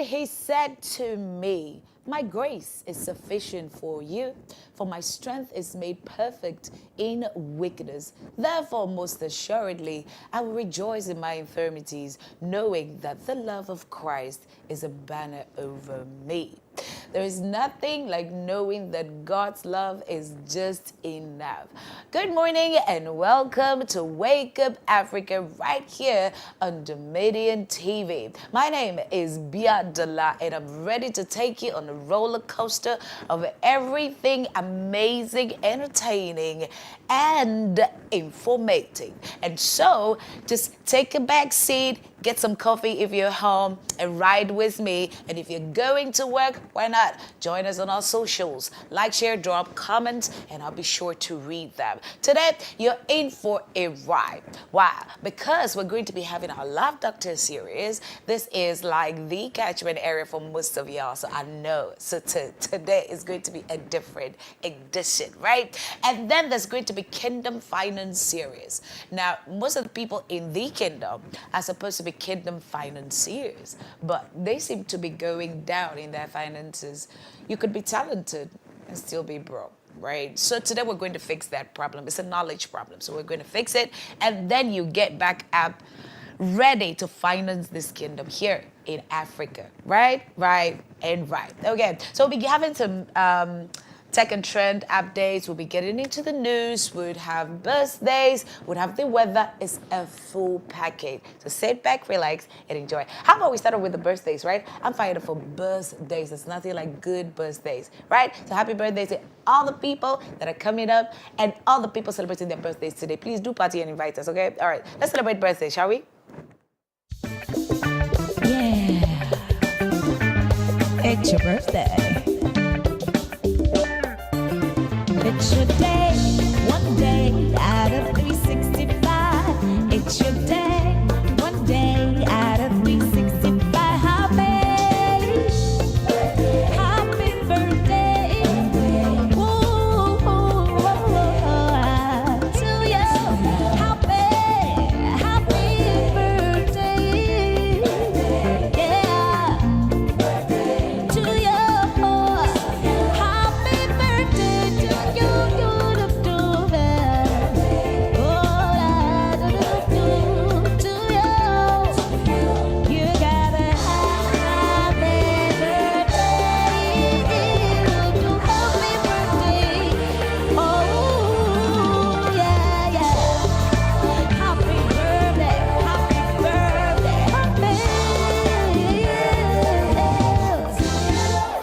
he said to me, my grace is sufficient for you, for my strength is made perfect in weakness. Therefore, most assuredly, I will rejoice in my infirmities, knowing that the love of Christ is a banner over me. There is nothing like knowing that God's love is just enough. Good morning and welcome to Wake Up Africa right here on Dominion TV. My name is Biadala and I'm ready to take you on a roller coaster of everything amazing, entertaining, and informative. And so just take a back seat, get some coffee if you're home, and ride with me. And if you're going to work, why not? Join us on our socials. Like, share, drop comments, and I'll be sure to read them. Today, you're in for a ride. Why? Because we're going to be having our Love Doctor series. This is like the catchment area for most of y'all, so I know. So today is going to be a different edition, right? And then there's going to be Kingdom Finance series. Now, most of the people in the kingdom are supposed to be kingdom financiers, but they seem to be going down in their finances. You could be talented and still be broke, right? So today we're going to fix that problem. It's a knowledge problem. So we're going to fix it, and then you get back up ready to finance this kingdom here in Africa. Right. Okay, so we'll be having some tech and trend updates. We'll be getting into the news. We'll have birthdays. We'll have the weather. It's a full package. So sit back, relax, and enjoy. How about we start off with the birthdays, right? I'm fired up for birthdays. There's nothing like good birthdays, right? So happy birthday to all the people that are coming up and all the people celebrating their birthdays today. Please do party and invite us, okay? All right, let's celebrate birthdays, shall we? Yeah. It's your birthday. It's your day, one day out of 365. It's your day, one day out of 365. Happy birthday, woo, to you. Happy birthday, yeah, to you.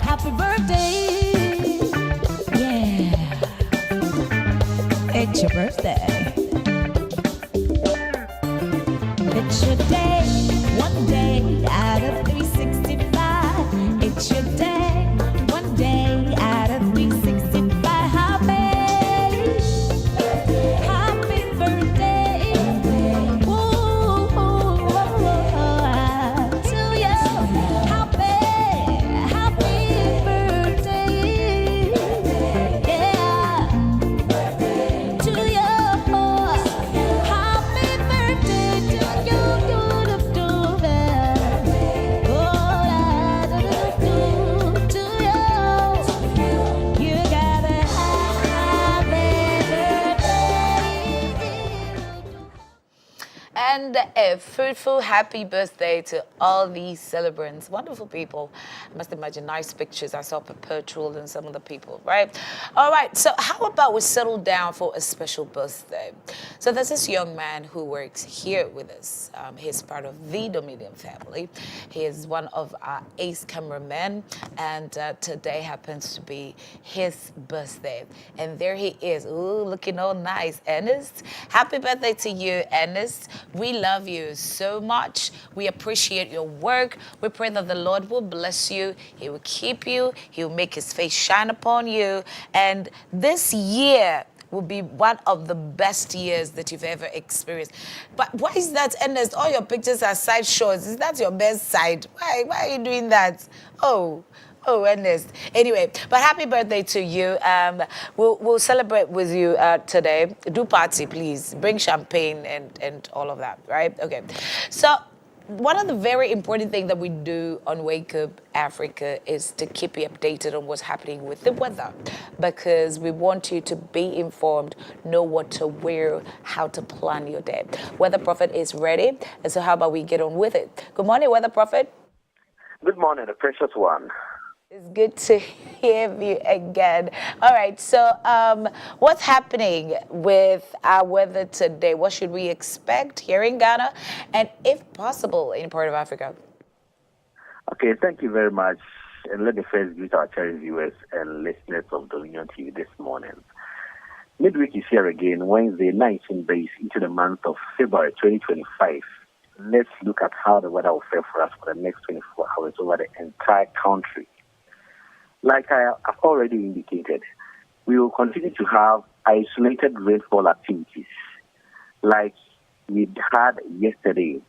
Happy birthday to you. It's your birthday. It's your day, one day out of 365. It's your day, one day out of 365. Happy birthday, woo, to you. Happy birthday, yeah. To you, happy birthday to you. You got a happy birthday. And a fruitful happy birthday to all these celebrants. Wonderful people. I must imagine nice pictures. I saw Perpetual and some of the people, right? All right, so how about we settle down for a special birthday? So there's this young man who works here with us. He's part of the Dominion family. He is one of our ace cameramen, and today happens to be his birthday. And there he is, ooh, looking all nice. Ernest, happy birthday to you, Ernest. We love you so much. We appreciate your work. We pray that the Lord will bless you. He will keep you. He will make his face shine upon you. And this year will be one of the best years that you've ever experienced. But why is that, Ernest? All your pictures are side shots. Is that your best side? Why are you doing that? Oh, Ernest. Anyway, but happy birthday to you. We'll celebrate with you today. Do party, please. Bring champagne and all of that, right? Okay. So one of the very important things that we do on Wake Up Africa is to keep you updated on what's happening with the weather, because we want you to be informed, know what to wear, how to plan your day. Weather Prophet is ready, and so how about we get on with it? Good morning, Weather Prophet. Good morning, the precious one. It's good to hear you again. All right, so what's happening with our weather today? What should we expect here in Ghana and, if possible, in part of Africa? Okay, thank you very much. And let me first greet our cherished viewers and listeners of Dominion TV this morning. Midweek is here again, Wednesday, 19 days into the month of February 2025. Let's look at how the weather will fare for us for the next 24 hours over the entire country. Like I have already indicated, we will continue to have isolated rainfall activities like we had yesterday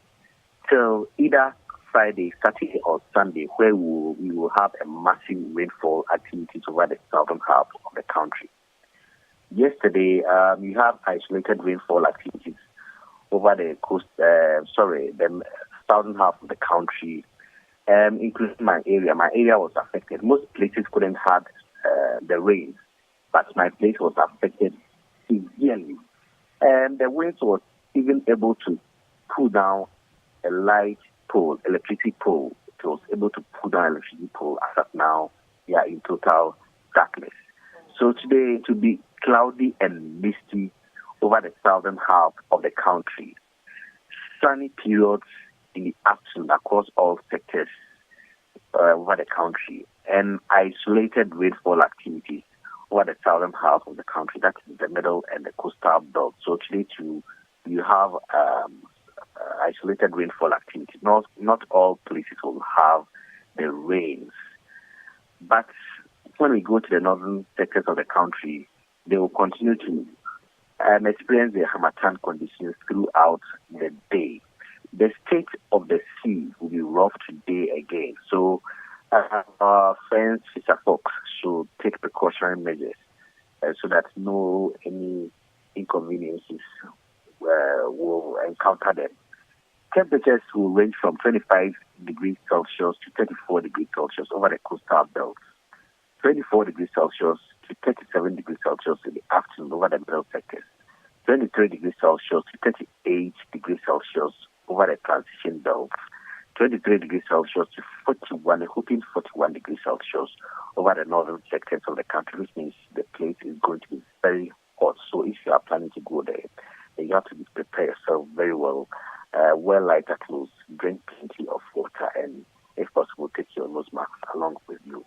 till either Friday, Saturday, or Sunday, where we will have a massive rainfall activities over the southern half of the country. Yesterday, we have isolated rainfall activities over the coast, the southern half of the country, including my area. My area was affected. Most places couldn't have the rain, but my place was affected severely. And the winds was even able to pull down a light pole, electricity pole. It was able to pull down electricity pole. As of now, we are in total darkness. So today it will be cloudy and misty over the southern half of the country. Sunny periods in the afternoon across all sectors over the country, and isolated rainfall activities over the southern half of the country. That is the middle and the coastal belt. So today too, you have isolated rainfall activities. Not all places will have the rains, but when we go to the northern sectors of the country, they will continue to experience the Harmattan conditions throughout the day. The state of the sea will be rough today again. So our friends, fisher folks, should take precautionary measures so that any inconveniences will encounter them. Temperatures will range from 25 degrees Celsius to 34 degrees Celsius over the coastal belts, 24 degrees Celsius to 37 degrees Celsius in the afternoon over the middle sectors, 23 degrees Celsius to 38 degrees Celsius over the transition belts, 23 degrees Celsius to 41 degrees Celsius over the northern sectors of the country, which means the place is going to be very hot. So if you are planning to go there, then you have to prepare yourself very well, wear lighter clothes, drink plenty of water, and if possible, take your nose mask along with you.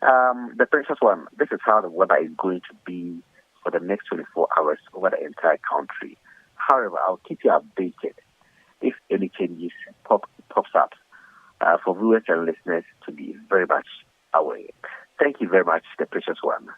The precious one, this is how the weather is going to be for the next 24 hours over the entire country. However, I'll keep you updated if any changes pops up for viewers and listeners to be very much aware. Thank you very much, the precious one.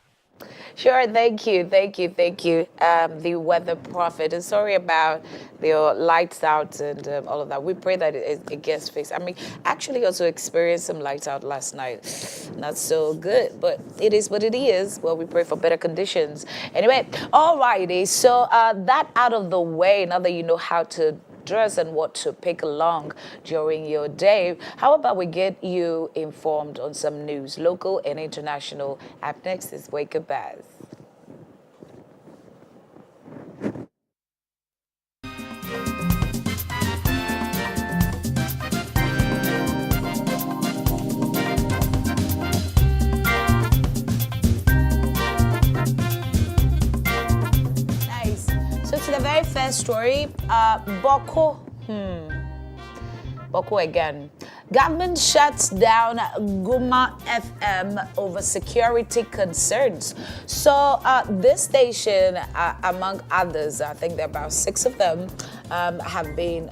Sure, thank you. The Weather Prophet. And sorry about your lights out and all of that. We pray that it gets fixed. I mean, actually also experienced some lights out last night. Not so good, but it is what it is. Well, we pray for better conditions. Anyway, all righty. So that out of the way, now that you know how to dress and what to pick along during your day, how about we get you informed on some news, local and international? Up next is Wake Up Baz. Nice. So to the very first story, Boko again. Government shuts down Guma FM over security concerns. So this station, among others, I think there are about 6 of them, have been,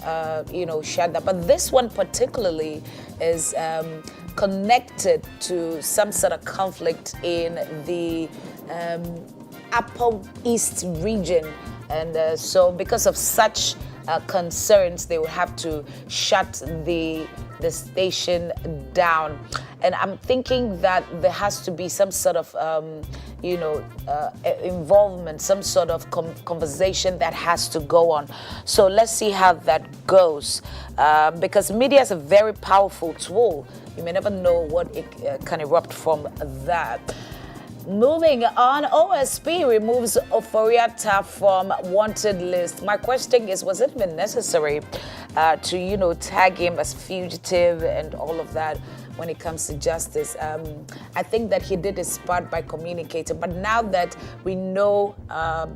shut down. But this one particularly is connected to some sort of conflict in the Upper East region. And so because of such concerns, they would have to shut the station down. And I'm thinking that there has to be some sort of, involvement, some sort of conversation that has to go on. So let's see how that goes. Because media is a very powerful tool. You may never know what it can erupt from that. Moving on, OSP removes Oforiatta from wanted list. My question is, was it even necessary to, tag him as fugitive and all of that when it comes to justice? I think that he did his part by communicating, but now that we know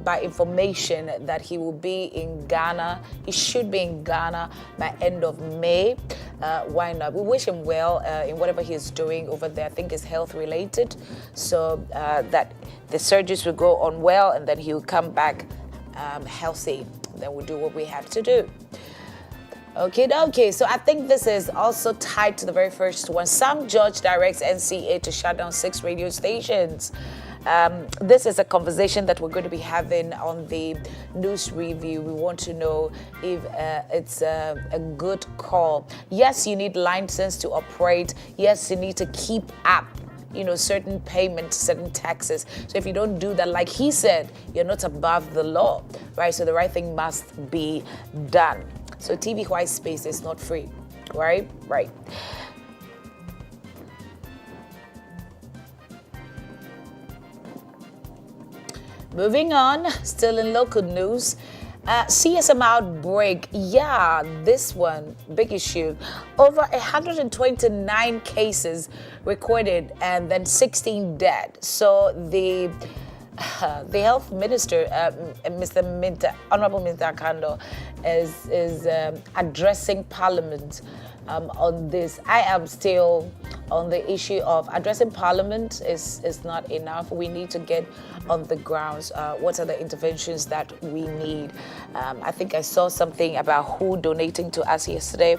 by information that he will be in Ghana, he should be in Ghana by end of May. Why not? We wish him well in whatever he's doing over there. I think it's health related, so that the surgeries will go on well, and then he'll come back healthy. Then we'll do what we have to do. Okay. So I think this is also tied to the very first one. Sam George directs NCA to shut down 6 radio stations. This is a conversation that we're going to be having on the news review. We want to know if it's a good call. Yes, you need license to operate. Yes, you need to keep up, certain payments, certain taxes. So if you don't do that, like he said, you're not above the law, right? So the right thing must be done. So TV white space is not free, right? Right. Moving on, still in local news, CSM outbreak. Yeah, this one, big issue. Over 129 cases recorded and then 16 dead. So the health minister, Honorable Minister Akando, is addressing Parliament on this. I am still on the issue of addressing Parliament is not enough. We need to get on the grounds. What are the interventions that we need? I think I saw something about who donating to us yesterday,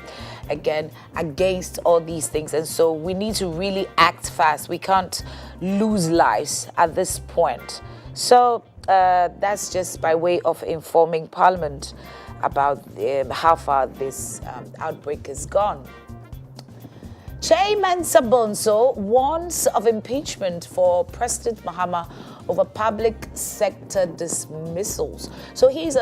again, against all these things. And so we need to really act fast. We can't lose lives at this point. So that's just by way of informing Parliament about how far this outbreak has gone. Chairman Sabonso warns of impeachment for President Mahama over public sector dismissals. So he's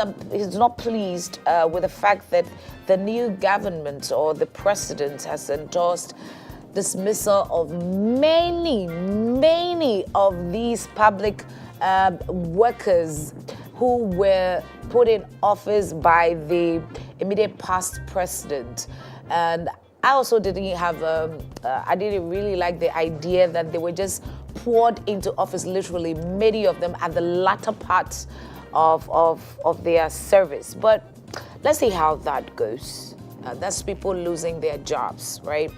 not pleased with the fact that the new government or the president has endorsed dismissal of many of these public workers who were put in office by the immediate past president. And I also didn't really like the idea that they were just poured into office, literally, many of them at the latter part of their service. But let's see how that goes. That's people losing their jobs, right?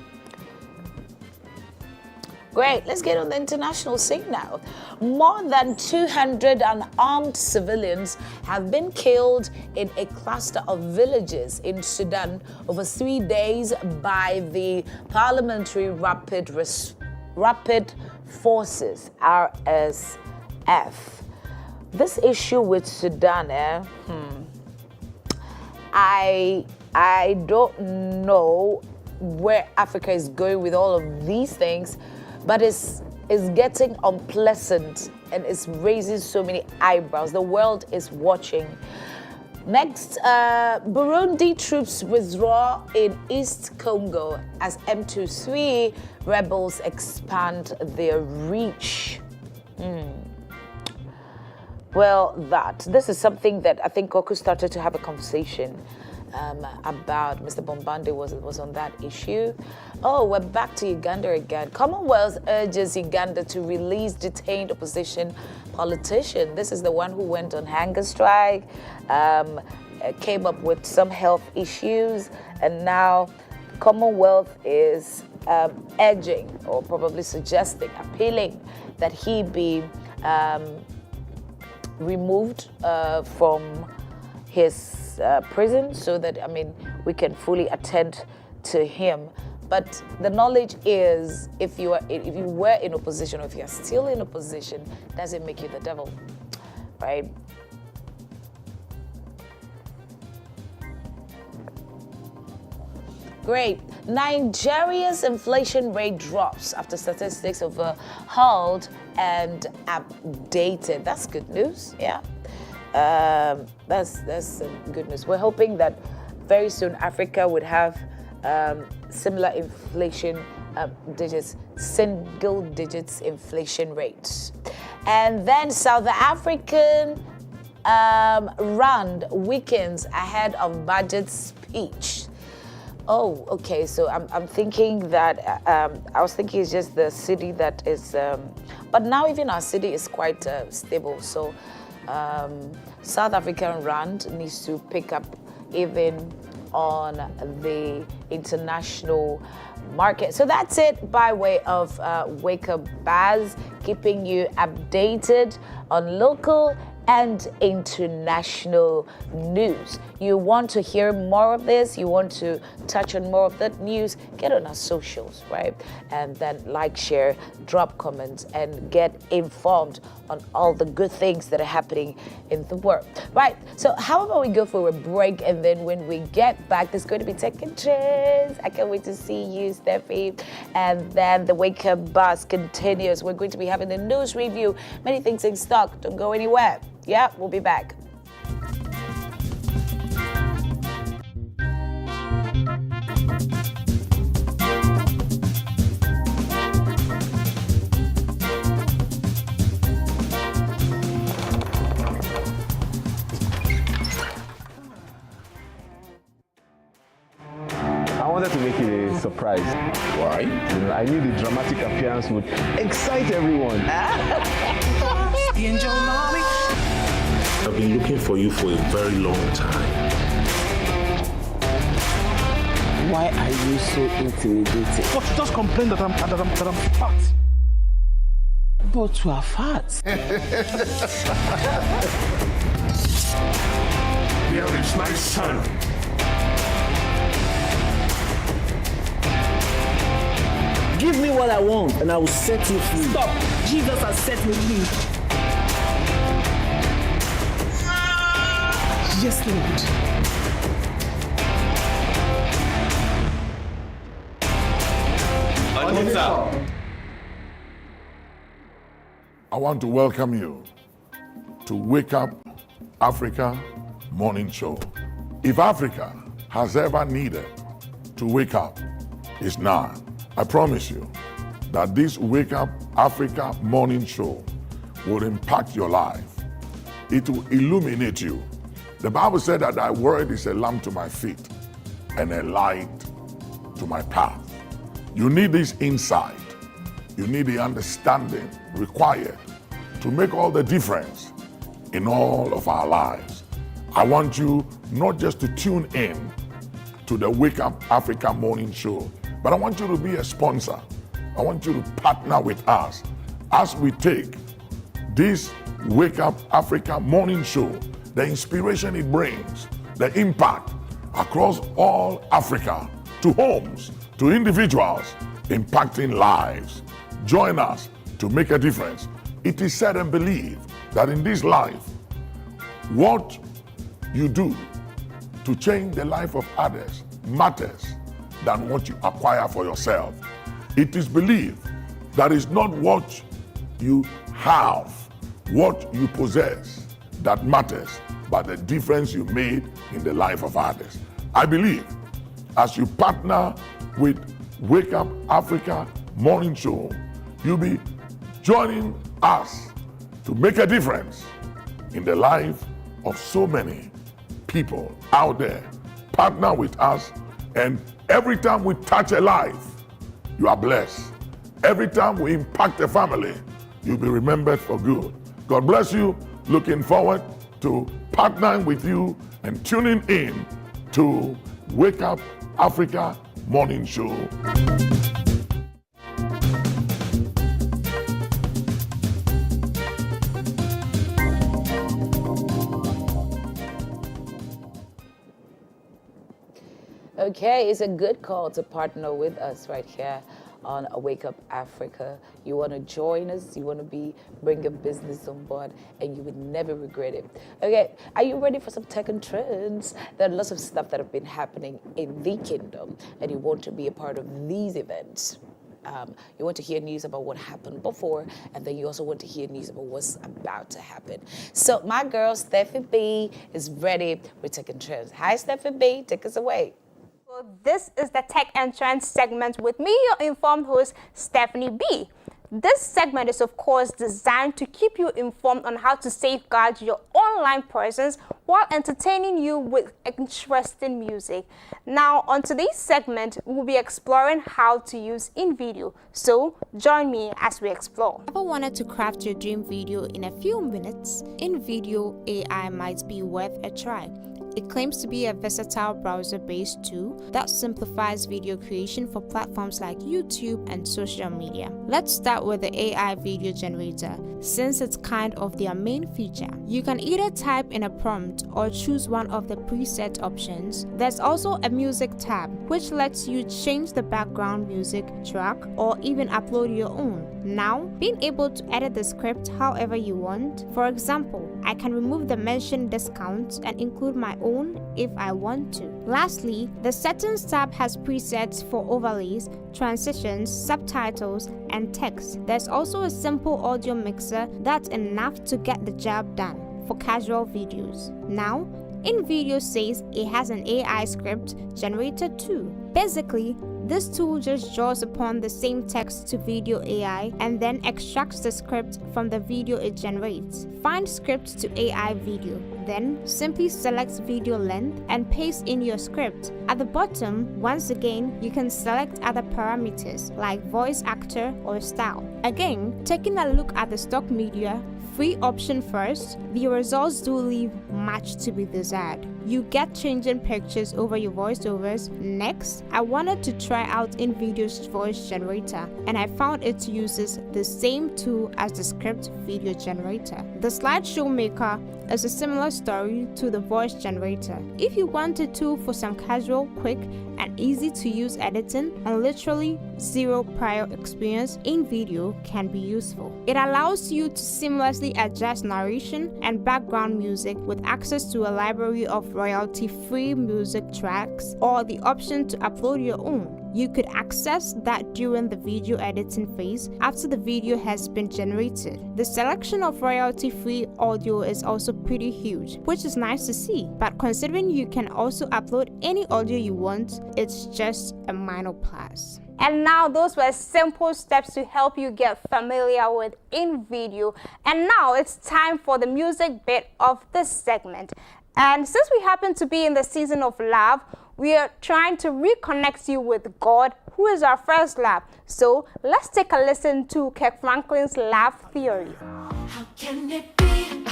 Great, let's get on the international scene now. More than 200 unarmed civilians have been killed in a cluster of villages in Sudan over 3 days by the Parliamentary Rapid Forces, RSF. This issue with Sudan, I don't know where Africa is going with all of these things, but it's getting unpleasant and it's raising so many eyebrows. The world is watching. Next, Burundi troops withdraw in East Congo as M23 rebels expand their reach. Well, this is something that I think Koku started to have a conversation about. Mr. Bombande was on that issue. Oh, we're back to Uganda again. Commonwealth urges Uganda to release detained opposition politician. This is the one who went on hunger strike, came up with some health issues, and now Commonwealth is urging, or probably suggesting, appealing that he be removed from his prison, so that we can fully attend to him. But the knowledge is, if you were in opposition, or if you are still in opposition, doesn't make you the devil, right? Great. Nigeria's inflation rate drops after statistics overhauled and updated. That's good news. Yeah. That's good news. We're hoping that very soon Africa would have similar inflation digits, single digits inflation rates. And then South African rand weakens ahead of budget speech. Oh, okay. So I'm thinking that I was thinking it's just the city that is, but now even our city is quite stable. So South African rand needs to pick up even on the international market. So that's it by way of Wake Up Buzz, keeping you updated on local and international news. You want to hear more of this, you want to touch on more of that news, get on our socials, right? And then like, share, drop comments, and get informed on all the good things that are happening in the world. Right, so how about we go for a break, and then when we get back, there's going to be Tech and Trends. I can't wait to see you, Steffi. And then the Wake Up Buzz continues. We're going to be having the news review, many things in stock. Don't go anywhere. Yeah, we'll be back. I wanted to make it a surprise. Why? I knew the dramatic appearance would excite everyone. I've been looking for you for a very long time. Why are you so intimidating? But you just complain that I'm fat. But you are fat. Here is my son. Give me what I want and I will set you free. Stop! Jesus has set me free. Yes, Lord. I want to welcome you to Wake Up Africa Morning Show. If Africa has ever needed to wake up, it's now. I promise you that this Wake Up Africa Morning Show will impact your life. It will illuminate you. The Bible said that thy word is a lamp to my feet and a light to my path. You need this insight. You need the understanding required to make all the difference in all of our lives. I want you not just to tune in to the Wake Up Africa Morning Show, but I want you to be a sponsor. I want you to partner with us as we take this Wake Up Africa Morning Show, the inspiration it brings, the impact across all Africa, to homes, to individuals, impacting lives. Join us to make a difference. It is said and believed that in this life, what you do to change the life of others matters than what you acquire for yourself. It is believed that it's not what you have, what you possess that matters, but the difference you made in the life of others. I believe as you partner with Wake Up Africa Morning Show, you'll be joining us to make a difference in the life of so many people out there. Partner with us, and every time we touch a life, you are blessed. Every time we impact a family, you'll be remembered for good. God bless you. Looking forward to partnering with you and tuning in to Wake Up Africa Morning Show. Okay, it's a good call to partner with us right here on Wake Up Africa. You want to join us, you want to bring a business on board, and you would never regret it. Okay, are you ready for some tech and trends? There are lots of stuff that have been happening in the kingdom, and you want to be a part of these events. You want to hear news about what happened before, and then you also want to hear news about what's about to happen. So my girl, Steffi B, is ready with Tech and Trends. Hi, Steffi B, take us away. So this is the Tech and Trends segment with me, your informed host, Stephanie B. This segment is, of course, designed to keep you informed on how to safeguard your online presence while entertaining you with interesting music. Now, on today's segment, we'll be exploring how to use InVideo. So, join me as we explore. Ever wanted to craft your dream video in a few minutes? InVideo AI might be worth a try. It claims to be a versatile browser-based tool that simplifies video creation for platforms like YouTube and social media. Let's start with the AI video generator, since it's kind of their main feature. You can either type in a prompt or choose one of the preset options. There's also a music tab, which lets you change the background music track or even upload your own. Now, being able to edit the script however you want. For example, I can remove the mentioned discounts and include my own if I want to. Lastly, the Settings tab has presets for overlays, transitions, subtitles, and text. There's also a simple audio mixer that's enough to get the job done for casual videos. Now, InVideo says it has an AI script generator too. Basically, this tool just draws upon the same text-to-video AI and then extracts the script from the video it generates. Find script to AI video, then simply select video length and paste in your script. At the bottom, once again, you can select other parameters like voice actor or style. Again, taking a look at the stock media, free option first, the results do leave much to be desired. You get changing pictures over your voiceovers. Next, I wanted to try out InVideo's voice generator, and I found it uses the same tool as the script video generator. The slideshow maker is a similar story to the voice generator. If you want a tool for some casual, quick, and easy to use editing on literally zero prior experience, InVideo can be useful. It allows you to seamlessly adjust narration and background music with access to a library of royalty-free music tracks or the option to upload your own. You could access that during the video editing phase after the video has been generated. The selection of royalty-free audio is also pretty huge, which is nice to see. But considering you can also upload any audio you want, it's just a minor plus. And now those were simple steps to help you get familiar with InVideo. And now it's time for the music bit of this segment. And since we happen to be in the season of love, we are trying to reconnect you with God, who is our first love. So let's take a listen to Kirk Franklin's Love Theory. How can it be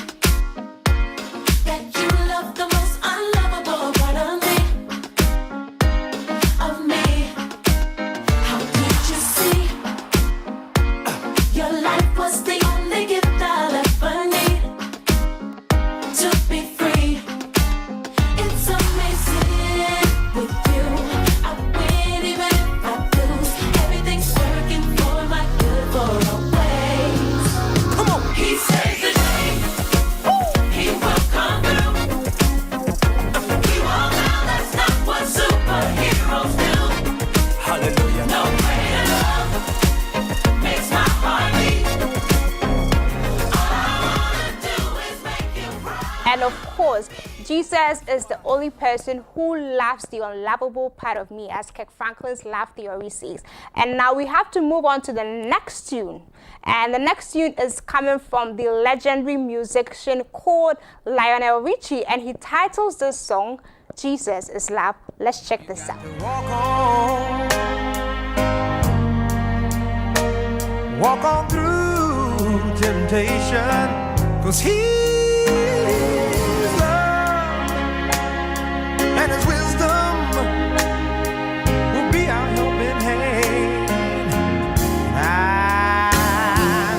that you love the most unlovable part of me? How did you see your life was the only gift I'll ever need to be free? It's amazing with you. I win even if I lose. Everything's working for my good for always. Come on. He saves the day. He will come through. We walk out, that's not what superheroes do. Hallelujah. No greater love makes my heart beat. All I wanna do is make you proud. And of course, Jesus is the only person who loves the unlovable part of me, as Kirk Franklin's Love Theory says. And now we have to move on to the next tune. And the next tune is coming from the legendary musician called Lionel Richie, and he titles this song, Jesus is Love. Let's check this out. Walk on through temptation, 'cause He's love, and His wisdom will be our helping hand. I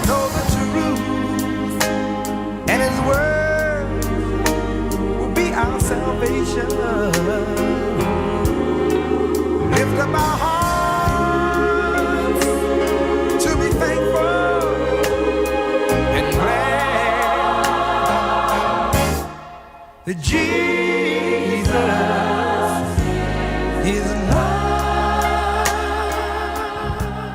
know the truth, and His word will be our salvation. Lift up our hearts Jesus is love.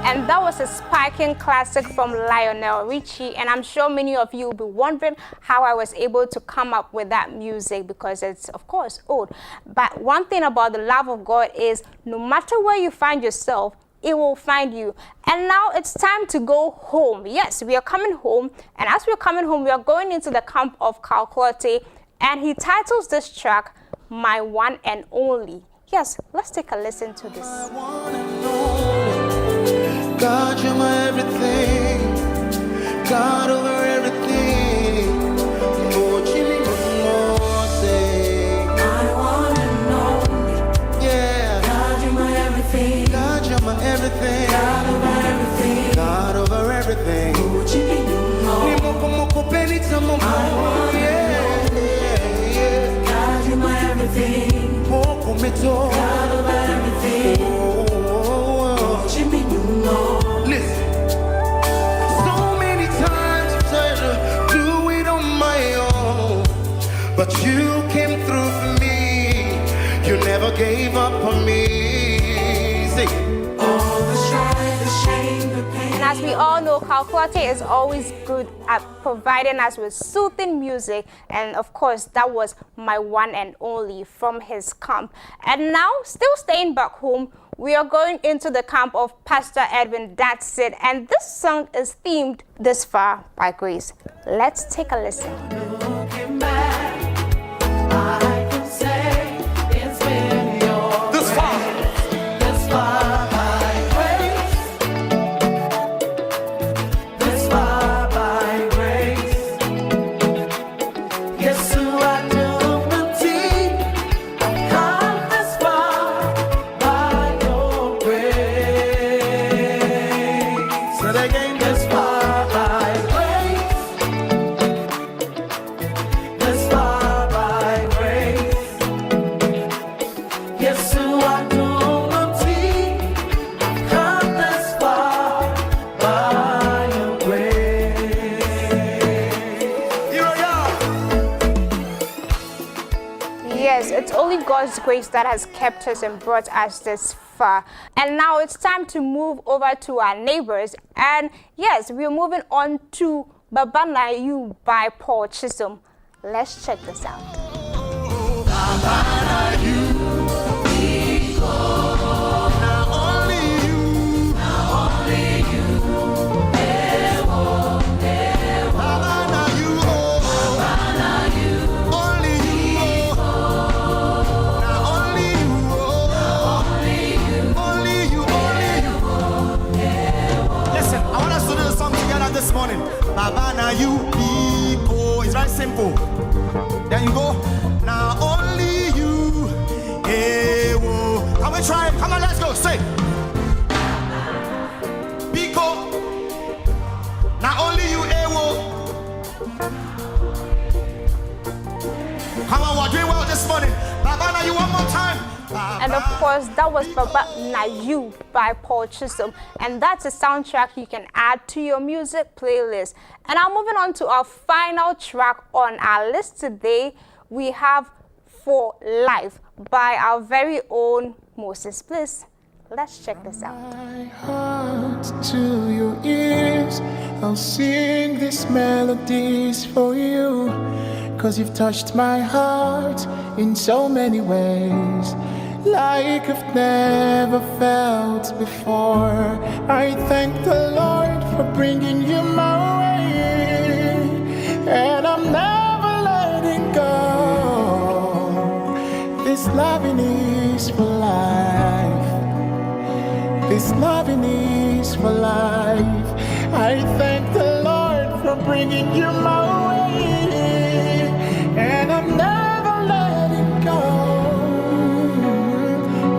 And that was a sparking classic from Lionel Richie, and I'm sure many of you will be wondering how I was able to come up with that music, because it's of course old. But one thing about the love of God is no matter where you find yourself, it will find you. And now it's time to go home. Yes, we are coming home, and as we're coming home, we are going into the camp of Calculatte, and he titles this track My One and Only. Yes, let's take a listen to this. God, you're my everything. God over everything. Oh, Jimmy, more say. My one and only. Yeah. God, you're my everything. God, you're my everything. God over everything. God over everything. Oh, Jimmy, Ni moko moko penny to moko. Yeah, yeah, yeah. God, you're my everything. Moko meto. God over everything. Oh, Jimmy, you know. listen. So many times I tried to do it on my own, but you came through for me. You never gave up on me. Sing it. All the strife, the shame, the pain. And as we all know, Calculatte is always good at providing us with soothing music. And of course, that was My One and Only from his camp. And now, still staying back home, we are going into the camp of Pastor Edwin. That's it. And this song is themed This Far by Grace. Let's take a listen. Looking back, I can say it's been your This far. This far by grace. This far by grace. Yes, who I do believe I've come this far by your grace. Say that again. This far by grace. This far by grace. Yes, who I do believe I've come this far by your grace. Here I am. Yes, it's only God's grace that has kept us and brought us this far. And now it's time to move over to our neighbors. And yes, we're moving on to Babana You by Paul Chisholm. Let's check this out. Listen, I want us to do the song together this morning. Baba na you people. It's very simple. There you go. Now only you. Hey, whoa. Can we try it? Come on, let's go. Say. Pico. Now only you. Hey, whoa. Come on, we're doing well this morning. Baba na you one more time. And of course, that was Baba Na You by Paul Chisholm. And that's a soundtrack you can add to your music playlist. And now moving on to our final track on our list today, we have For Life by our very own Moses Bliss. Let's check this out. My heart to your ears, I'll sing these melodies for you, 'cause you've touched my heart in so many ways, like I've never felt before. I thank the Lord for bringing you my way, and I'm never letting go. This loving is for life. This loving is for life. I thank the Lord for bringing you my way, and I'm never letting go.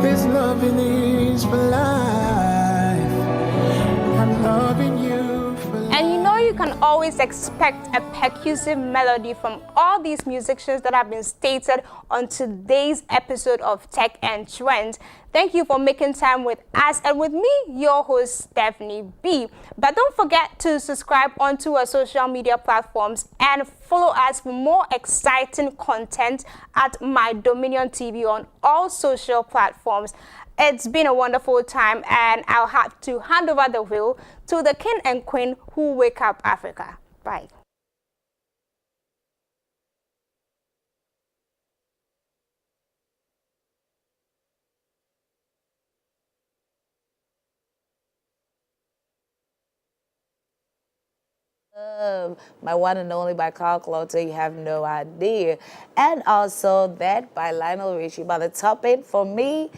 This loving is for life. I'm loving you for life. And you know you can always expect a percussive melody from all these musicians that have been stated on today's episode of Tech and Trends. Thank you for making time with us and with me, your host, Stephanie B. But don't forget to subscribe onto our social media platforms and follow us for more exciting content at My Dominion TV on all social platforms. It's been a wonderful time, and I'll have to hand over the wheel to the king and queen who wake up Africa. Bye. My one and only by Carl Clotter, you have no idea. And also that by Lionel Richie. But the top 8 for me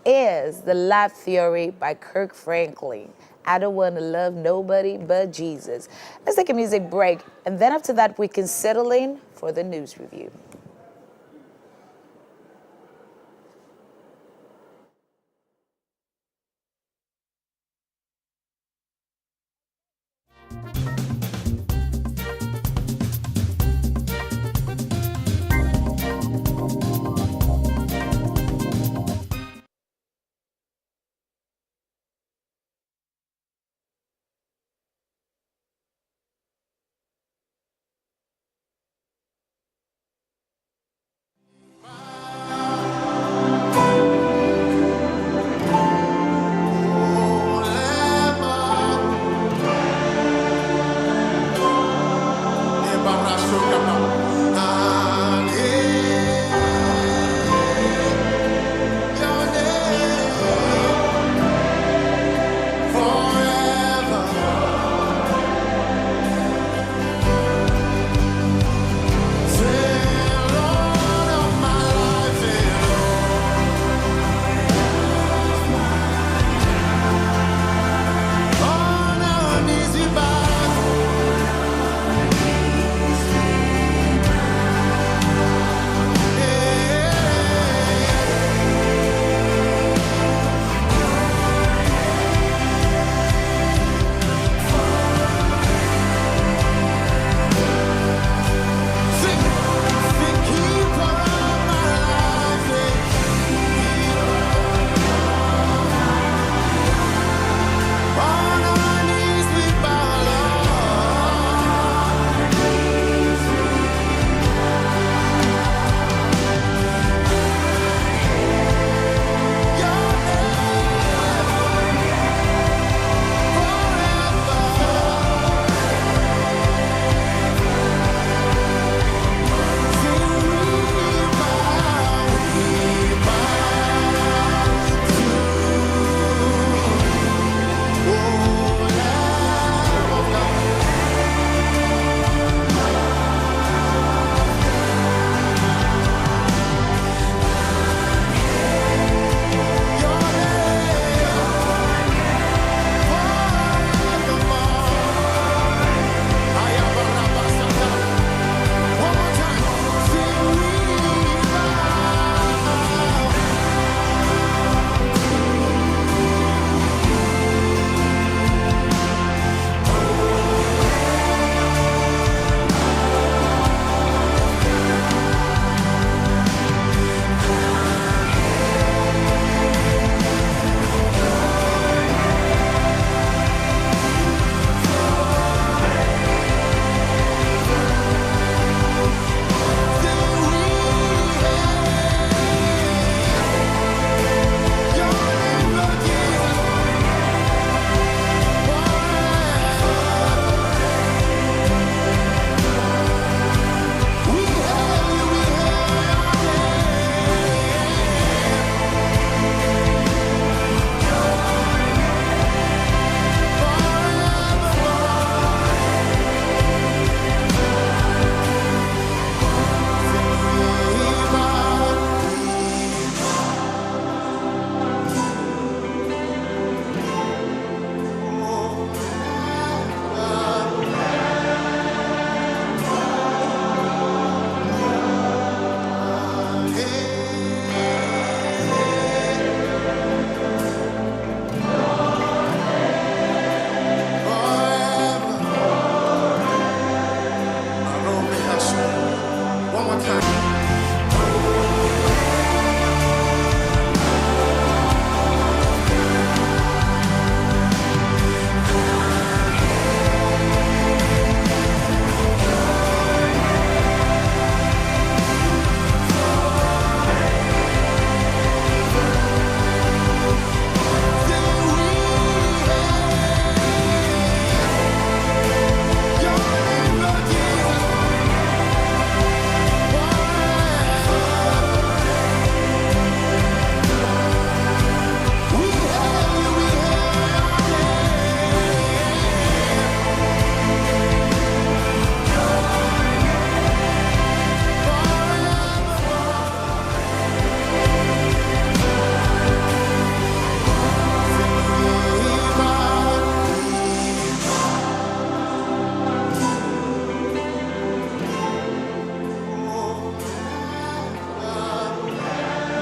is The Love Theory by Kirk Franklin. I don't want to love nobody but Jesus. Let's take a music break. And then after that, we can settle in for the news review.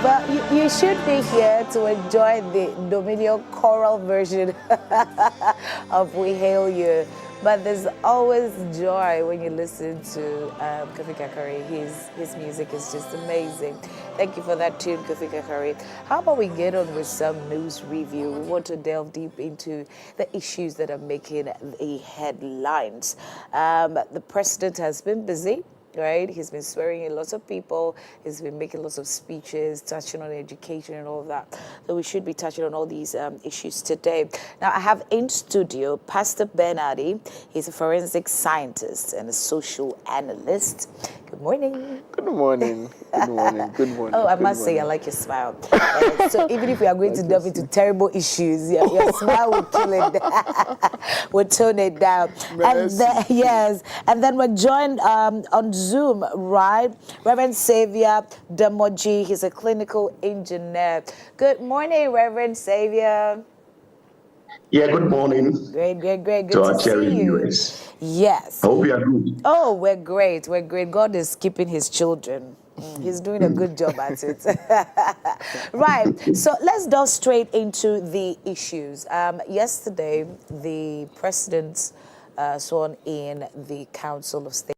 Well, you should be here to enjoy the Dominion choral version of We Hail You. But there's always joy when you listen to Kofi Kakari. His music is just amazing. Thank you for that tune, Kofi Kakari. How about we get on with some news review? We want to delve deep into the issues that are making the headlines. The president has been busy. Right, he's been swearing in lots of people. He's been making lots of speeches, touching on education and all of that. So we should be touching on all these issues today. Now, I have in studio Pastor Bernardi. He's a forensic scientist and a social analyst. Good morning. Good morning. Good morning. Good morning. Oh, I must say, I like your smile. So even if we are going to delve into terrible issues, your smile will kill it. We'll tone it down. And then, yes, and then we're joined on Zoom, right? Reverend Xavier Demoji. He's a clinical engineer. Good morning, Reverend Xavier. Yeah, good morning. Great. Good to see you. Viewers. Yes. I hope you are good. Oh, we're great. God is keeping his children. He's doing a good job at it. Right. So let's delve straight into the issues. Yesterday, the president sworn in the Council of State.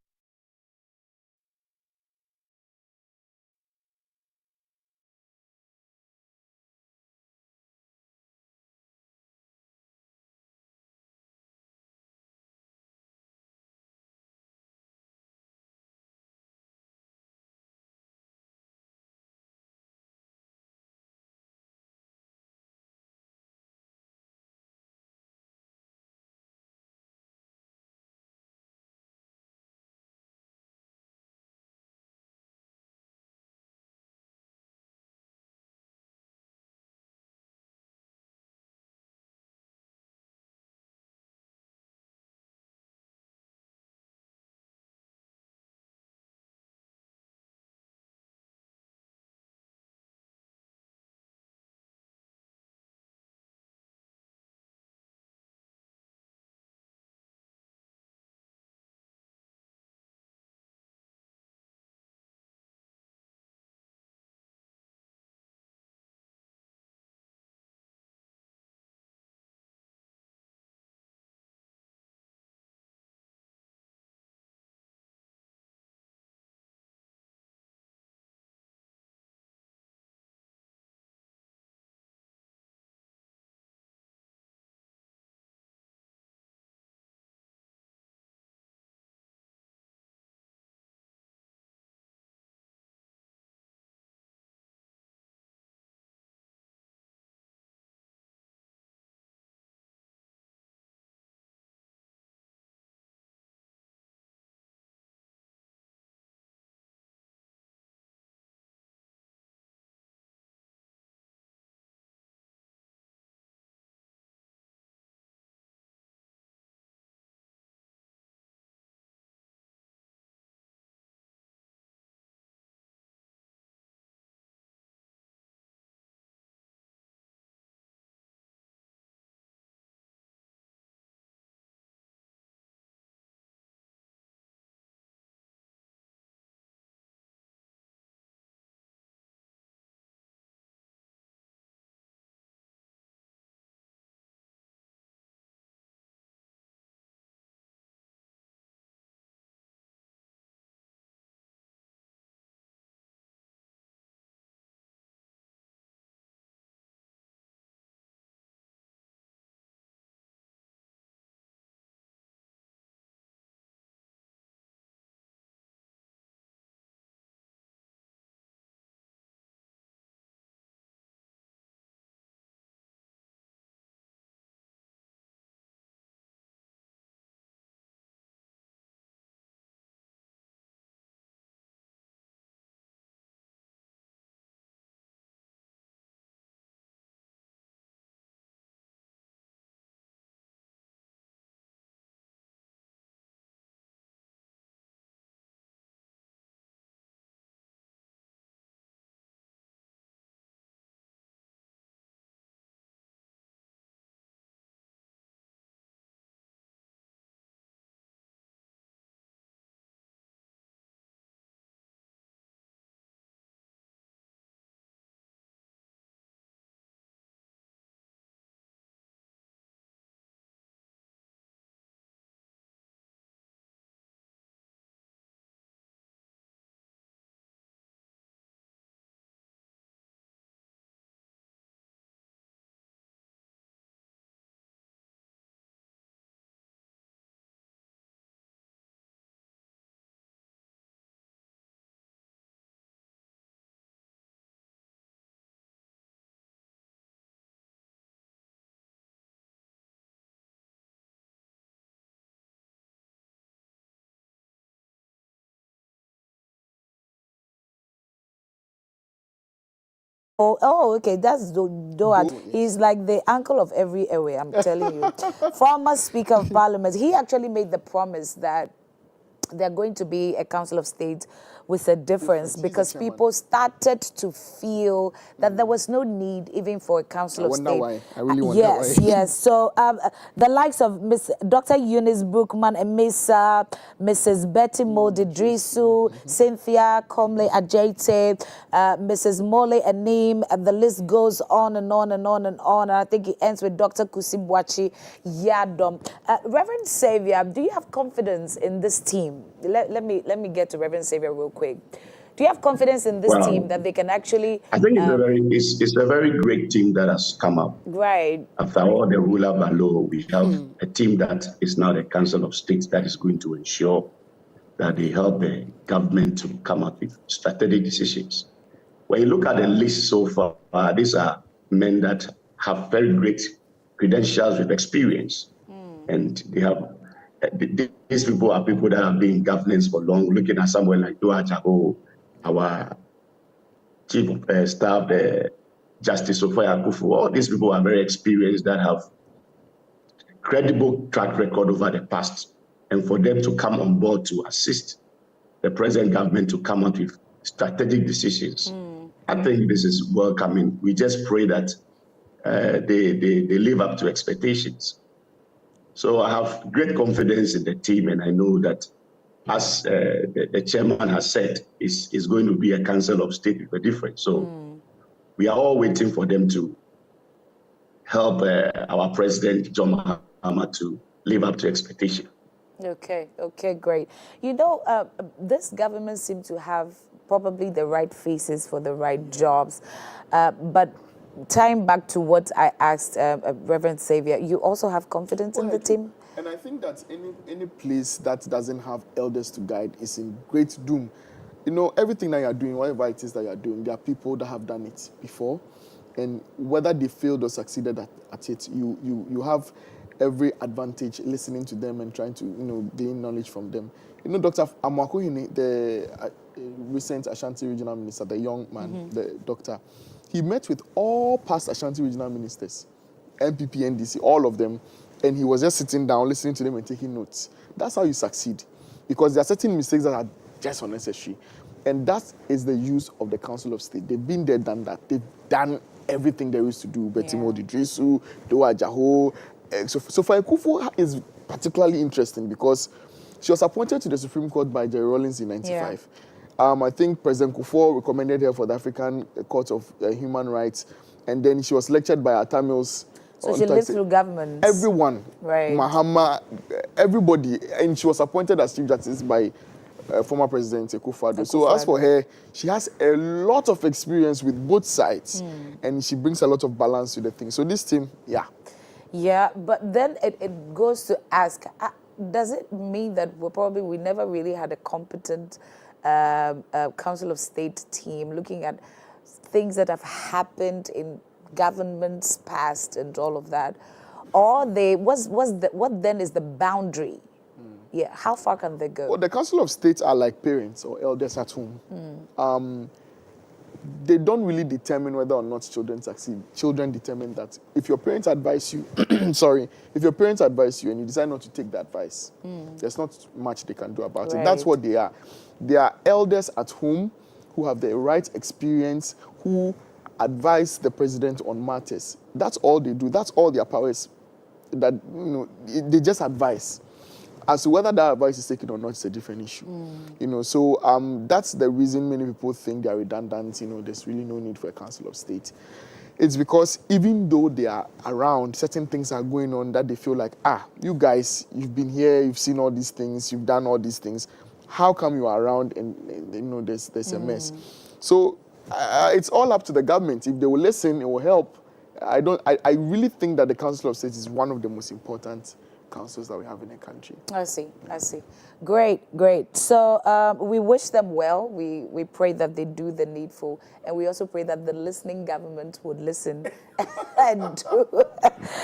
Oh, okay. That's Doha. He's like the uncle of every area, I'm telling you. Former Speaker of Parliament. He actually made the promise that they're going to be a Council of State with a difference because people started to feel that there was no need even for a Council of State. I wonder why. I really wonder why. Yes. So the likes of Dr. Eunice Brookman Emesa, Mrs. Betty Modidrisu, Cynthia Comley Ajete, Mrs. Mole Anim, and the list goes on and on and on and on. And I think it ends with Dr. Kusibwachi Yadom. Reverend Xavier, do you have confidence in this team? Let me get to Reverend Xavier real quick. Do you have confidence in this team that they can actually? I think it's a very great team that has come up. Right. After all the rule of law, we have a team that is now the Council of States that is going to ensure that they help the government to come up with strategic decisions. When you look at the list so far, these are men that have very great credentials with experience, and they have. These people are people that have been in governance for long. Looking at someone like Doha Jago, our chief of staff, Justice Sophia Akufu, all these people are very experienced that have credible track record over the past. And for them to come on board to assist the present government to come out with strategic decisions, I think this is welcoming. We just pray that they live up to expectations. So I have great confidence in the team, and I know that, as the chairman has said, is going to be a Council of State with a difference. So we are all waiting for them to help our president, John Mahama, to live up to expectation. Okay, great. You know, this government seems to have probably the right faces for the right jobs, but tying back to what I asked Reverend Xavier, you also have confidence in the team? And I think that any place that doesn't have elders to guide is in great doom. You know, everything that you're doing, whatever it is that you're doing, there are people that have done it before. And whether they failed or succeeded at it, you have every advantage listening to them and trying to, gain knowledge from them. You know, Dr. Amwakohini, the recent Ashanti Regional Minister, the young man, the doctor, he met with all past Ashanti Regional Ministers, MPP, NDC, all of them, and he was just sitting down, listening to them and taking notes. That's how you succeed, because there are certain mistakes that are just unnecessary, and that is the use of the Council of State. They've been there, done that. They've done everything there is to do. Betty Modidrisu, Doha Jaho. Sophia Akufu is particularly interesting because she was appointed to the Supreme Court by Jerry Rawlings in 1995. I think President Kufuor recommended her for the African Court of Human Rights, and then she was lectured by Atamils. So she lived through government. Everyone, right? Mahama, everybody, and she was appointed as Chief Justice by former President Akufo-Addo. So as for her, she has a lot of experience with both sides, and she brings a lot of balance to the thing. So this team, Yeah, but then it goes to ask, does it mean that we never really had a competent Council of State team looking at things that have happened in governments past and all of that? Or what then is the boundary? Yeah, how far can they go? Well, the Council of State are like parents or elders at home. They don't really determine whether or not children succeed. Children determine that. If your parents advise you, if your parents advise you and you decide not to take the advice, there's not much they can do about it. That's what they are. They are elders at home who have the right experience, who advise the president on matters. That's all they do. That's all their powers. That they just advise. As to whether that advice is taken or not is a different issue. So that's the reason many people think they are redundant. There's really no need for a Council of State. It's because even though they are around, certain things are going on that they feel like, you guys, you've been here, you've seen all these things, you've done all these things. How come you are around and there's a mess? So it's all up to the government. If they will listen, it will help. I really think that the Council of State is one of the most important councils that we have in the country. I see. Great. So we wish them well. We pray that they do the needful, and we also pray that the listening government would listen and do.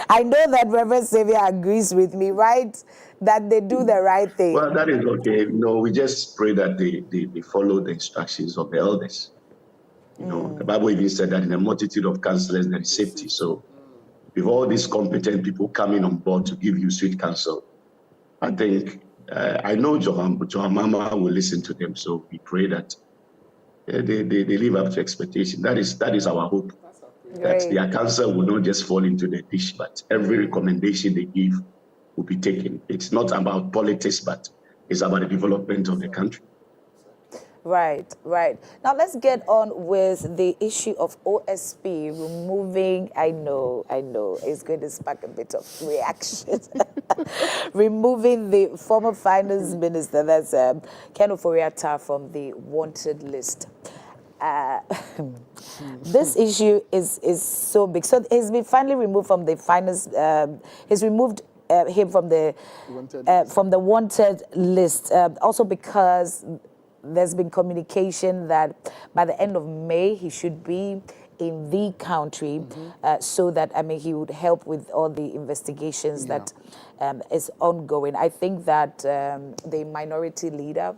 I know that Reverend Xavier agrees with me, right? That they do the right thing. Well, that is okay. We just pray that they follow the instructions of the elders. You know, the Bible even said that in a multitude of counselors there is safety. So with all these competent people coming on board to give you sweet counsel, I think, I know Johan Mama will listen to them. So we pray that they live up to expectation. That is our hope. That their counsel will not just fall into the dish, but every recommendation they give will be taken. It's not about politics, but it's about the development of the country. Right. Now let's get on with the issue of OSP removing, I know, it's going to spark a bit of reaction. Removing the former finance minister, that's Ken Ofori-Atta, from the wanted list. This issue is so big. So he's been finally removed from the finance, he's removed him from the wanted list, also because there's been communication that by the end of May he should be in the country, so that he would help with all the investigations that is ongoing. I think that the minority leader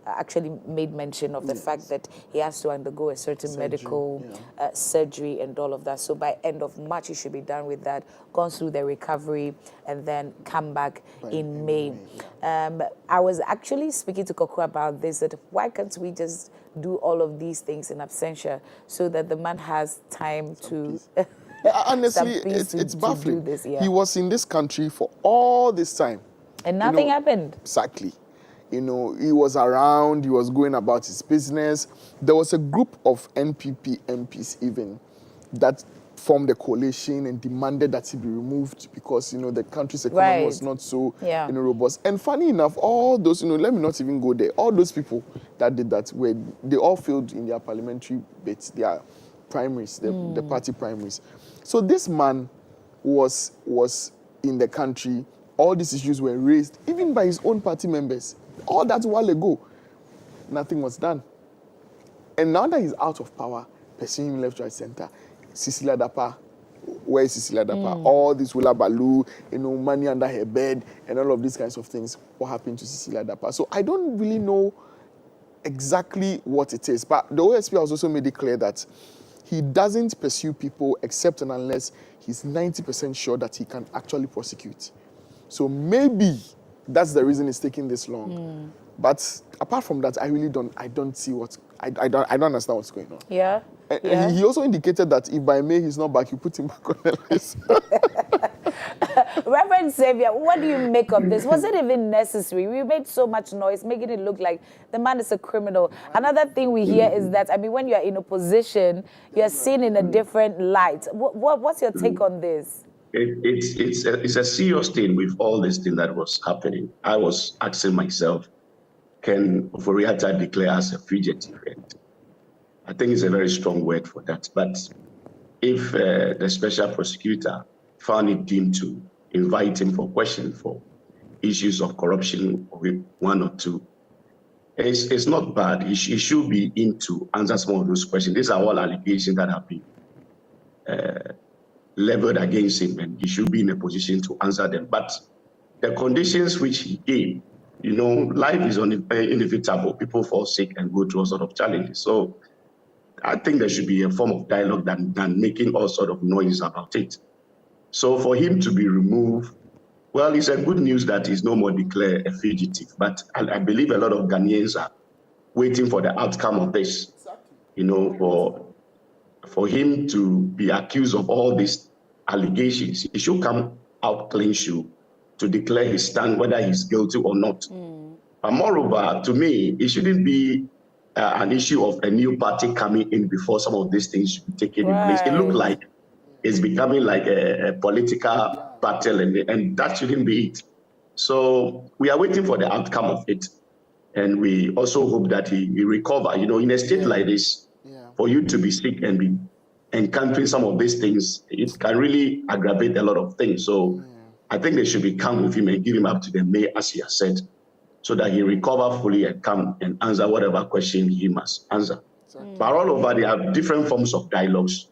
actually made mention of the fact that he has to undergo a certain medical surgery and all of that. So by end of March, he should be done with that, gone through the recovery, and then come back in May. I was actually speaking to Koko about this, that why can't we just do all of these things in absentia so that the man has time to... Honestly, it's baffling. He was in this country for all this time. And nothing happened. Exactly. You know, he was around, he was going about his business. There was a group of NPP MPs even that formed a coalition and demanded that he be removed because, you know, the country's economy was not so robust. And funny enough, all those, let me not even go there, all those people that did that, they all failed in their parliamentary bids, their primaries, the party primaries. So this man was in the country. All these issues were raised, even by his own party members. All that while ago, nothing was done. And now that he's out of power, pursuing left, right, center, Cecilia Dapa, where is Cecilia Dapa? All this Wula Balu, money under her bed, and all of these kinds of things. What happened to Cecilia Dapa? So I don't really know exactly what it is. But the OSP has also made it clear that he doesn't pursue people except and unless he's 90% sure that he can actually prosecute. So maybe that's the reason it's taking this long. But apart from that, I don't see I don't understand what's going on. And he also indicated that if by May he's not back, you put him back on the list. Reverend Xavier, what do you make of this? Was it even necessary? We made so much noise, making it look like the man is a criminal. Another thing we hear is that, when you're in opposition, you're seen in a different light. What's your take on this? It's a serious thing with all this thing that was happening. I was asking myself, can Ofori-Atta declare as a fugitive? And I think it's a very strong word for that. But if the special prosecutor found it deemed to invite him for question for issues of corruption with one or two, it's not bad. He should be in to answer some of those questions. These are all allegations that have been leveled against him, and he should be in a position to answer them. But the conditions which he gave, life is inevitable. People fall sick and go through all sort of challenges. So I think there should be a form of dialogue than making all sort of noise about it. So for him to be removed, well, it's a good news that he's no more declared a fugitive. But I believe a lot of Ghanaians are waiting for the outcome of this, for him to be accused of all these allegations. He should come out clean shoe to declare his stand, whether he's guilty or not. But moreover, to me, it shouldn't be an issue of a new party coming in before some of these things should be taken in place. It looks like it's becoming like a political battle, and that shouldn't be it. So we are waiting for the outcome of it. And we also hope that he recover. In a state like this, for you to be sick and be encountering some of these things, it can really aggravate a lot of things. So I think they should be calm with him and give him up to the May, as he has said, so that he recover fully and come and answer whatever question he must answer. But all over, they have different forms of dialogues.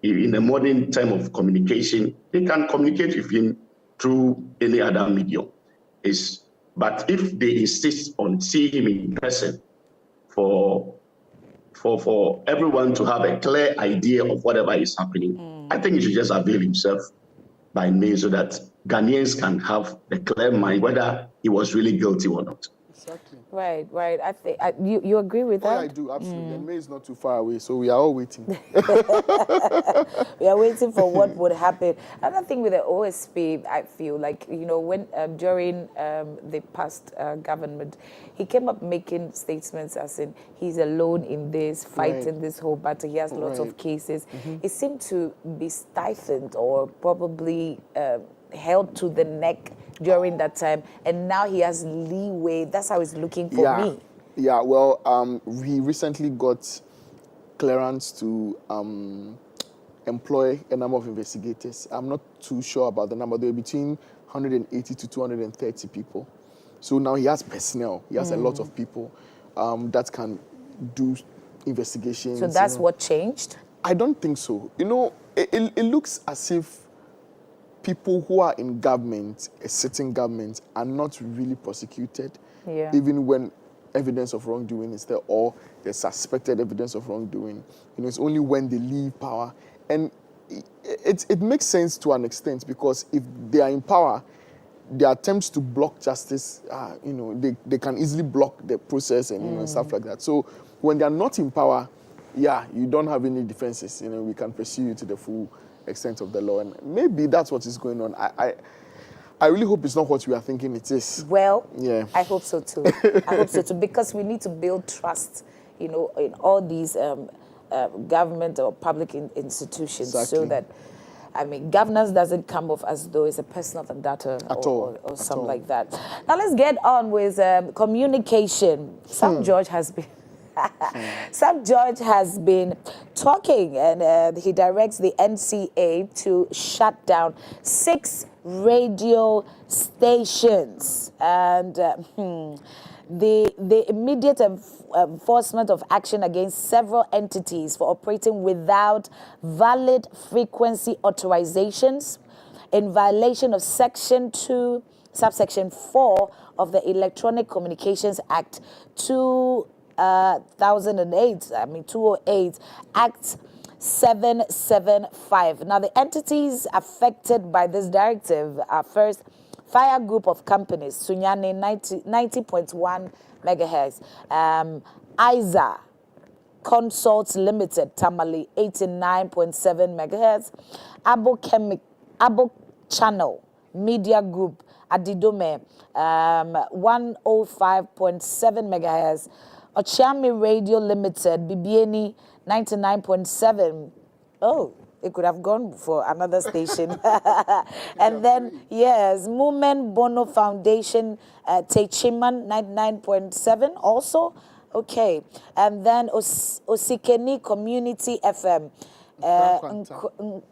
In the modern time of communication, they can communicate with him through any other medium. But if they insist on seeing him in person for for everyone to have a clear idea of whatever is happening. I think he should just avail himself by name so that Ghanaians can have a clear mind whether he was really guilty or not. Exactly. Right. I think you agree with that? I do, absolutely. And May is not too far away, so we are all waiting. We are waiting for what would happen. Another thing with the OSP, I feel like, when during the past government, he came up making statements as in he's alone in this, fighting this whole battle. He has lots of cases. It seemed to be stifled or probably held to the neck during that time, and now he has leeway. That's how it's looking for me. Yeah, well, he recently got clearance to employ a number of investigators. I'm not too sure about the number. They're between 180 to 230 people. So now he has personnel. He has a lot of people that can do investigations. So that's what changed? I don't think so. It looks as if people who are in government, a sitting government, are not really prosecuted, even when evidence of wrongdoing is there or there's suspected evidence of wrongdoing. It's only when they leave power. And it makes sense to an extent, because if they are in power, their attempts to block justice, they can easily block the process and stuff like that. So when they are not in power, you don't have any defenses. We can pursue you to the full extent of the law, and maybe that's what is going on. I really hope it's not what we are thinking it is. Well, I hope so too. I hope so too, because we need to build trust, in all these government or public institutions, so that, governance doesn't come off as though it's a personal vendetta or something like that. Now let's get on with communication. Sam George has been Sam George has been talking, and he directs the NCA to shut down 6 radio stations, and the immediate enforcement of action against several entities for operating without valid frequency authorizations in violation of Section 2, subsection 4 of the Electronic Communications Act 208, Act 775. Now, the entities affected by this directive are first, Fire Group of Companies, Sunyani 90.1 megahertz, ISA Consults Limited, Tamale 89.7 megahertz, Abo Channel Media Group, Adidome 105.7 megahertz, Ochami Radio Limited, Bibieni 99.7. Oh, it could have gone for another station. And then, Movement Bono Foundation, Techiman 99.7 also. Okay. And then Osikeni Community FM,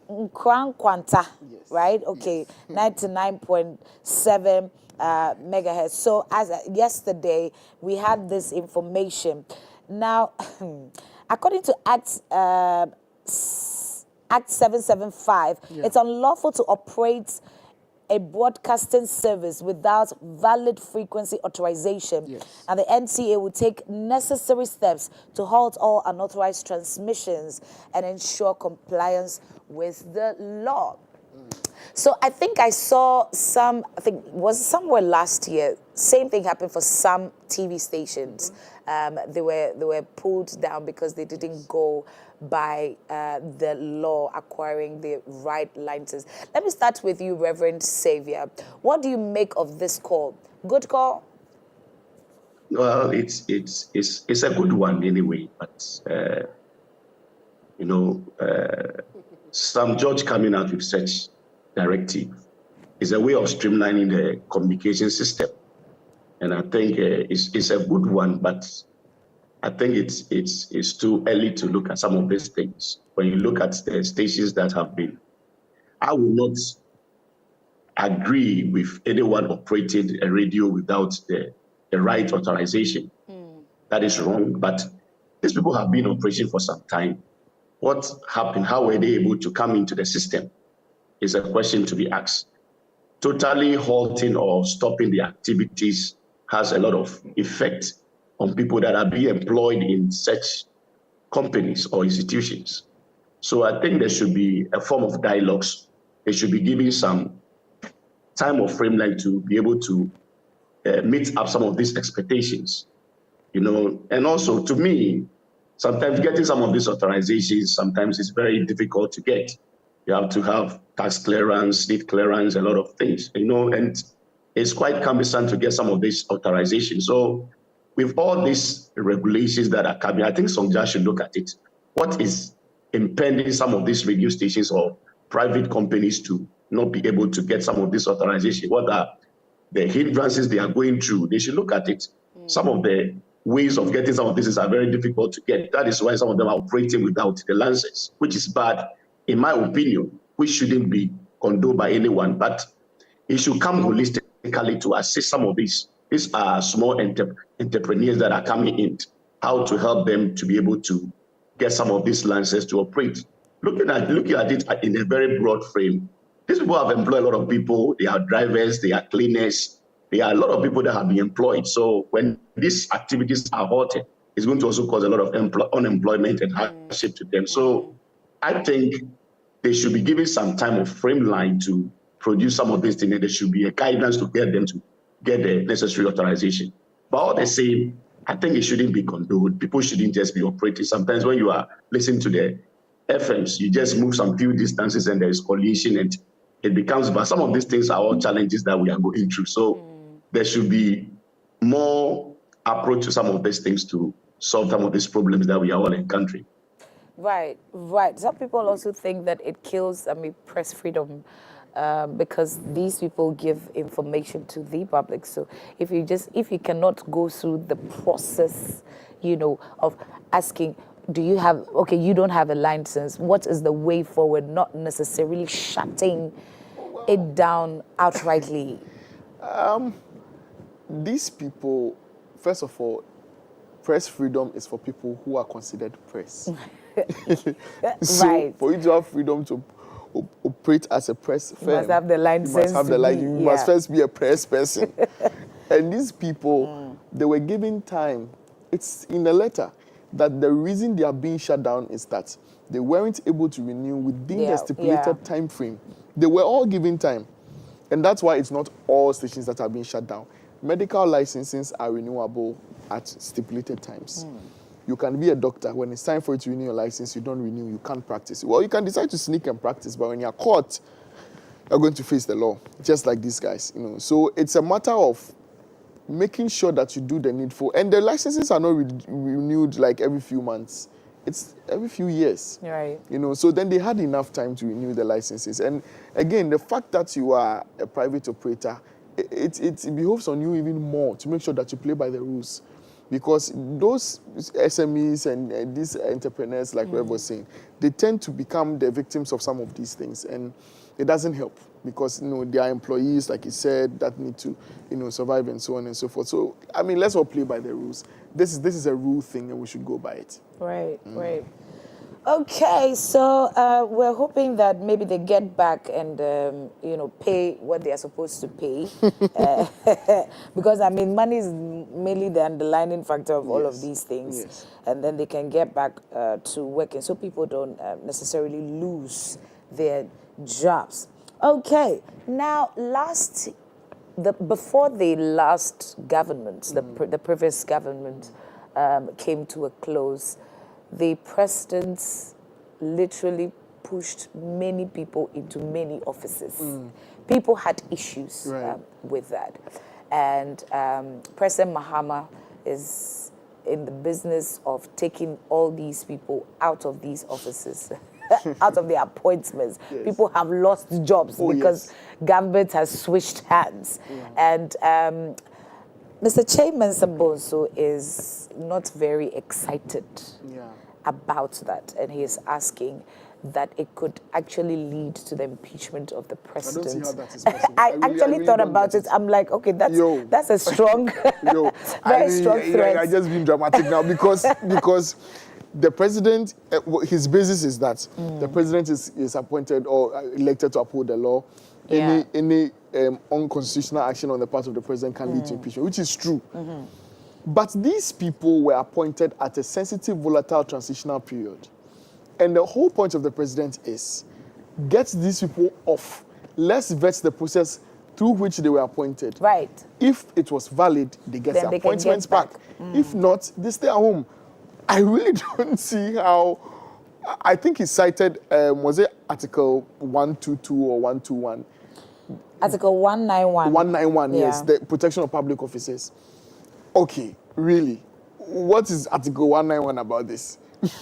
Nkrankwanta, right? Okay, 99.7 megahertz. So as yesterday, we had this information. Now, according to Act 775, it's unlawful to operate a broadcasting service without valid frequency authorization. And the NCA will take necessary steps to halt all unauthorized transmissions and ensure compliance with the law. So I think I saw it was somewhere last year, same thing happened for some TV stations. They were pulled down because they didn't go by the law acquiring the right licenses. Let me start with you, Reverend Xavier. What do you make of this call? Good call? Well, it's a good one anyway, but some judge coming out with such directive is a way of streamlining the communication system, and I think it's a good one. But I think it's too early to look at some of these things. When you look at the stations that have been, I will not agree with anyone operating a radio without the right authorization. That is wrong. But these people have been operating for some time. What happened? How were they able to come into the system? Is a question to be asked. Totally halting or stopping the activities has a lot of effect on people that are being employed in such companies or institutions. So I think there should be a form of dialogues. They should be giving some time or frameline to be able to meet up some of these expectations, And also, to me, sometimes getting some of these authorizations, sometimes it's very difficult to get. You have to have tax clearance, state clearance, a lot of things, and it's quite cumbersome to get some of these authorizations. So with all these regulations that are coming, I think Sonja should look at it. What is impeding some of these radio stations or private companies to not be able to get some of this authorization? What are the hindrances they are going through? They should look at it. Some of the ways of getting some of this are very difficult to get. That is why some of them are operating without the license, which is bad, in my opinion, which shouldn't be condoned by anyone. But it should come holistically to assist some of these. These are small entrepreneurs that are coming in, how to help them to be able to get some of these licenses to operate. Looking at it in a very broad frame, these people have employed a lot of people. They are drivers, they are cleaners. There are a lot of people that have been employed. So when these activities are halted, it's going to also cause a lot of unemployment and hardship to them. So I think they should be given some time of frame line to produce some of these things, and there should be a guidance to get them to get the necessary authorization. But all the same, I think it shouldn't be condoned. People shouldn't just be operating. Sometimes when you are listening to the FMs, you just move some few distances and there is collision and it becomes bad. Some of these things are all challenges that we are going through. So there should be more approach to some of these things to solve some of these problems that we are all encountering. Right. Some people also think that it kills, press freedom, because these people give information to the public. So if you cannot go through the process, of asking, you don't have a license, what is the way forward, not necessarily shutting it down outrightly. These people, first of all, press freedom is for people who are considered press. So right. For you to have freedom to operate as a press firm, you must have the license. You must have the license. You must first be a press person. And these people, they were given time. It's in the letter that the reason they are being shut down is that they weren't able to renew within the stipulated time frame. They were all given time. And that's why it's not all stations that are being shut down. Medical licenses are renewable at stipulated times. You can be a doctor. When it's time for you to renew your license, you don't renew, you can't practice. Well, you can decide to sneak and practice, but when you're caught, you're going to face the law, just like these guys. So it's a matter of making sure that you do the needful. And the licenses are not renewed like every few months. It's every few years. Right. So then they had enough time to renew the licenses. And again, the fact that you are a private operator, it behoves on you even more to make sure that you play by the rules. Because those SMEs and these entrepreneurs, like Rev was saying, they tend to become the victims of some of these things. And it doesn't help because, there are employees, like you said, that need to, survive and so on and so forth. So, let's all play by the rules. This is a rule thing and we should go by it. Right. Okay, so we're hoping that maybe they get back and, pay what they are supposed to pay. Because, money is mainly the underlying factor of all of these things. Yes. And then they can get back to working so people don't necessarily lose their jobs. Okay, now before the last government, the previous government came to a close, the presidents literally pushed many people into many offices. People had issues with that. And President Mahama is in the business of taking all these people out of these offices, out of their appointments. Yes. People have lost jobs because government has switched hands. And Mr. Chairman Sabonso is not very excited about that, and he is asking that it could actually lead to the impeachment of the president. I don't see how that is possible. I really thought about it. I'm like, okay, that's a strong, very strong threat. I just being dramatic now because the president, his basis is that the president is appointed or elected to uphold the law. Any unconstitutional action on the part of the president can lead to impeachment, which is true. But these people were appointed at a sensitive, volatile transitional period. And the whole point of the president is, get these people off. Let's vet the process through which they were appointed. Right. If it was valid, they get Then their they can appointments get back. back. If not, they stay at home. I really don't see how. I think he cited, was it Article 122 or 121? Article 191. 191, yes, Yeah. the protection of public officers. Okay, really? What is Article 191 about this?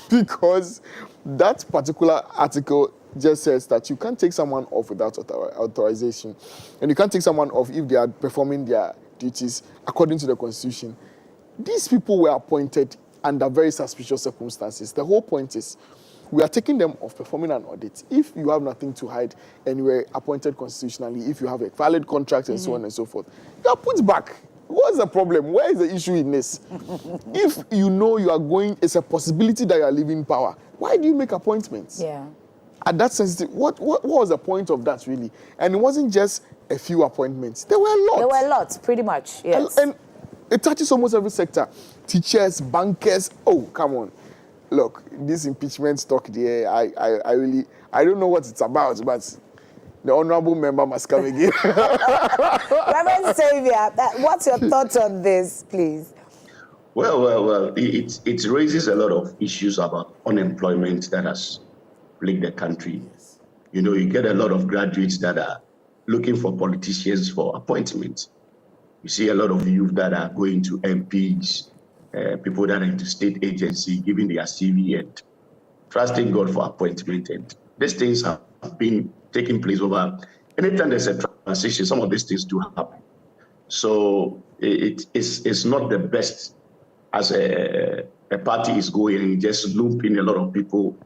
Because that particular article just says that you can't take someone off without authorization. And you can't take someone off if they are performing their duties according to the Constitution. These people were appointed under very suspicious circumstances. The whole point is, we are taking them off performing an audit. If you have nothing to hide and you were appointed constitutionally, if you have a valid contract and so on and so forth, you are put back. What's the problem? Where is the issue in this? If you know you are going, it's a possibility that you are leaving power, why do you make appointments? Yeah. At that sensitive, what was the point of that really? And it wasn't just a few appointments. There were a lot. There were lots, pretty much, yes. And it touches almost every sector. Teachers, bankers, oh, come on. Look, this impeachment talk there, I really, I don't know what it's about, but the honorable member must come again. Reverend Xavier, what's your thoughts on this, please? Well, it raises a lot of issues about unemployment that has plagued the country. You know, you get a lot of graduates that are looking for politicians for appointments. You see a lot of youth that are going to MPs, people that are into state agency, giving their CV and trusting God for appointment. And these things have been taking place over. Anytime there's a transition, some of these things do happen. So it's not the best as a party is going and just loop in a lot of people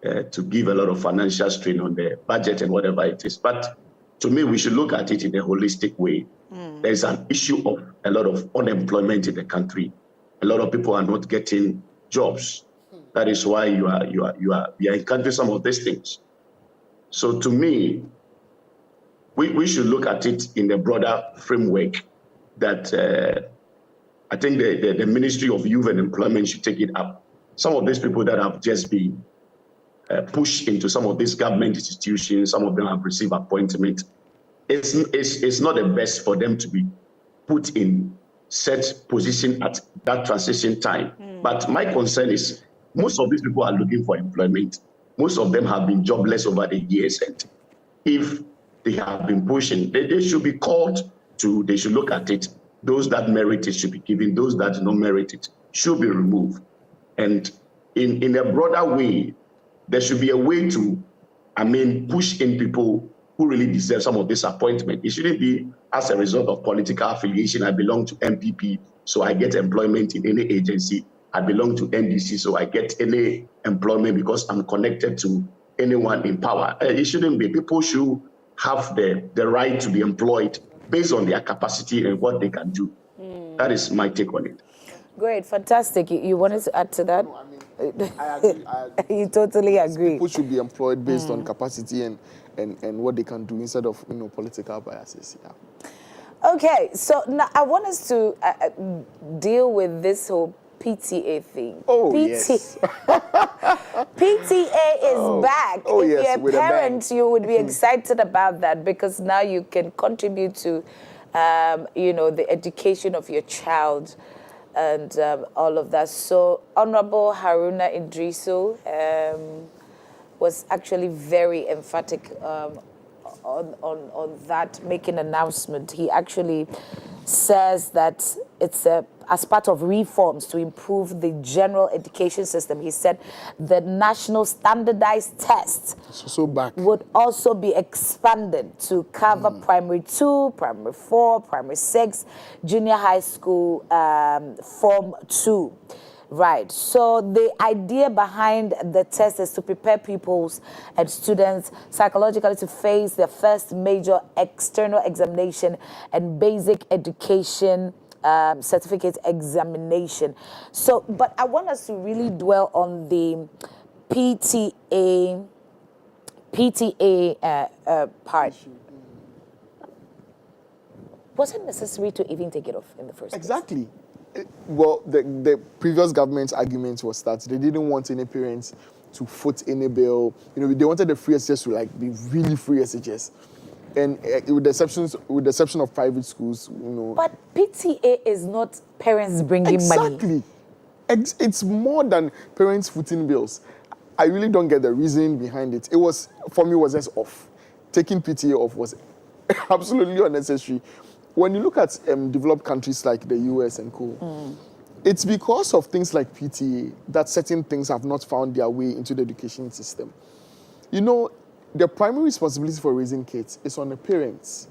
to give a lot of financial strain on the budget and whatever it is. But to me, we should look at it in a holistic way. There's an issue of a lot of unemployment in the country. A lot of people are not getting jobs. That is why we are encountering some of these things. So to me, we should look at it in a broader framework that I think the Ministry of Youth and Employment should take it up. Some of these people that have just been pushed into some of these government institutions, some of them have received appointment. It's not the best for them to be put in set position at that transition time. But my concern is most of these people are looking for employment. Most of them have been jobless over the years. And if they have been pushing, they should be called to, they should look at it. Those that merit it should be given. Those that do not merit it should be removed. And in a broader way, there should be a way to, push in people who really deserve some of this appointment. It shouldn't be as a result of political affiliation. I belong to MPP, so I get employment in any agency. I belong to NDC, so I get any employment because I'm connected to anyone in power. It shouldn't be. People should have the right to be employed based on their capacity and what they can do. That is my take on it. Great, fantastic. You wanted to add to that? No, I agree. You totally agree. People should be employed based on capacity and what they can do instead of political biases. Yeah. Okay, so now I want us to deal with this whole PTA thing. Oh, yes. PTA is back. Oh, if yes, you're a with a bang. parent, you would be excited about that because now you can contribute to, the education of your child and all of that. So Honorable Haruna Idrisu was actually very emphatic on that, making an announcement. He actually says that it's as part of reforms to improve the general education system. He said the national standardized test would also be expanded to cover primary 2, primary 4, primary 6, junior high school, form 2. Right. So the idea behind the test is to prepare pupils and students psychologically to face their first major external examination and basic education certificate examination. So, but I want us to really dwell on the PTA part. Was it necessary to even take it off in the first place? Exactly. Well, the previous government's argument was that they didn't want any parents to foot any bill. They wanted the free SHS to like be really free SHS. And with the exception of private schools, But PTA is not parents bringing money. Exactly. It's more than parents footing bills. I really don't get the reasoning behind it. For me, it was just off. Taking PTA off was absolutely unnecessary. When you look at developed countries like the US and co, it's because of things like PTA that certain things have not found their way into the education system. The primary responsibility for raising kids is on the parents.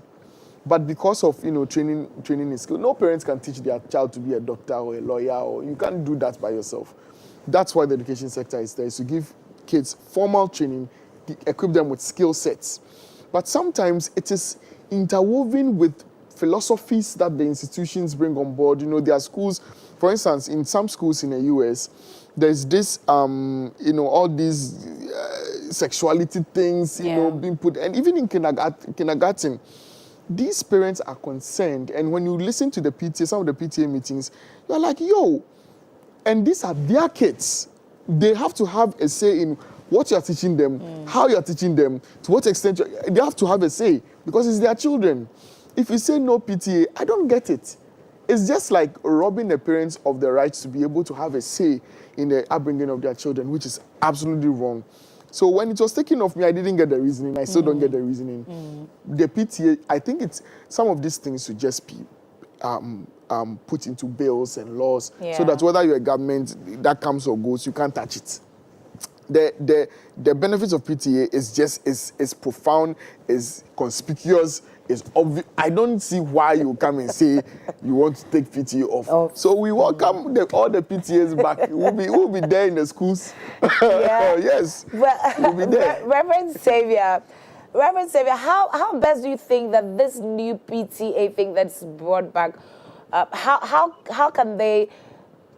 But because of, training in school, no parents can teach their child to be a doctor or a lawyer, or you can't do that by yourself. That's why the education sector is there, is to give kids formal training, equip them with skill sets. But sometimes it is interwoven with philosophies that the institutions bring on board. There are schools, for instance, in some schools in the US, there's this, all these sexuality things, being put, and even in kindergarten, these parents are concerned. And when you listen to the PTA, some of the PTA meetings, you're like, yo, and these are their kids. They have to have a say in what you're teaching them, how you're teaching them, to what extent they have to have a say, because it's their children. If you say no PTA, I don't get it. It's just like robbing the parents of the right to be able to have a say in the upbringing of their children, which is absolutely wrong. So when it was taken off me, I didn't get the reasoning. I still don't get the reasoning. The PTA, I think some of these things should just be put into bills and laws, so that whether you're a government that comes or goes, you can't touch it. The benefits of PTA is profound, is conspicuous, is obvious. I don't see why you come and say you want to take PTA off. So we welcome all the PTAs back. We'll be there in the schools. Yes, we'll be there. Reverend Xavier, how best do you think that this new PTA thing that's brought back, how can they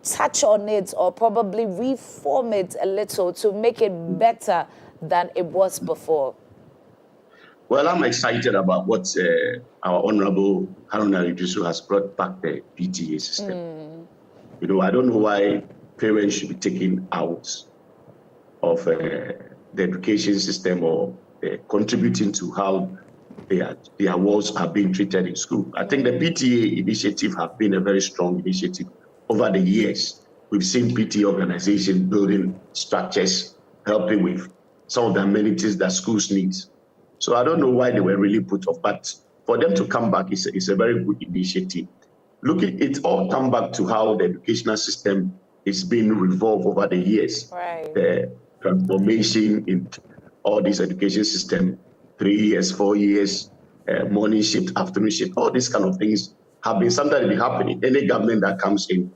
touch on it or probably reform it a little to make it better than it was before? Well, I'm excited about what our Honorable Haruna Idrisu has brought back the PTA system. I don't know why parents should be taken out of the education system or contributing to how their wards are being treated in school. I think the PTA initiative has been a very strong initiative over the years. We've seen PTA organizations building structures, helping with some of the amenities that schools need. So I don't know why they were really put off, but for them to come back is a very good initiative. Look, it all come back to how the educational system is being revolved over the years. Right. The transformation in all this education system, 3 years, 4 years, morning shift, afternoon shift, all these kind of things have been sometimes been happening. Any government that comes in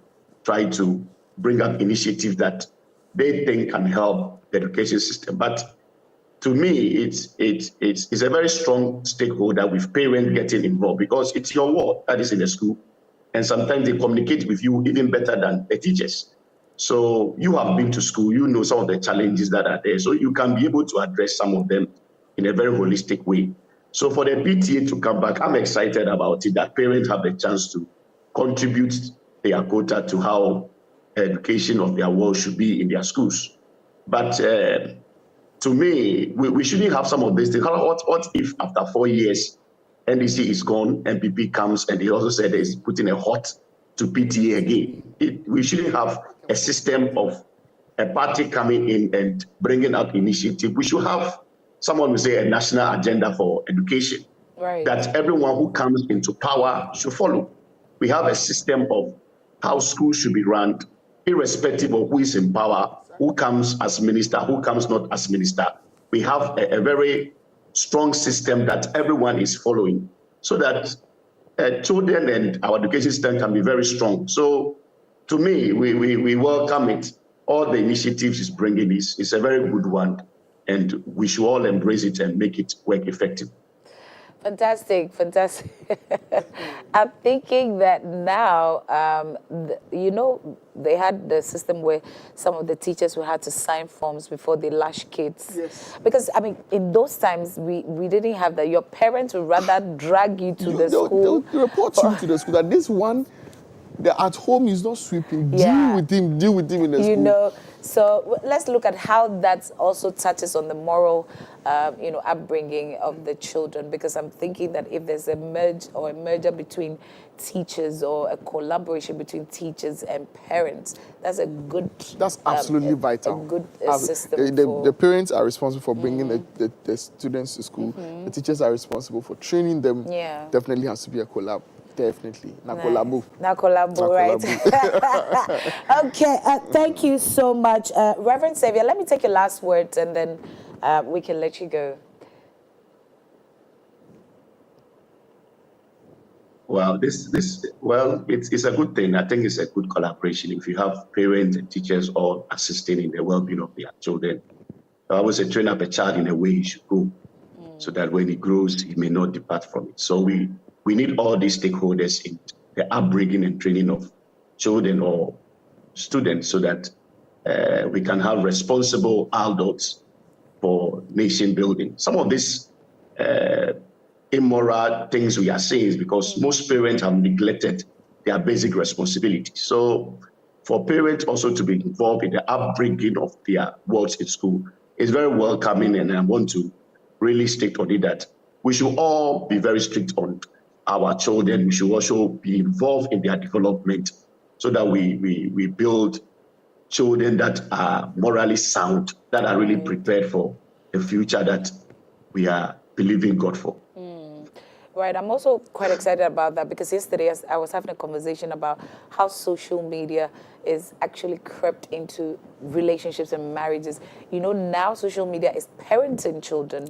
try to bring up initiatives that they think can help the education system. But to me, it's a very strong stakeholder with parents getting involved, because it's your ward that is in the school. And sometimes they communicate with you even better than the teachers. So you have been to school, you know some of the challenges that are there. So you can be able to address some of them in a very holistic way. So for the PTA to come back, I'm excited about it, that parents have the chance to contribute their quota to how education of their world should be in their schools. But to me, we shouldn't have some of this. What if after 4 years, NDC is gone, MPP comes, and they also said he's putting a hot to PTA again? We shouldn't have a system of a party coming in and bringing up initiative. We should have someone who say a national agenda for education, right, that everyone who comes into power should follow. We have a system of how schools should be run, irrespective of who is in power, who comes as minister, who comes not as minister. We have a very strong system that everyone is following, so that children and our education system can be very strong. So to me, we welcome it. All the initiatives it's bringing is a very good one, and we should all embrace it and make it work effectively. Fantastic. I'm thinking that now, they had the system where some of the teachers will have to sign forms before they lash kids. Yes. Because, in those times, we didn't have that. Your parents would rather drag you to the school. They'll report you to the school that this one at home he's not sweeping. Yeah. Deal with him in the school. So let's look at how that also touches on the moral, upbringing of the children. Because I'm thinking that if there's a merger between teachers or a collaboration between teachers and parents, that's a good. That's absolutely vital. A good system. The parents are responsible for bringing the students to school. The teachers are responsible for training them. Yeah. Definitely has to be a collab. Definitely. Na collabo, right? Okay, thank you so much. Reverend Xavier, let me take your last words and then we can let you go. Well, it's a good thing. I think it's a good collaboration if you have parents and teachers all assisting in the well-being of their children. I always say train up a child in a way he should go, so that when he grows, he may not depart from it. So we need all these stakeholders in the upbringing and training of children or students so that we can have responsible adults for nation building. Some of these immoral things we are seeing is because most parents have neglected their basic responsibilities. So for parents also to be involved in the upbringing of their works in school is very welcoming, and I want to really stick on it that we should all be very strict on our children. We should also be involved in their development so that we build children that are morally sound, that are really prepared for the future that we are believing God for. Right, I'm also quite excited about that because yesterday I was having a conversation about how social media is actually crept into relationships and marriages. Now social media is parenting children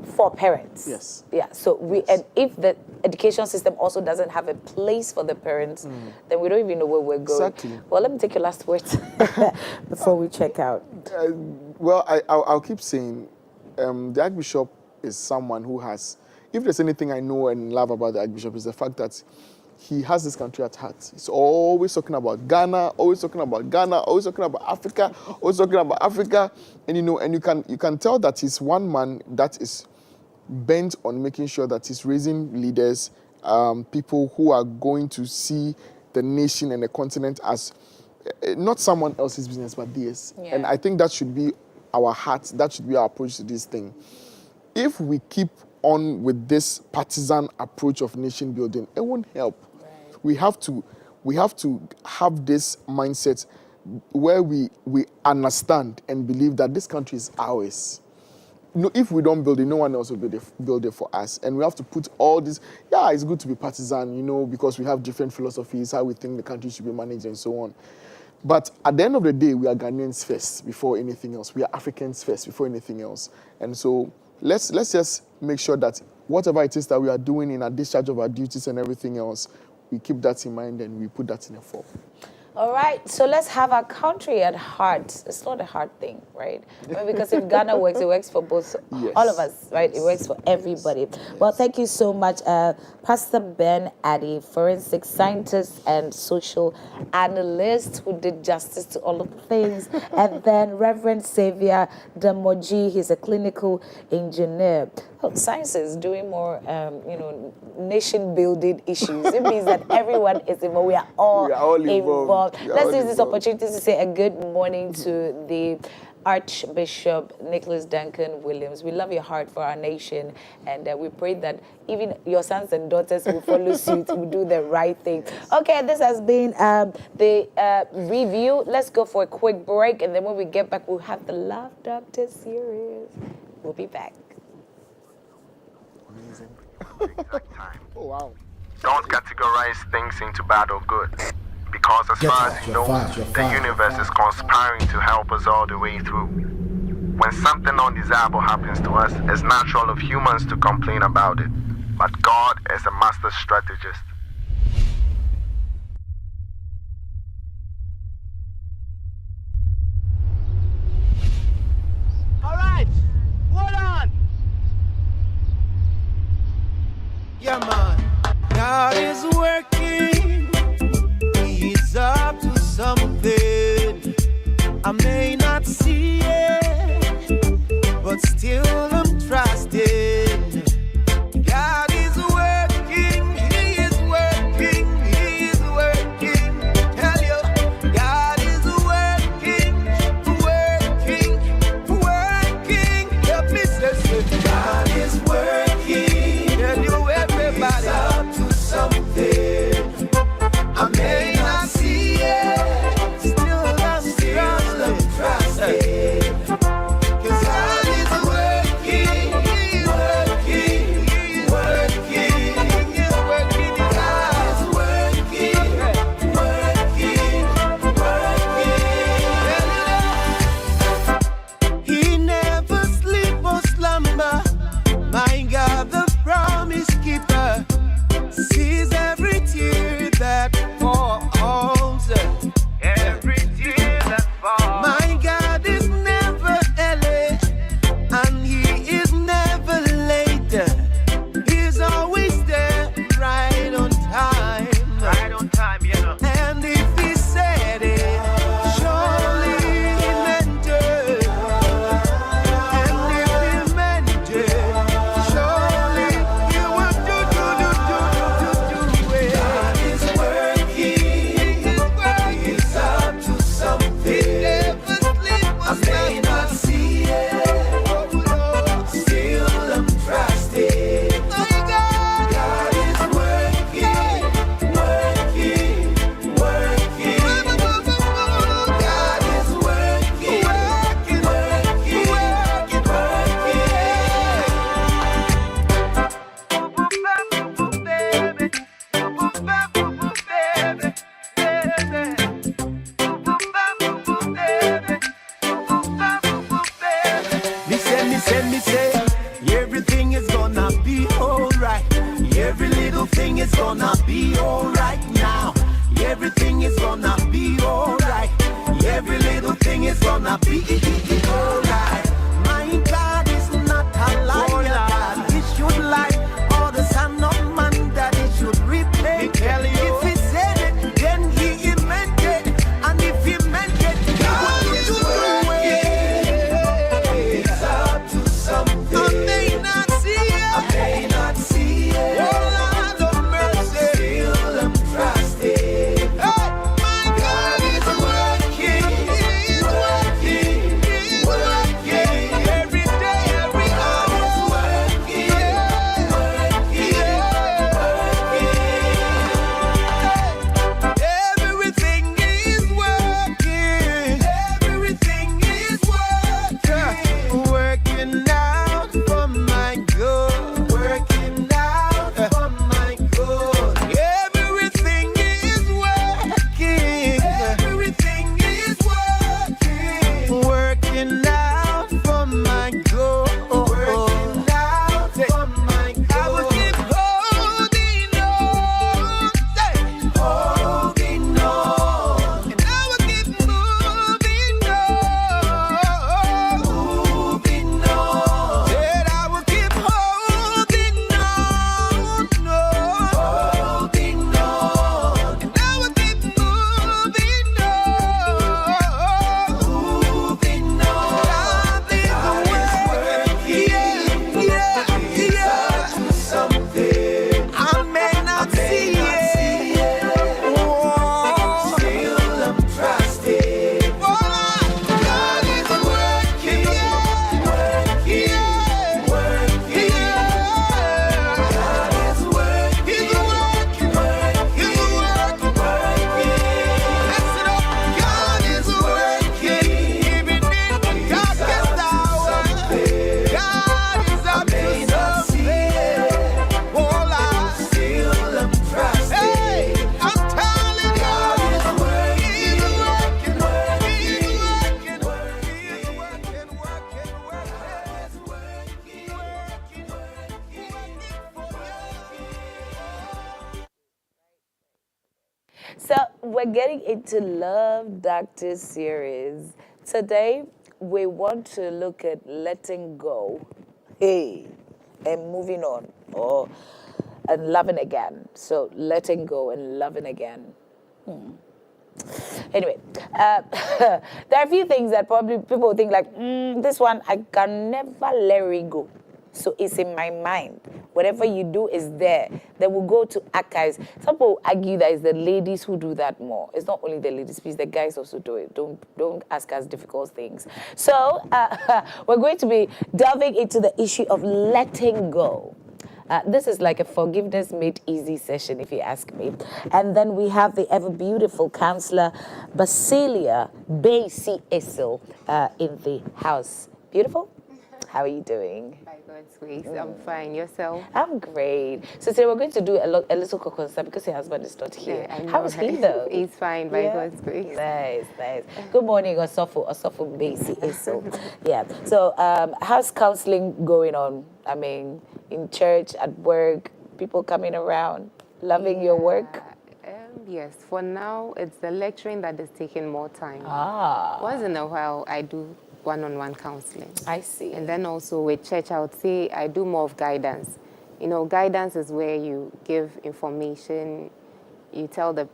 for parents. Yes. Yeah, so and if the education system also doesn't have a place for the parents, then we don't even know where we're going. Exactly. Well, let me take your last words before we check out. I'll keep saying the Archbishop is someone who has, if there's anything I know and love about the Archbishop, is the fact that he has this country at heart. He's always talking about Ghana, always talking about Ghana, always talking about Africa, always talking about Africa. And you can tell that he's one man that is bent on making sure that he's raising leaders, people who are going to see the nation and the continent as not someone else's business, but theirs. Yeah. And I think that should be our heart, that should be our approach to this thing. If we keep on with this partisan approach of nation building, it won't help. Right. We have to have this mindset where we understand and believe that this country is ours. If we don't build it, no one else will build it for us. And we have to put all this, it's good to be partisan, because we have different philosophies, how we think the country should be managed and so on. But at the end of the day, we are Ghanaians first before anything else. We are Africans first before anything else. And so let's just make sure that whatever it is that we are doing in our discharge of our duties and everything else, we keep that in mind and we put that in a form. All right, so let's have our country at heart. It's not a hard thing, right? Because if Ghana works, it works for both, all of us, right? It works for everybody. Well, thank you so much, Pastor Ben Addy, forensic scientist and social analyst who did justice to all of the things. And then Reverend Xavier Damoji, he's a clinical engineer. Oh, science is doing more, nation-building issues. It means that everyone is involved. We are all involved. Let's use this opportunity to say a good morning to the Archbishop Nicholas Duncan Williams. We love your heart for our nation, and we pray that even your sons and daughters will follow suit, will do the right thing. Okay, this has been the review. Let's go for a quick break, and then when we get back, we'll have the Love Doctor series. We'll be back. Amazing. Oh, wow. Don't categorize things into bad or good. Because as far as you know, the universe is conspiring to help us all the way through. When something undesirable happens to us, it's natural of humans to complain about it. But God is a master strategist. All right, hold on. Yeah, man. God is working. He's up to something. I may not see it, but still I'm trusting. God is working. He is working. He is working. gonna be alright now. Everything is gonna be alright. Every little thing is gonna be alright. My God is not a liar, God. He should lie, or the son of man that he should repay. If he said it, then he meant it. And if he meant it, God is working. It's up to something. I may not see it. I may not see it. Oh, Lord of mercy. Still I'm trusting. My God is working. He's working. He's working. Every day, every hour. He's working. Working. Everything is working. Everything is working. Working out for my good. Working out for my good. Everything is working. Everything is working. Working out for my good. Working out for my good. I will keep holding on. Holding on. And I will keep moving on. Moving on. Said I will keep holding on. Holding on. And I will keep moving on. Moving on. God is working. Yeah. Something. I may not see it. Oh, still I'm trusting. God is working. Working. Working. God is working. He's working. He's working. Listen up. God is working. Even in the darkest hour. God is up to something. Oh, Lord. Still I'm trusting. Hey, I'm telling you. He's working. He's working. He's working. So we're getting into Love Doctor series. Today we want to look at letting go, hey, and moving on, or and loving again. So letting go and loving again. Anyway, there are a few things that probably people think like, this one I can never let it go. So it's in my mind. Whatever you do is there. Then we'll go to archives. Some people argue that it's the ladies who do that more. It's not only the ladies, please. The guys also do it. Don't ask us difficult things. So we're going to be delving into the issue of letting go. This is like a forgiveness made easy session, if you ask me. And then we have the ever beautiful counselor, Basilia Bay CH in the house. Beautiful? How are you doing? By God's grace, I'm fine. Yourself? I'm great. So today we're going to do a little concert because your husband is not here. Yeah, I know, How is he right? though? He's fine, by God's grace. Nice. Good morning, Osofo Basi Eso. Yeah. So how's counseling going on? I mean, in church, at work, people coming around, loving your work? Yes, for now, it's the lecturing that is taking more time. Once in a while, I do one-on-one counseling. I see. And then also with church, I would say I do more of guidance. You know, guidance is where you give information, you tell the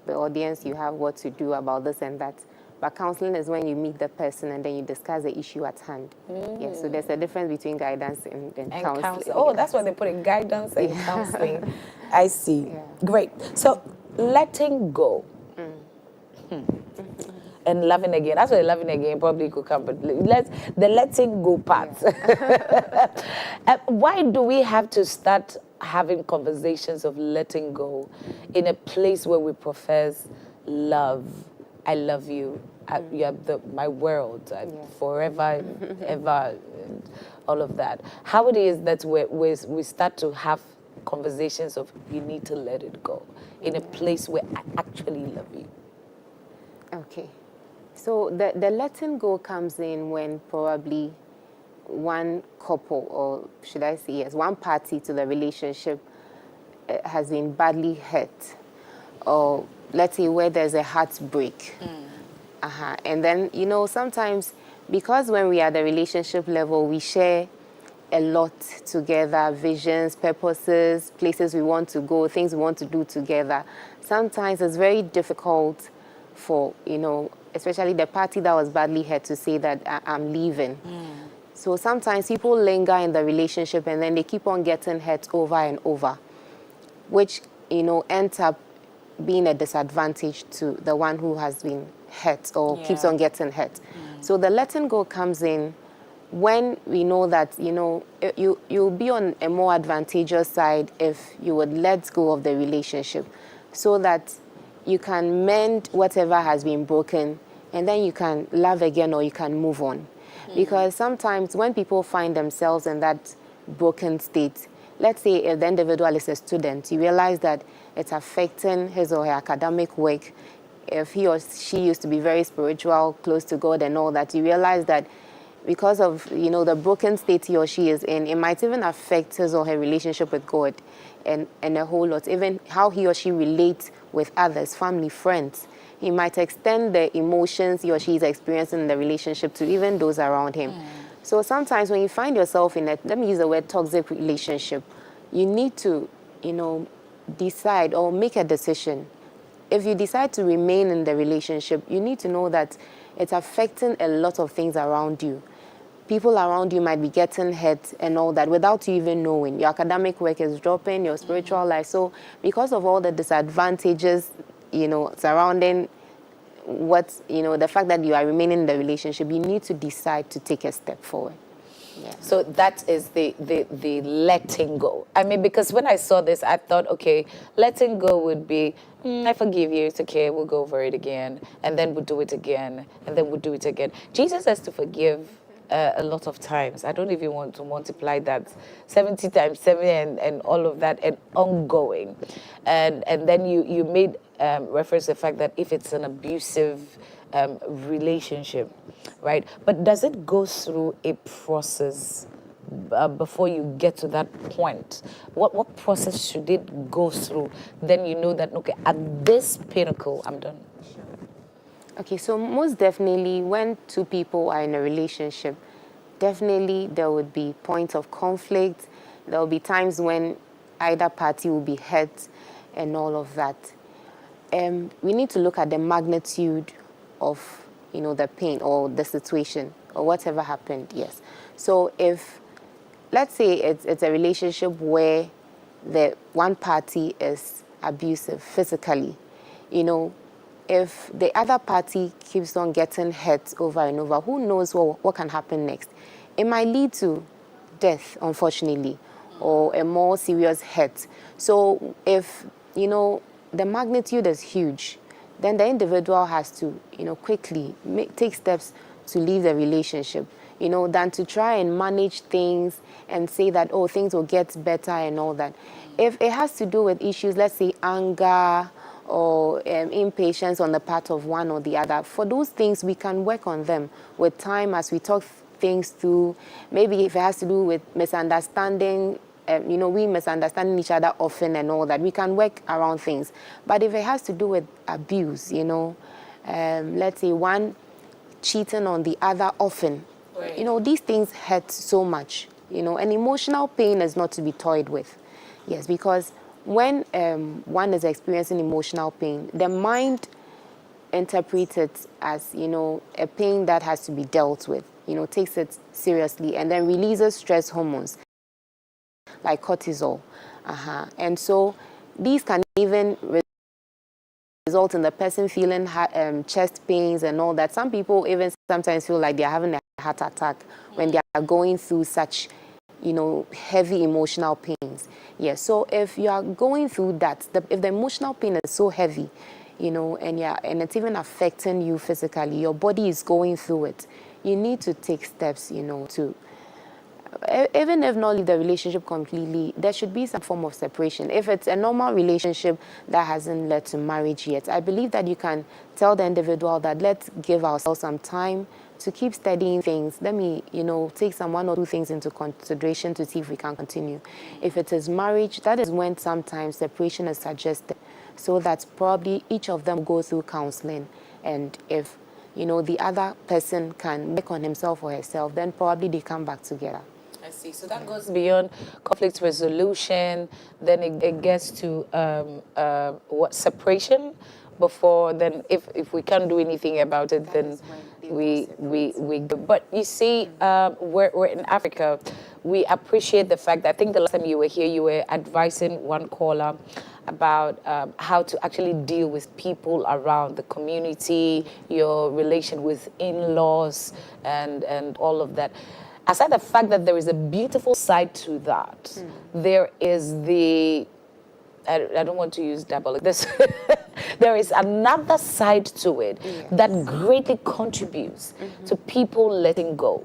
audience you have what to do about this and that. But counseling is when you meet the person and then you discuss the issue at hand. Yeah, so there's a difference between guidance and counseling. Oh, that's what they put in guidance and counseling. I see. Yeah. Great. So letting go. And loving again. That's where loving again probably could come, but the letting go part. Why do we have to start having conversations of letting go in a place where we profess love? I love you. You are my world, forever, ever, and all of that. How it is that we start to have conversations of you need to let it go in a place where I actually love you. Okay. So the letting go comes in when probably one couple, or should I say yes, one party to the relationship has been badly hurt, or let's say where there's a heartbreak. And then, sometimes because when we are at the relationship level, we share a lot together, visions, purposes, places we want to go, things we want to do together. Sometimes it's very difficult for, especially the party that was badly hurt to say that I'm leaving. So sometimes people linger in the relationship and then they keep on getting hurt over and over, which, ends up being a disadvantage to the one who has been hurt or keeps on getting hurt. So the letting go comes in when we know that, you'll be on a more advantageous side if you would let go of the relationship so that you can mend whatever has been broken and then you can love again or you can move on. Because sometimes when people find themselves in that broken state, let's say if the individual is a student, you realize that it's affecting his or her academic work. If he or she used to be very spiritual, close to God and all that, you realize that because of, the broken state he or she is in, it might even affect his or her relationship with God and a whole lot, even how he or she relates with others, family, friends. He might extend the emotions he or she is experiencing in the relationship to even those around him. So sometimes when you find yourself in let me use the word toxic relationship, you need to, decide or make a decision. If you decide to remain in the relationship, you need to know that it's affecting a lot of things around you. People around you might be getting hurt and all that without you even knowing. Your academic work is dropping, your spiritual life. So because of all the disadvantages, surrounding the fact that you are remaining in the relationship, you need to decide to take a step forward. Yeah. So that is the letting go. I mean, because when I saw this, I thought, okay, letting go would be, I forgive you, it's okay, we'll go over it again, and then we'll do it again, and then we'll do it again. Jesus has to forgive a lot of times. I don't even want to multiply that 70 times 7 and all of that, and ongoing. And then you made reference to the fact that if it's an abusive relationship, right? But does it go through a process before you get to that point? What process should it go through? Then you know that, okay, at this pinnacle, I'm done. Okay, so most definitely when two people are in a relationship, definitely there would be points of conflict. There will be times when either party will be hurt and all of that. We need to look at the magnitude of, the pain or the situation or whatever happened, yes. So if, let's say it's a relationship where the one party is abusive physically, if the other party keeps on getting hurt over and over, who knows what can happen next? It might lead to death, unfortunately, or a more serious hurt. So if, the magnitude is huge, then the individual has to, quickly take steps to leave the relationship, than to try and manage things and say that, oh, things will get better and all that. If it has to do with issues, let's say anger, or impatience on the part of one or the other. For those things, we can work on them with time as we talk things through. Maybe if it has to do with misunderstanding, we misunderstanding each other often and all that, we can work around things. But if it has to do with abuse, let's say one cheating on the other often, right. These things hurt so much, and emotional pain is not to be toyed with. Yes, because when one is experiencing emotional pain, the mind interprets it as, a pain that has to be dealt with, takes it seriously, and then releases stress hormones like cortisol. And so these can even result in the person feeling chest pains and all that. Some people even sometimes feel like they're having a heart attack when they are going through such heavy emotional pains. Yes, so if you are going through that, if the emotional pain is so heavy, and it's even affecting you physically, your body is going through it, you need to take steps, to, even if not leave the relationship completely, there should be some form of separation. If it's a normal relationship that hasn't led to marriage yet, I believe that you can tell the individual that let's give ourselves some time to keep studying things. Let me, take some 1 or 2 things into consideration to see if we can continue. If it is marriage, that is when sometimes separation is suggested, so that probably each of them go through counseling. And if, the other person can work on himself or herself, then probably they come back together. I see. So that goes beyond conflict resolution. Then it gets to what, separation. Before then, if we can't do anything about it, then we. But you see, we're in Africa. We appreciate the fact that I think the last time you were here, you were advising one caller about how to actually deal with people around the community, your relation with in-laws, and all of that. Aside the fact that there is a beautiful side to that, there is the, I don't want to use diabolic, there is another side to it that greatly contributes to people letting go.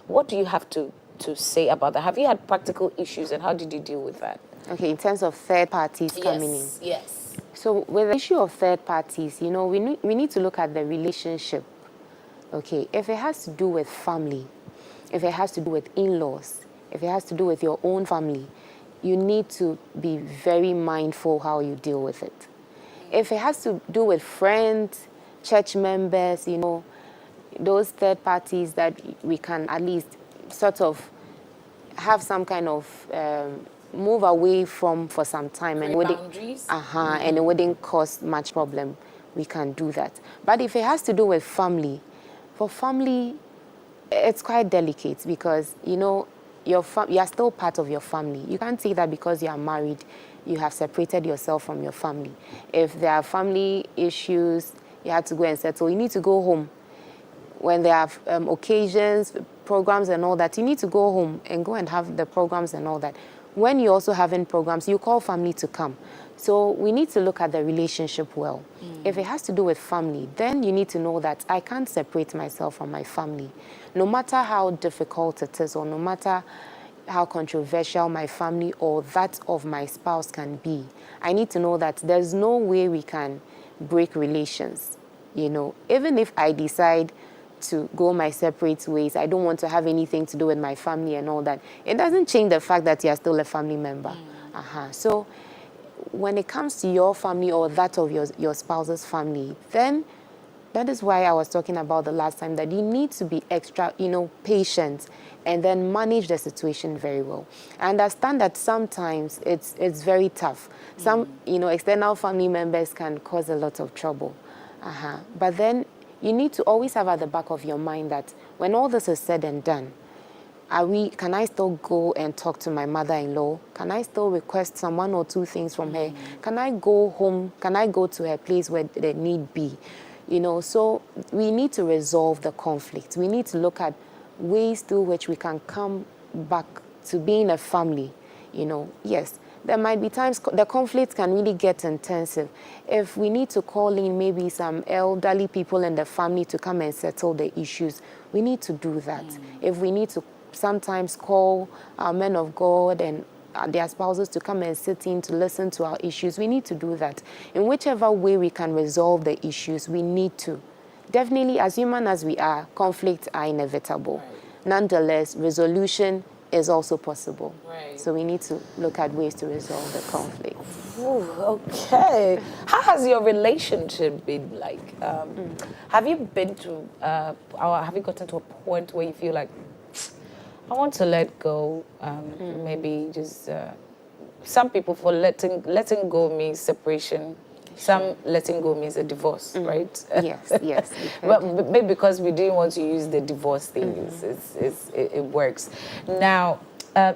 What do you have to say about that? Have you had practical issues, and how did you deal with that? Okay, in terms of third parties coming in. Yes. So with the issue of third parties, we need to look at the relationship. Okay, if it has to do with family, if it has to do with in-laws, if it has to do with your own family, you need to be very mindful how you deal with it. If it has to do with friends, church members, those third parties that we can at least sort of have some kind of move away from for some time, and and it wouldn't cause much problem, we can do that. But if it has to do with family, for family, it's quite delicate because, you are still part of your family. You can't say that because you are married, you have separated yourself from your family. If there are family issues, you have to go and settle. You need to go home. When there are occasions, programs and all that, you need to go home and go and have the programs and all that. When you're also having programs, you call family to come. So we need to look at the relationship well. If it has to do with family, then you need to know that I can't separate myself from my family. No matter how difficult it is, or no matter how controversial my family or that of my spouse can be, I need to know that there's no way we can break relations. Even if I decide to go my separate ways, I don't want to have anything to do with my family and all that, it doesn't change the fact that you're still a family member. So when it comes to your family or that of your spouse's family, then that is why I was talking about the last time, that you need to be extra, patient, and then manage the situation very well. I understand that sometimes it's very tough. Some, external family members can cause a lot of trouble. But then you need to always have at the back of your mind that when all this is said and done, can I still go and talk to my mother-in-law? Can I still request some 1 or 2 things from her? Can I go home? Can I go to her place where there need be? So we need to resolve the conflict. We need to look at ways through which we can come back to being a family. Yes, there might be times the conflict can really get intensive. If we need to call in maybe some elderly people in the family to come and settle the issues, we need to do that. If we need to sometimes call our men of God and their spouses to come and sit in to listen to our issues, we need to do that. In whichever way we can resolve the issues, we need to. Definitely, as human as we are, conflicts are inevitable. Nonetheless, resolution is also possible. So we need to look at ways to resolve the conflict. Okay. How has your relationship been like? Have you been to, or have you gotten to a point where you feel like, I want to let go, maybe just, some people for letting go means separation. Some letting go means a divorce, right? Yes. But maybe because we didn't want to use the divorce thing, it works. Now,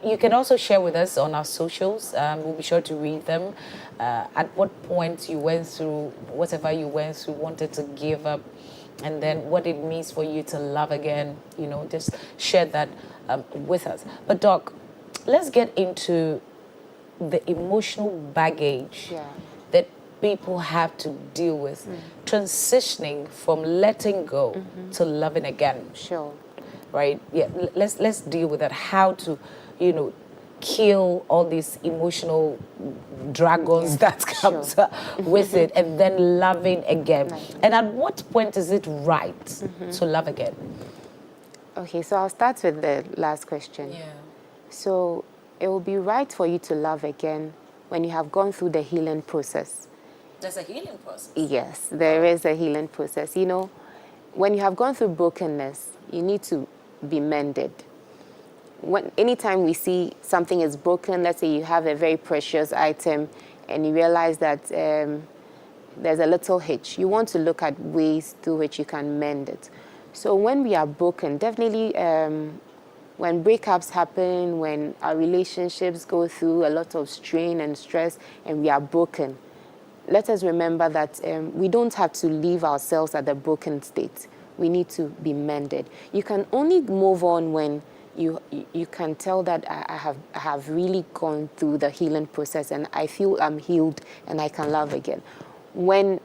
you can also share with us on our socials. We'll be sure to read them. At what point you went through whatever you went through, wanted to give up, and then what it means for you to love again. Just share that with us. But Doc, let's get into the emotional baggage that people have to deal with, transitioning from letting go to loving again. Sure. Right? Yeah. Let's deal with that. How to, kill all these emotional dragons that comes with it, and then loving again. And at what point is it right to love again? Okay, so I'll start with the last question. Yeah. So it will be right for you to love again when you have gone through the healing process. There's a healing process. Yes, there is a healing process. You know, when you have gone through brokenness, you need to be mended. Anytime we see something is broken, let's say you have a very precious item and you realize that there's a little hitch, you want to look at ways through which you can mend it. So when we are broken, definitely when breakups happen, when our relationships go through a lot of strain and stress and we are broken, let us remember that we don't have to leave ourselves at the broken state. We need to be mended. You can only move on when you can tell that I have really gone through the healing process and I feel I'm healed and I can love again. When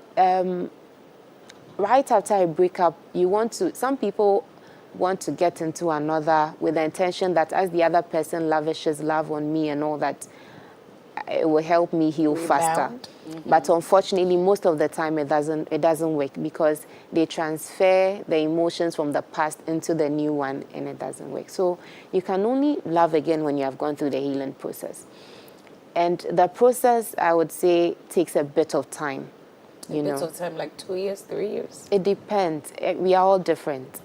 right after a breakup, some people want to get into another with the intention that as the other person lavishes love on me and all that, it will help me heal faster. But unfortunately, most of the time it doesn't work because they transfer the emotions from the past into the new one and it doesn't work. So you can only love again when you have gone through the healing process. And the process, I would say, takes a bit of time. A bit of time, like 2 years, 3 years? It depends. We are all different.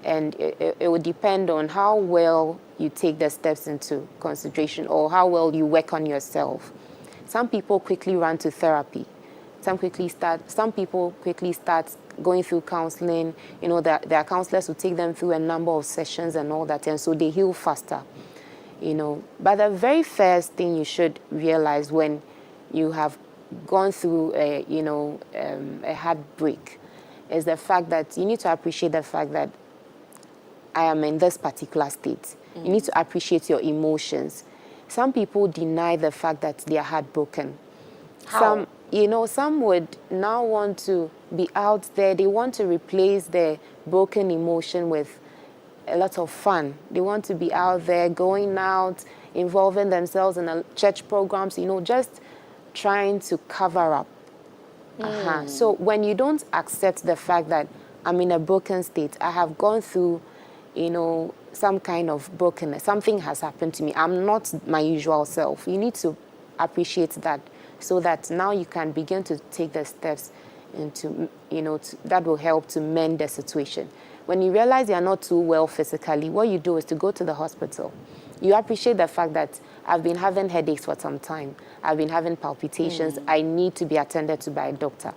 And it would depend on how well you take the steps into consideration or how well you work on yourself. Some people quickly run to therapy. Some people quickly start going through counseling. You know, their counselors will take them through a number of sessions and all that, and so they heal faster. You know, but the very first thing you should realize when you have gone through a heartbreak is the fact that you need to appreciate the fact that I am in this particular state. You need to appreciate your emotions. Some people deny the fact that they are heartbroken. How? Some would now want to be out there. They want to replace their broken emotion with a lot of fun. They want to be out there, going out, involving themselves in church programs, just trying to cover up. So when you don't accept the fact that I'm in a broken state, I have gone through some kind of brokenness. Something has happened to me. I'm not my usual self. You need to appreciate that so that now you can begin to take the steps into, that will help to mend the situation. When you realize you're not too well physically, what you do is to go to the hospital. You appreciate the fact that I've been having headaches for some time. I've been having palpitations. I need to be attended to by a doctor.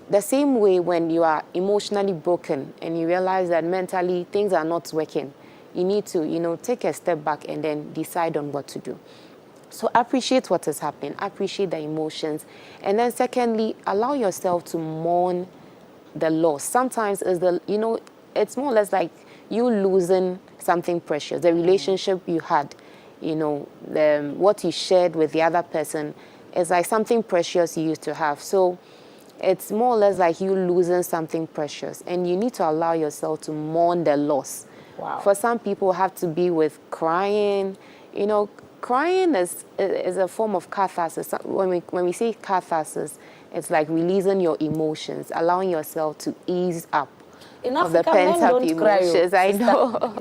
The same way when you are emotionally broken and you realize that mentally things are not working, you need to, take a step back and then decide on what to do. So appreciate what is happening, appreciate the emotions. And then secondly, allow yourself to mourn the loss. Sometimes it's more or less like you losing something precious, the relationship you had, what you shared with the other person is like something precious you used to have. So it's more or less like you losing something precious, and you need to allow yourself to mourn the loss. Wow. For some people, have to be with crying. Crying is a form of catharsis. When we say catharsis, it's like releasing your emotions, allowing yourself to ease up of the pent-up emotions. I know.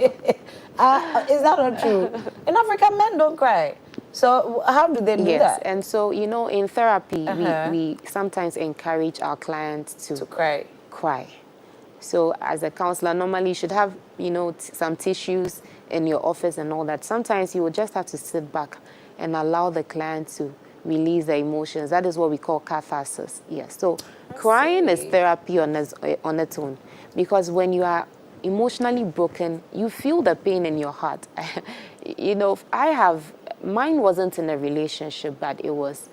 Is that not true? In Africa, men don't cry. So how do they do that? Yes, and so, in therapy, we sometimes encourage our clients to cry. So as a counselor, normally you should have, some tissues in your office and all that. Sometimes you will just have to sit back and allow the client to release their emotions. That is what we call catharsis. Yes. So crying is therapy on its own, because when you are emotionally broken, you feel the pain in your heart. Mine wasn't in a relationship, but it was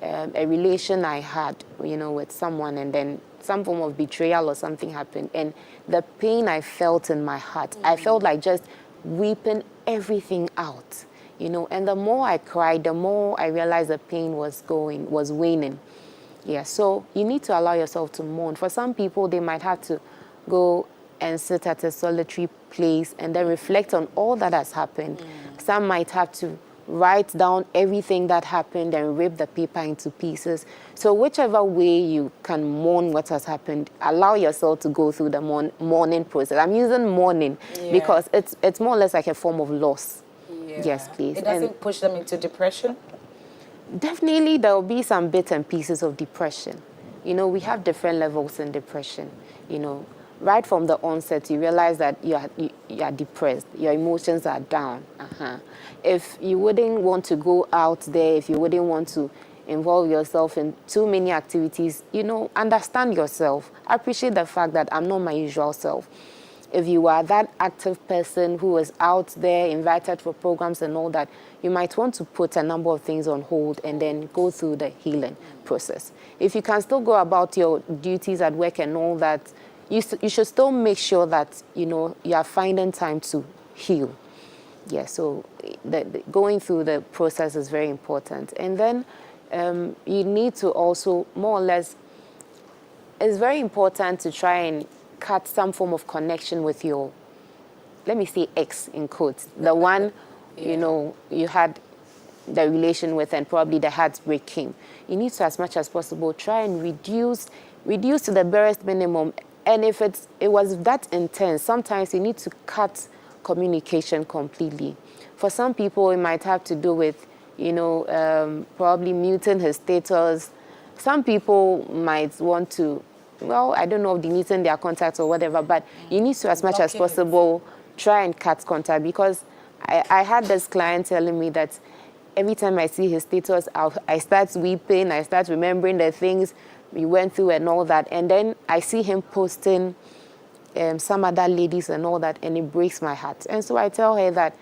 a relation I had, with someone, and then some form of betrayal or something happened. And the pain I felt in my heart, I felt like just weeping everything out, and the more I cried, the more I realized the pain was waning. Yeah, so you need to allow yourself to mourn. For some people, they might have to go and sit at a solitary place and then reflect on all that has happened. Some might have to write down everything that happened and rip the paper into pieces. So whichever way you can mourn what has happened, allow yourself to go through the mourning process. I'm using mourning because it's more or less like a form of loss. Yeah. Yes, please. It doesn't push them into depression? Definitely there will be some bits and pieces of depression. You know, we have different levels in depression. You know, right from the onset, you realize that you are depressed. Your emotions are down. If you wouldn't want to go out there, if you wouldn't want to involve yourself in too many activities, you know, understand yourself. Appreciate the fact that I'm not my usual self. If you are that active person who is out there, invited for programs and all that, you might want to put a number of things on hold and then go through the healing process. If you can still go about your duties at work and all that, you should still make sure that, you know, you are finding time to heal. Yeah, so going through the process is very important. And then you need to also, more or less, it's very important to try and cut some form of connection with your, let me say ex in quotes, the one, you know, you had the relation with and probably the heartbreak came. You need to, as much as possible, try and reduce to the barest minimum. And if it was that intense, sometimes you need to cut communication completely. For some people, it might have to do with, you know, probably muting his status. Some people might want to, well, I don't know, deleting their contacts or whatever, but you need to, as much as possible, try and cut contact, because I had this client telling me that every time I see his status, I start weeping, I start remembering the things we went through and all that, and then I see him posting some other ladies and all that, and it breaks my heart. And so I tell her that,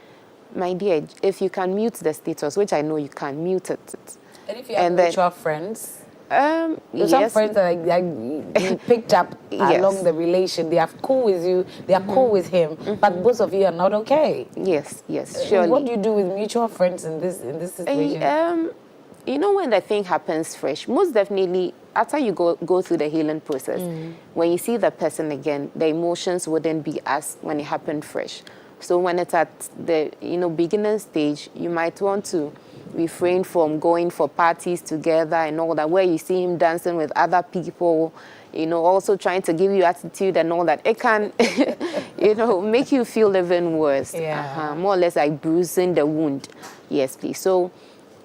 my dear, if you can mute the status, which I know you can, mute it. And if you have mutual friends? Yes. Some friends that you picked up along the relation, they are cool with you, they are cool with him, but both of you are not okay. Yes, surely. What do you do with mutual friends in this situation? You know, when the thing happens fresh, most definitely, after you go through the healing process, when you see the person again, the emotions wouldn't be as when it happened fresh. So when it's at the beginning stage, you might want to refrain from going for parties together and all that, where you see him dancing with other people, you know, also trying to give you attitude and all that. It can, you know, make you feel even worse. More or less like bruising the wound. Yes, please. So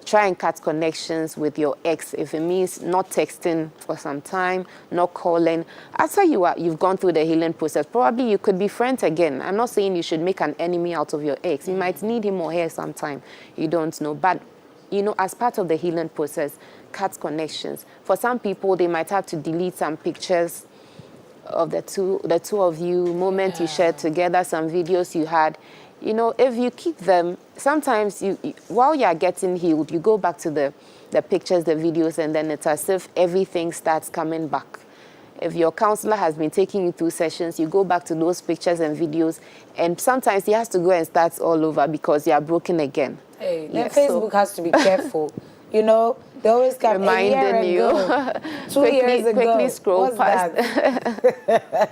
try and cut connections with your ex. If it means not texting for some time, not calling. After you've gone through the healing process, probably you could be friends again. I'm not saying you should make an enemy out of your ex. You might need him or her sometime. You don't know. But, you know, as part of the healing process, cut connections. For some people, they might have to delete some pictures of the two of you, moments you shared together, some videos you had. You know, if you keep them, sometimes while you are getting healed, you go back to the pictures, the videos, and then it's as if everything starts coming back. If your counselor has been taking you through sessions, you go back to those pictures and videos, and sometimes he has to go and start all over because you are broken again. Hey, Facebook has to be careful. You know, they always come reminding you. 2 years ago. Quickly scroll What's past. That?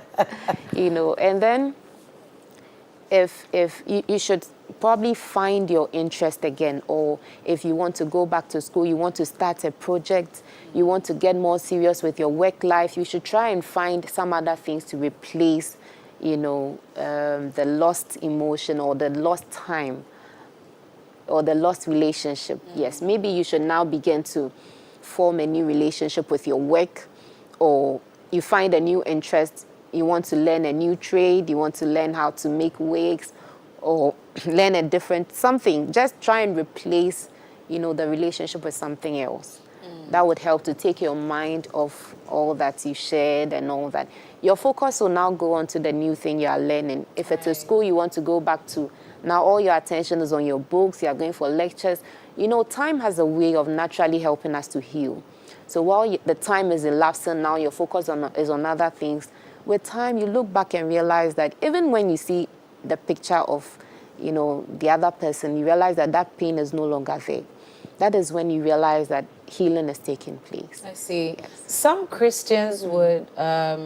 You know, and then if you should probably find your interest again, or if you want to go back to school, you want to start a project, you want to get more serious with your work life, you should try and find some other things to replace, you know, the lost emotion or the lost time or the lost relationship. Yes, maybe you should now begin to form a new relationship with your work, or you find a new interest. You want to learn a new trade, you want to learn how to make wigs, or learn a different something. Just try and replace, you know, the relationship with something else. That would help to take your mind off all that you shared and all that. Your focus will now go on to the new thing you are learning. If it's a school you want to go back to, now all your attention is on your books, you are going for lectures. You know, time has a way of naturally helping us to heal. So while the time is elapsing, now your focus is on other things. With time, you look back and realize that even when you see the picture of, you know, the other person, you realize that that pain is no longer there. That is when you realize that healing is taking place. I see. Yes. Some Christians would, I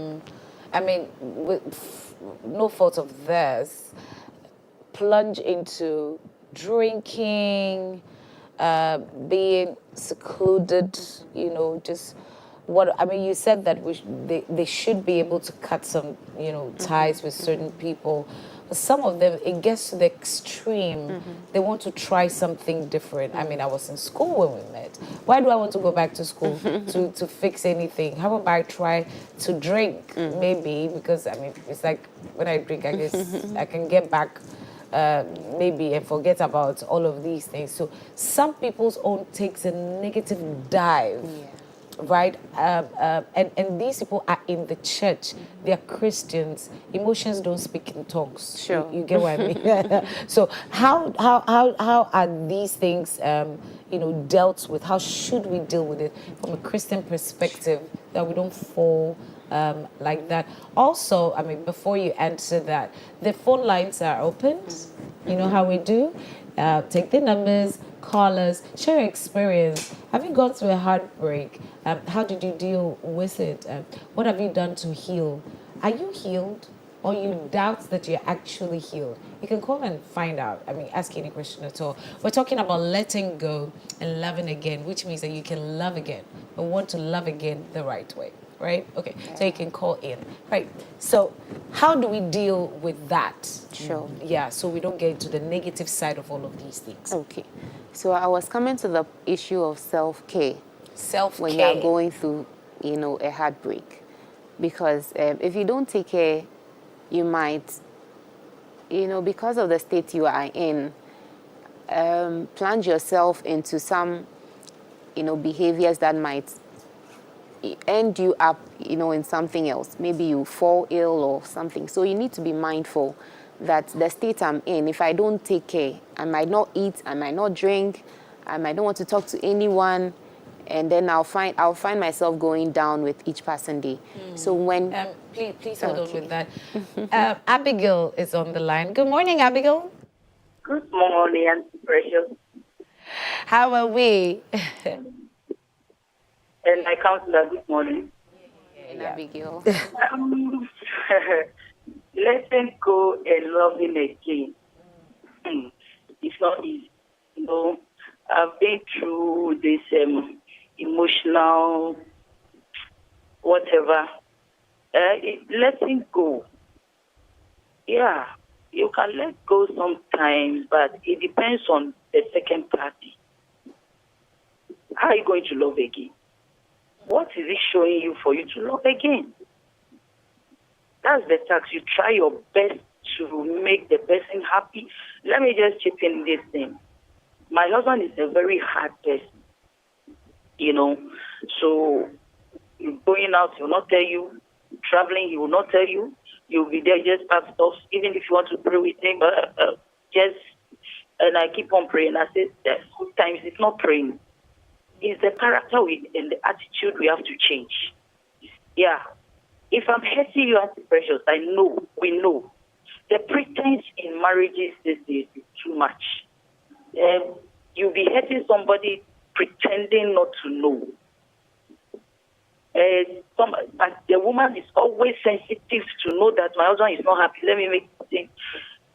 mean, with no fault of theirs, plunge into drinking, being secluded, just what I mean. You said that they should be able to cut some, ties with certain people. But some of them, it gets to the extreme. They want to try something different. I mean, I was in school when we met. Why do I want to go back to school to fix anything? How about I try to drink? Maybe because I mean, it's like when I drink, I guess I can get back. Maybe and forget about all of these things. So some people's own takes a negative dive, right? And these people are in the church. They are Christians. Emotions don't speak in tongues. Sure. You get what I mean? So how are these things, dealt with? How should we deal with it from a Christian perspective that we don't fall like that? Also, I mean, before you answer that, the phone lines are open. You know how we do. Take the numbers, call us, share your experience. Have you gone through a heartbreak? How did you deal with it? What have you done to heal? Are you healed? Or you doubt that you're actually healed? You can call and find out. I mean, ask any question at all. We're talking about letting go and loving again, which means that you can love again, but want to love again the right way. Right? Okay. So you can call in. Right. So how do we deal with that? Sure. Yeah. So we don't get into the negative side of all of these things. Okay. So I was coming to the issue of self-care. Self-care. When you're going through, a heartbreak. Because if you don't take care, you might, because of the state you are in, plunge yourself into some, behaviors that might end you up, in something else. Maybe you fall ill or something. So you need to be mindful that the state I'm in, if I don't take care, I might not eat, I might not drink, I might not want to talk to anyone, and then I'll find myself going down with each passing day. So when please hold on with that. Abigail is on the line. Good morning, Abigail. Good morning, Auntie Precious. How are we? And my counselor, good morning. Abigail. Letting go and loving again. It's not easy. I've been through this emotional, whatever. Letting go. Yeah, you can let go sometimes, but it depends on the second party. How are you going to love again? What is it showing you for you to love again? That's the task. You try your best to make the person happy. Let me just chip in this thing. My husband is a very hard person, So going out, he will not tell you. Traveling, he will not tell you. You'll be there just pass stuff. Even if you want to pray with him, and I keep on praying. I say, sometimes it's not praying. It's the character and the attitude we have to change. Yeah. If I'm hurting you, Auntie Precious, we know. The pretense in marriages these days is too much. You'll be hurting somebody pretending not to know. But the woman is always sensitive to know that my husband is not happy. Let me make it think.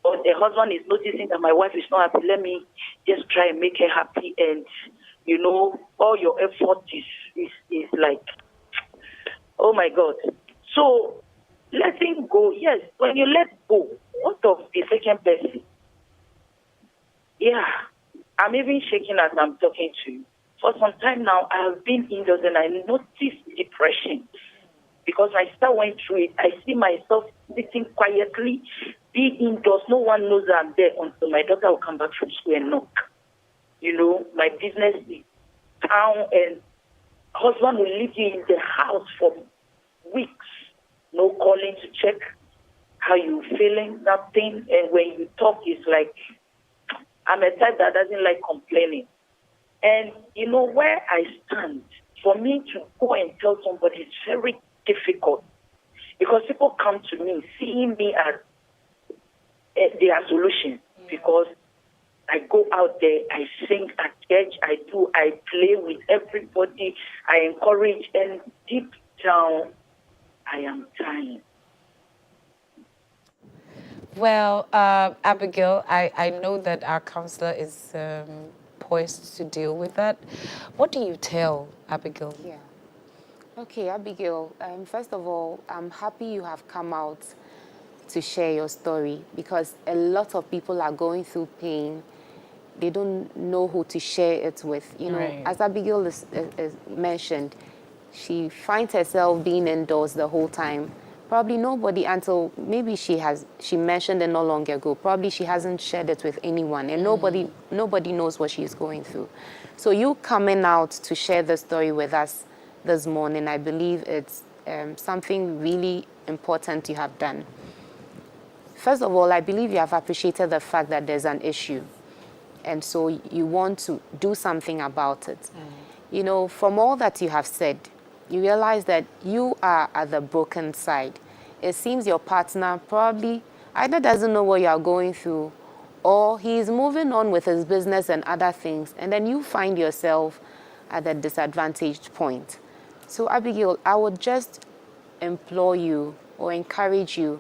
Or the husband is noticing that my wife is not happy. Let me just try and make her happy. And, all your effort is like, oh my God. So, letting go, yes, when you let go, what of the second person? Yeah, I'm even shaking as I'm talking to you. For some time now, I have been indoors and I noticed depression because my sister went through it. I see myself sitting quietly, be indoors. No one knows I'm there until my daughter will come back from school and knock. My business is down and husband will leave you in the house for weeks. No calling to check how you feeling, nothing. And when you talk, it's like, I'm a type that doesn't like complaining. And where I stand, for me to go and tell somebody is very difficult because people come to me seeing me as their solution because I go out there, I sing at church, I play with everybody, I encourage, and deep down, I am tired. Well, Abigail, I know that our counselor is poised to deal with that. What do you tell Abigail? Yeah. Okay, Abigail, first of all, I'm happy you have come out to share your story, because a lot of people are going through pain. They don't know who to share it with. You know, Right. as Abigail is mentioned, she finds herself being indoors the whole time. Probably nobody, until maybe she mentioned it not long ago, probably she hasn't shared it with anyone, and nobody knows what she's going through. So you coming out to share the story with us this morning, I believe it's something really important you have done. First of all, I believe you have appreciated the fact that there's an issue, and so you want to do something about it. You know, from all that you have said, you realize that you are at the broken side. It seems your partner probably either doesn't know what you are going through, or he's moving on with his business and other things, and then you find yourself at a disadvantaged point. So Abigail, I would just implore you or encourage you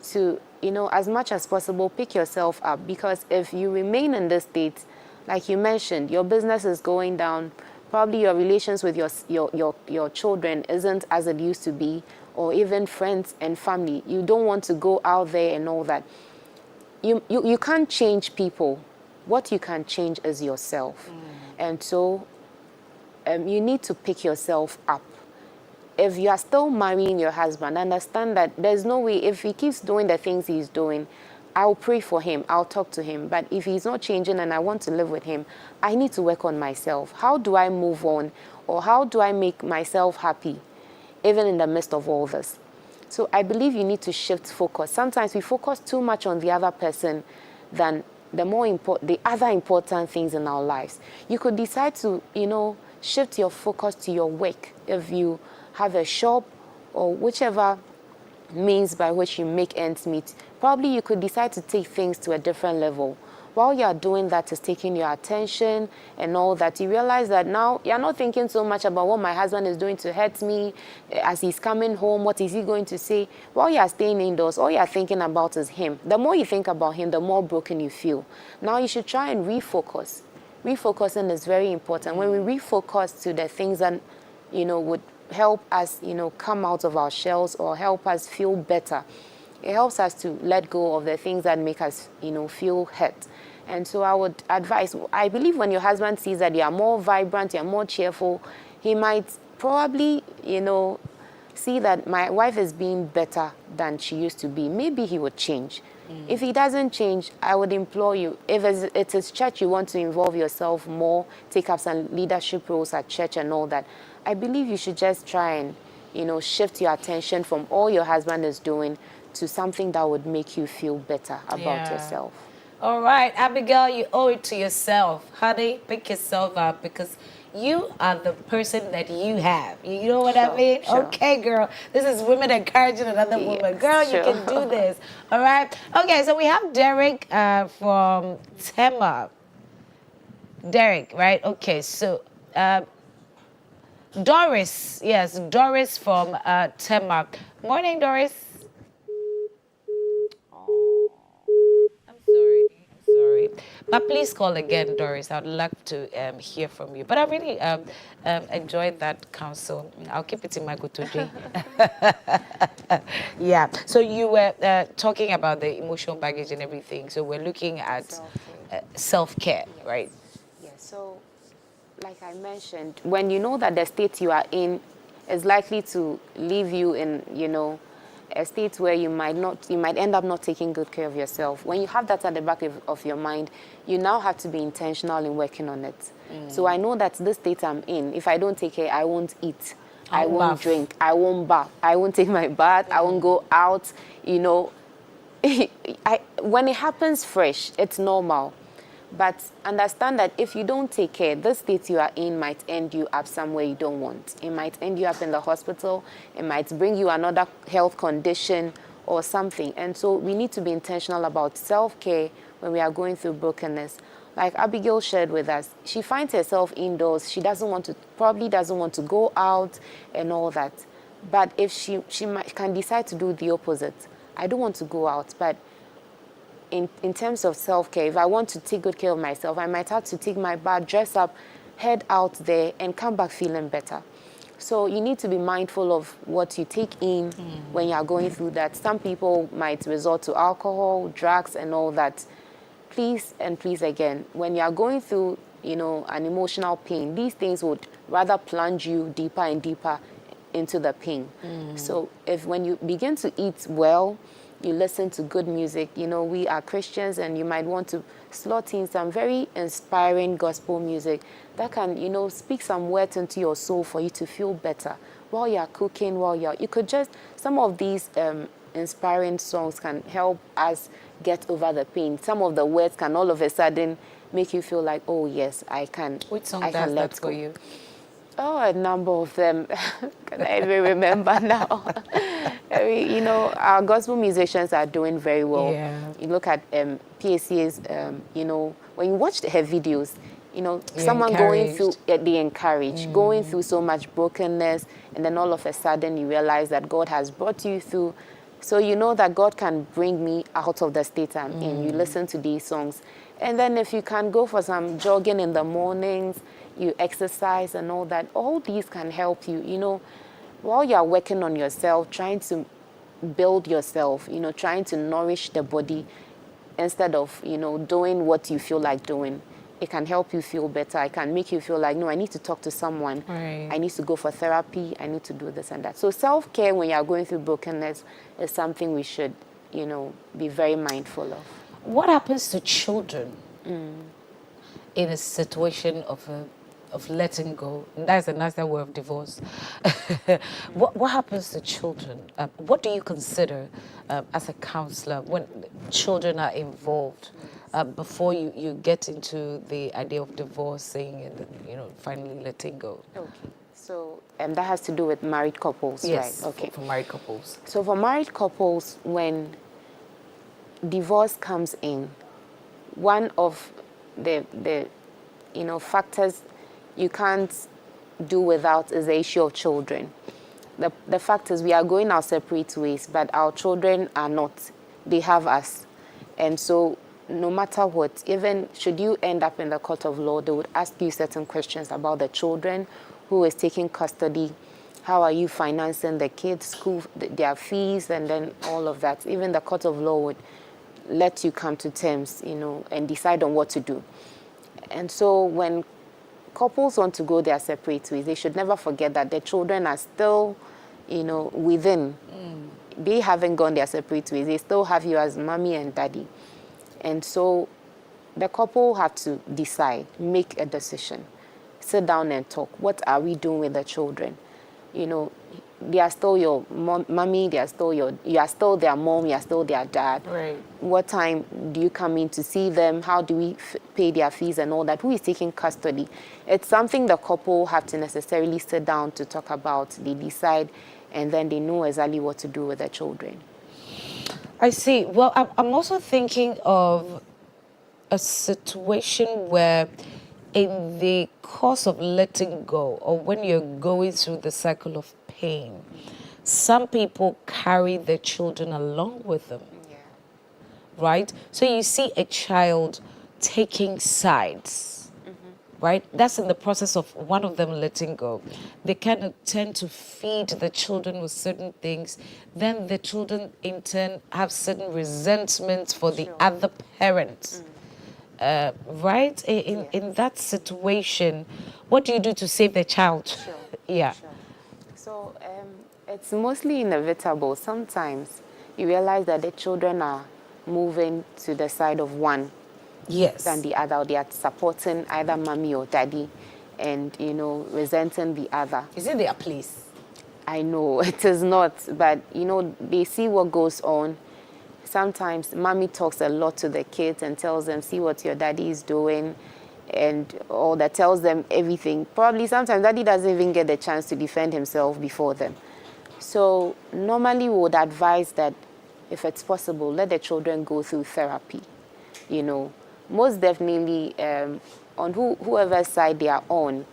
to, you know, as much as possible, pick yourself up, because if you remain in this state, like you mentioned, your business is going down, probably your relations with your children isn't as it used to be, or even friends and family. You don't want to go out there and all that. You can't change people. What you can change is yourself. And so you need to pick yourself up. If you are still marrying your husband, understand that there's no way, if he keeps doing the things he's doing, I'll pray for him, I'll talk to him. But if he's not changing and I want to live with him, I need to work on myself. How do I move on? Or how do I make myself happy, even in the midst of all this? So I believe you need to shift focus. Sometimes we focus too much on the other person than the other important things in our lives. You could decide to, you know, shift your focus to your work. If you have a shop or whichever means by which you make ends meet, probably you could decide to take things to a different level. While you're doing that, is taking your attention and all that, you realize that now you're not thinking so much about what my husband is doing to hurt me as he's coming home, what is he going to say. While you're staying indoors, all you're thinking about is him. The more you think about him, the more broken you feel. Now you should try and refocus. Refocusing is very important. When we refocus to the things that, you know, would help us, you know, come out of our shells or help us feel better. It helps us to let go of the things that make us, you know, feel hurt. And so I would advise, I believe when your husband sees that you are more vibrant, you're more cheerful, he might probably, you know, see that my wife is being better than she used to be. Maybe he would change. If he doesn't change, I would implore you, if it is church you want to involve yourself more, take up some leadership roles at church and all that, I believe you should just try and, you know, shift your attention from all your husband is doing to something that would make you feel better about yourself. All right, Abigail, you owe it to yourself. Honey, pick yourself up, because you are the person that you have. You know what I mean? Sure. Okay, girl. This is women encouraging another woman. Girl, you can do this. All right? Okay, so we have Derek from Tema. Derek, right? Okay, so Doris. Yes, Doris from Tema. Morning, Doris. Sorry. But please call again, Doris. I'd love to hear from you. But I really enjoyed that counsel. I'll keep it in my GOtv. Yeah. So you were talking about the emotional baggage and everything. So we're looking at self-care, right? Yeah. So, like I mentioned, when you know that the state you are in is likely to leave you in, you know, a state where you might end up not taking good care of yourself. When you have that at the back of your mind, you now have to be intentional in working on it. So I know that this state I'm in, if I don't take care, I won't eat, I won't drink, I won't bath, I won't take my bath, I won't go out, you know. When it happens fresh, it's normal. But understand that if you don't take care, the state you are in might end you up somewhere you don't want. It might end you up in the hospital. It might bring you another health condition or something. And so we need to be intentional about self-care when we are going through brokenness. Like Abigail shared with us, she finds herself indoors. She probably doesn't want to go out and all that. But if she can decide to do the opposite. I don't want to go out, but in terms of self-care, if I want to take good care of myself, I might have to take my bath, dress up, head out there, and come back feeling better. So you need to be mindful of what you take in when you are going through that. Some people might resort to alcohol, drugs, and all that. Please and please again, when you are going through, an emotional pain, these things would rather plunge you deeper and deeper into the pain. So when you begin to eat well, you listen to good music, we are Christians, and you might want to slot in some very inspiring gospel music that can, speak some words into your soul for you to feel better while you're cooking, some of these inspiring songs can help us get over the pain. Some of the words can all of a sudden make you feel like, oh yes, I can. Which song I does can that let for go. you? Oh, a number of them. Can I even remember now? Our gospel musicians are doing very well. Yeah. You look at PAC's, when you watch her videos, someone going through, they encourage, going through so much brokenness, and then all of a sudden you realize that God has brought you through. So you know that God can bring me out of the state I'm in. You listen to these songs. And then if you can go for some jogging in the mornings, you exercise and all that, all these can help you, while you're working on yourself, trying to build yourself, trying to nourish the body instead of, doing what you feel like doing. It can help you feel better. It can make you feel like, no, I need to talk to someone. Right. I need to go for therapy. I need to do this and that. So self-care when you're going through brokenness is something we should, be very mindful of. What happens to children in a situation of letting go? That's another word of divorce. What happens to children? What do you consider as a counselor when children are involved before you get into the idea of divorcing and finally letting go? Okay. So that has to do with married couples, yes, right? Okay. For married couples. So for married couples, when divorce comes in, one of the factors you can't do without is the issue of children. The fact is we are going our separate ways, but our children are not. They have us. And so no matter what, even should you end up in the court of law, they would ask you certain questions about the children, who is taking custody, how are you financing the kids' school, their fees, and then all of that. Even the court of law would let you come to terms, and decide on what to do. And so when couples want to go their separate ways, they should never forget that their children are still, within. They haven't gone their separate ways. They still have you as mommy and daddy. And so the couple have to decide, make a decision, sit down and talk. What are we doing with the children? They are still your mommy, you are still their mom, you are still their dad. Right. What time do you come in to see them? How do we pay their fees and all that? Who is taking custody? It's something the couple have to necessarily sit down to talk about. They decide, and then they know exactly what to do with their children. I see. Well, I'm also thinking of a situation where in the course of letting go, or when you're going through the cycle of pain, some people carry their children along with them. Yeah. Right? So you see a child taking sides, right? That's in the process of one of them letting go. They kind of tend to feed the children with certain things. Then the children in turn have certain resentments for the other parent. Right? In that situation, what do you do to save the child? Sure. Yeah. Sure. So it's mostly inevitable. Sometimes you realize that the children are moving to the side of one than the other. They are supporting either mommy or daddy and, resenting the other. Is it their place? I know, it is not. But, they see what goes on. Sometimes mommy talks a lot to the kids and tells them, see what your daddy is doing, and all that, tells them everything. Probably sometimes daddy doesn't even get the chance to defend himself before them. So normally we would advise that if it's possible, let the children go through therapy. Most definitely on whoever's side they are on,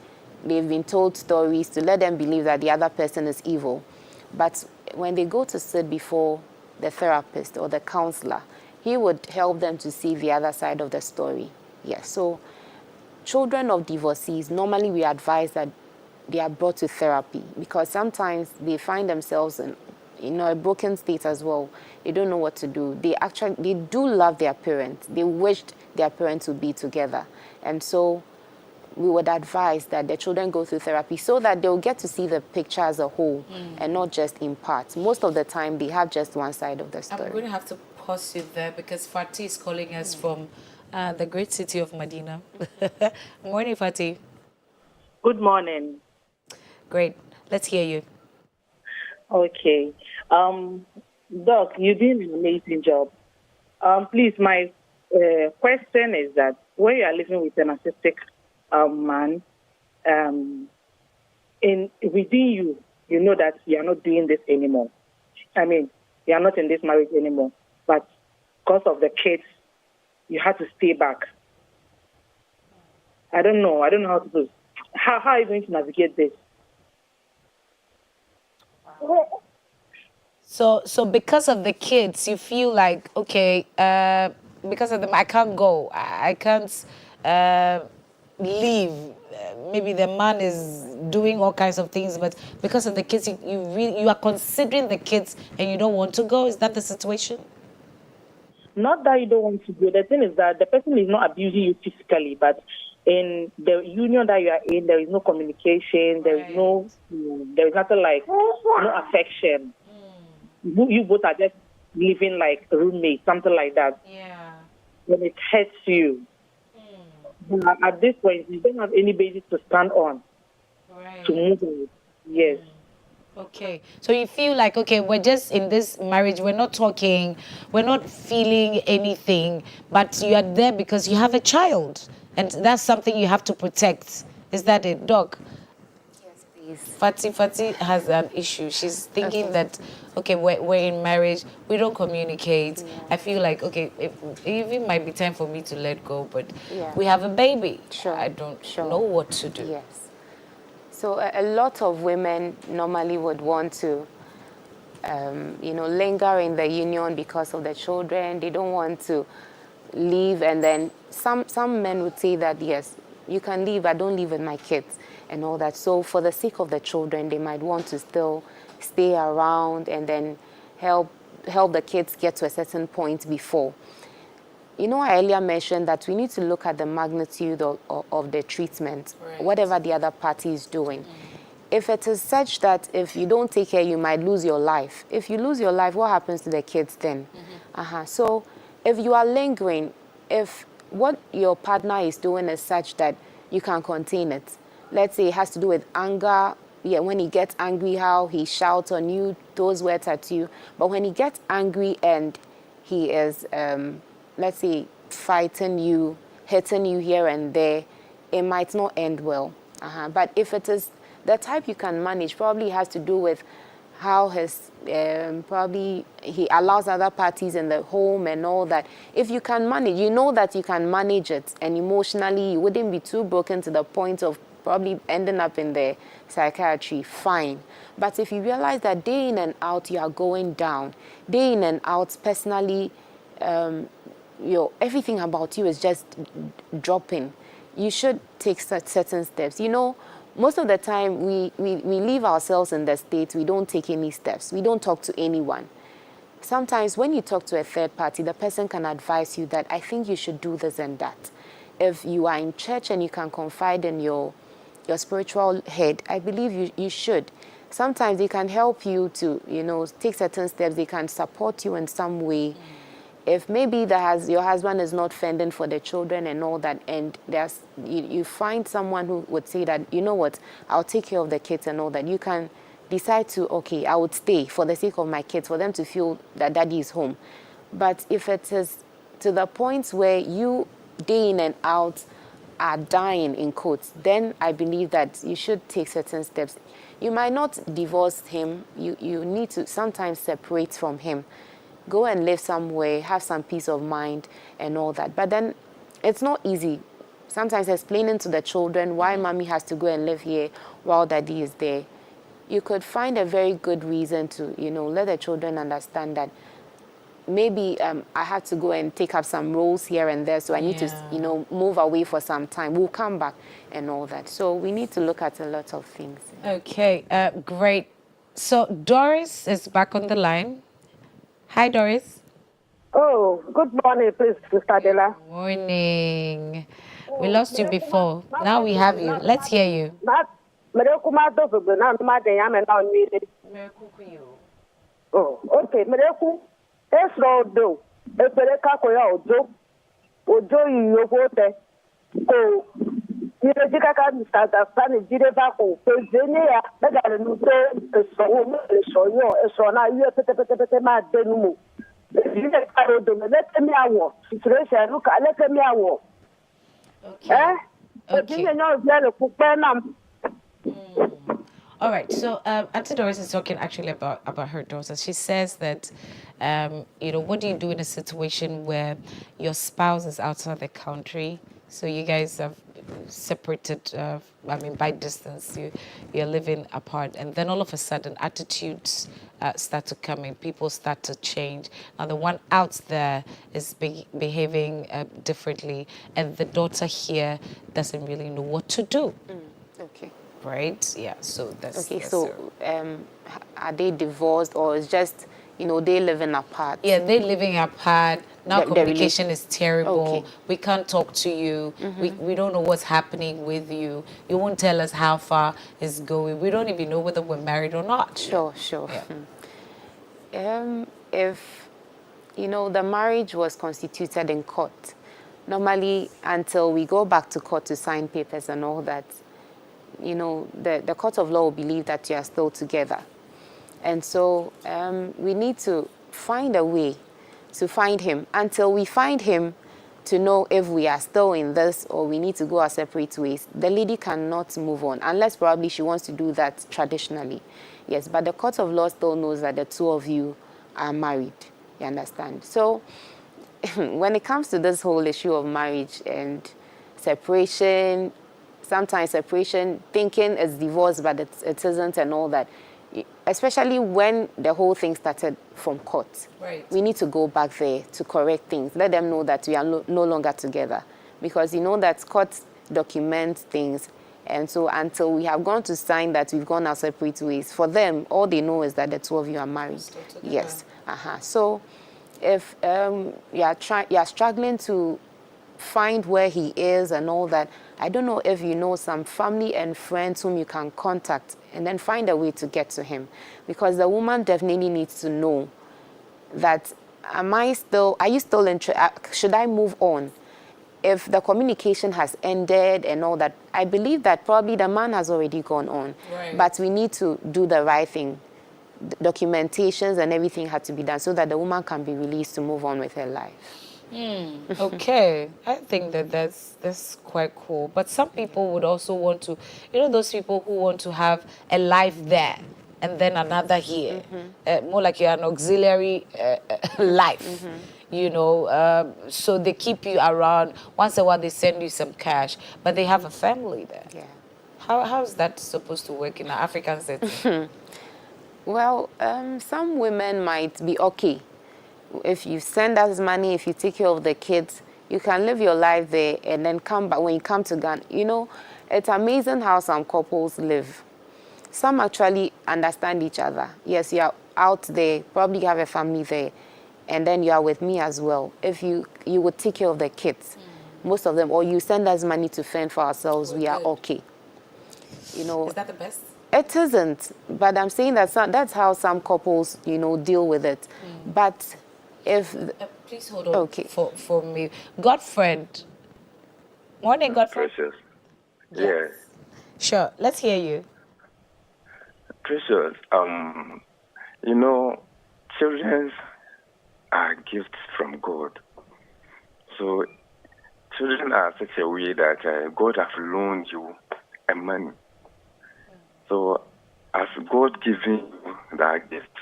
they've been told stories to let them believe that the other person is evil. But when they go to sit before the therapist or the counselor, he would help them to see the other side of the story. Yes, so children of divorcees, normally we advise that they are brought to therapy because sometimes they find themselves in a broken state as well. They don't know what to do. They do love their parents. They wished their parents would be together. And so we would advise that the children go through therapy so that they'll get to see the picture as a whole and not just in parts. Most of the time, they have just one side of the story. I'm going to have to pause you there because Fatih is calling us from the great city of Medina. Morning, Fatih. Good morning. Great. Let's hear you. Okay. Doc, you're doing an amazing job. Please, my question is that when you are living with an autistic man, within you, you know that you are not doing this anymore. I mean, you are not in this marriage anymore. But because of the kids, you have to stay back. I don't know how to do. How are you going to navigate this? So because of the kids, you feel like, okay, because of them, I can't go. I can't leave. Maybe the man is doing all kinds of things, but because of the kids, you are considering the kids and you don't want to go. Is that the situation? Not that you don't want to go. The thing is that the person is not abusing you physically, but in the union that you are in, there is no communication. There is nothing like no affection. You both are just living like roommates, something like that. Yeah. When it hurts you, at this point, you don't have any basis to stand on to move on. Yes. Okay. So you feel like, okay, we're just in this marriage, we're not talking, we're not feeling anything, but you are there because you have a child, and that's something you have to protect. Is that it, Doc? Yes, please. Fatih has an issue. She's thinking that, okay, we're in marriage, we don't communicate. Yeah. I feel like, okay, it even might be time for me to let go, but we have a baby. Sure. I don't know what to do. Yes. So a lot of women normally would want to, linger in the union because of the children. They don't want to leave. And then some men would say that, yes, you can leave, but don't leave with my kids and all that. So for the sake of the children, they might want to still stay around and then help the kids get to a certain point before. You know, I earlier mentioned that we need to look at the magnitude of the treatment, whatever the other party is doing. If it is such that if you don't take care, you might lose your life. If you lose your life, what happens to the kids then? So if you are lingering, if what your partner is doing is such that you can contain it, let's say it has to do with anger, when he gets angry, how he shouts on you, those words at you. But when he gets angry and he is... let's say, fighting you, hitting you here and there, it might not end well. But if it is the type you can manage, probably has to do with how probably he allows other parties in the home and all that. If you can manage, you know that you can manage it, and emotionally you wouldn't be too broken to the point of probably ending up in the psychiatry, fine. But if you realize that day in and out you are going down, day in and out personally, everything about you is just dropping, you should take certain steps. Most of the time we leave ourselves in the state, we don't take any steps, we don't talk to anyone. Sometimes when you talk to a third party, the person can advise you that I think you should do this and that. If you are in church and you can confide in your spiritual head, I believe you should. Sometimes they can help you to take certain steps, they can support you in some way. If maybe your husband is not fending for the children and all that, and you find someone who would say that, you know what, I'll take care of the kids and all that, you can decide to, okay, I would stay for the sake of my kids, for them to feel that daddy is home. But if it is to the point where you, day in and out, are dying, in quotes, then I believe that you should take certain steps. You might not divorce him, you need to sometimes separate from him. Go and live somewhere, have some peace of mind and all that. But then it's not easy. Sometimes explaining to the children why mommy has to go and live here while daddy is there. You could find a very good reason to, let the children understand that maybe I had to go and take up some roles here and there, so I need to, move away for some time. We'll come back and all that. So we need to look at a lot of things. Okay, great. So Doris is back on the line. Hi, Doris. Oh, good morning, please, Sister Dela. Morning. We lost you before. Now we have you. Let's hear you. Oh, okay. Mereku, esro do. Epereka koya ojo. Ojo yiyogote. Ko Jire jikaka Mr. Sani jire bako. Ko zene ya begale nuto eso na yue pete ma denumu. Jire karo do let me awo. Situation look let me awo. Okay. Okay. All right. So Auntie Doris is talking actually about her daughter. She says that, what do you do in a situation where your spouse is outside the country? So you guys have separated, by distance, you're living apart. And then all of a sudden, attitudes start to come in. People start to change. Now, the one out there is behaving differently. And the daughter here doesn't really know what to do. Okay. Right? Yeah, so that's... Okay, so are they divorced or it's just, they living apart? Yeah, they living apart. Now communication is terrible. Okay. We can't talk to you. We don't know what's happening with you. You won't tell us how far it's going. We don't even know whether we're married or not. Sure. Yeah. If, the marriage was constituted in court, normally until we go back to court to sign papers and all that, the court of law will believe that you are still together. And so we need to find a way to find him. Until we find him to know if we are still in this or we need to go our separate ways, the lady cannot move on, unless probably she wants to do that traditionally. Yes, but the court of law still knows that the two of you are married. You understand? So when it comes to this whole issue of marriage and separation, sometimes separation, thinking it's divorce, but it isn't and all that. Especially when the whole thing started from court. Right. We need to go back there to correct things. Let them know that we are no longer together. Because that court documents things. And so until we have gone to sign that we've gone our separate ways, for them, all they know is that the two of you are married. Yes. So if you are struggling to find where he is and all that, I don't know if you know some family and friends whom you can contact and then find a way to get to him. Because the woman definitely needs to know that, are you still interested? Should I move on? If the communication has ended and all that, I believe that probably the man has already gone on. Right. But we need to do the right thing. Documentations and everything had to be done so that the woman can be released to move on with her life. Okay, I think that's quite cool. But some people would also want to, those people who want to have a life there and then another here, more like you're an auxiliary life, so they keep you around. Once in a while they send you some cash, but they have a family there. Yeah. How is that supposed to work in an African setting? Well, some women might be okay. If you send us money, if you take care of the kids, you can live your life there and then come back. When you come to Ghana, it's amazing how some couples live. Some actually understand each other. Yes, you are out there, probably have a family there, and then you are with me as well. If you would take care of the kids, most of them, or you send us money to fend for ourselves, we are okay. Is that the best? It isn't, but I'm saying that that's how some couples, deal with it. But if please hold on for me. Godfred. Morning, Godfred. Precious. Yes. Sure, let's hear you. Precious. Children are gifts from God. So children are such a way that God has loaned you a money. So as God giving you that gift,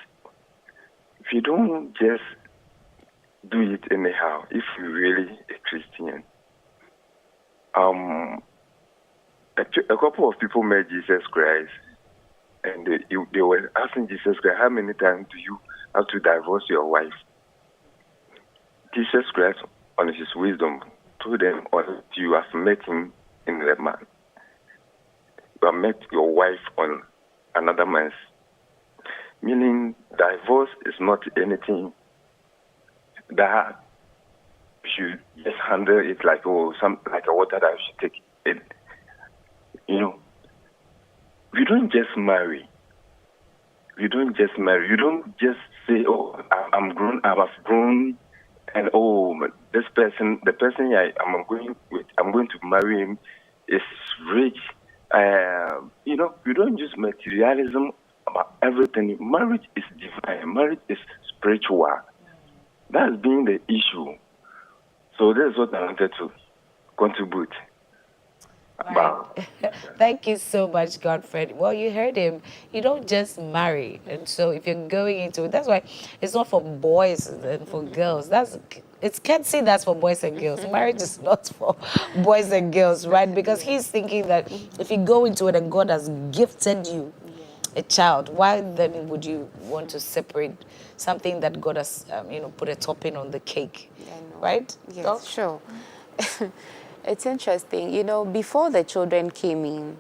if you don't just do it anyhow, if you're really a Christian. A couple of people met Jesus Christ, and they were asking Jesus Christ, how many times do you have to divorce your wife? Jesus Christ, on his wisdom, told them, unless you have met him in the man, you have met your wife on another man's. Meaning, divorce is not anything that you should just handle it like like a water that you should take it. You know, we don't just marry. You don't just marry. You don't just say, "Oh, I'm grown. I've grown," and this person, the person I'm going to marry him, is rich. You know, you don't use materialism about everything. Marriage is divine. Marriage is spiritual. That's been the issue. So that's what I wanted to contribute. Right. Thank you so much, Godfred. Well, you heard him. You don't just marry. And so if you're going into it, that's why it's not for boys and for girls. Can't say that's for boys and girls. Marriage is not for boys and girls, right? Because he's thinking that if you go into it and God has gifted you a child, why then would you want to separate something that God has, put a topping on the cake, right? Yes, sure. It's interesting. You know, before the children came in,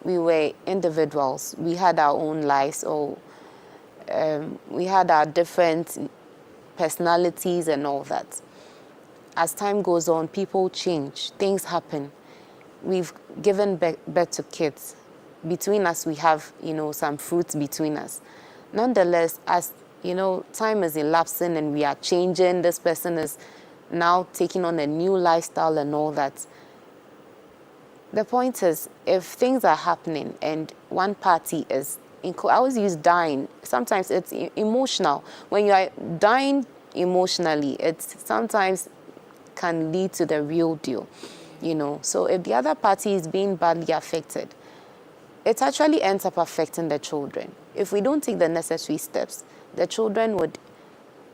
we were individuals. We had our own lives, or we had our different personalities and all that. As time goes on, people change. Things happen. We've given birth to kids. Between us, we have, some fruits between us. Nonetheless, as, time is elapsing and we are changing, this person is now taking on a new lifestyle and all that. The point is, if things are happening and one party is, I always use dying. Sometimes it's emotional. When you are dying emotionally, it sometimes can lead to the real deal, So if the other party is being badly affected, it actually ends up affecting the children. If we don't take the necessary steps, the children would,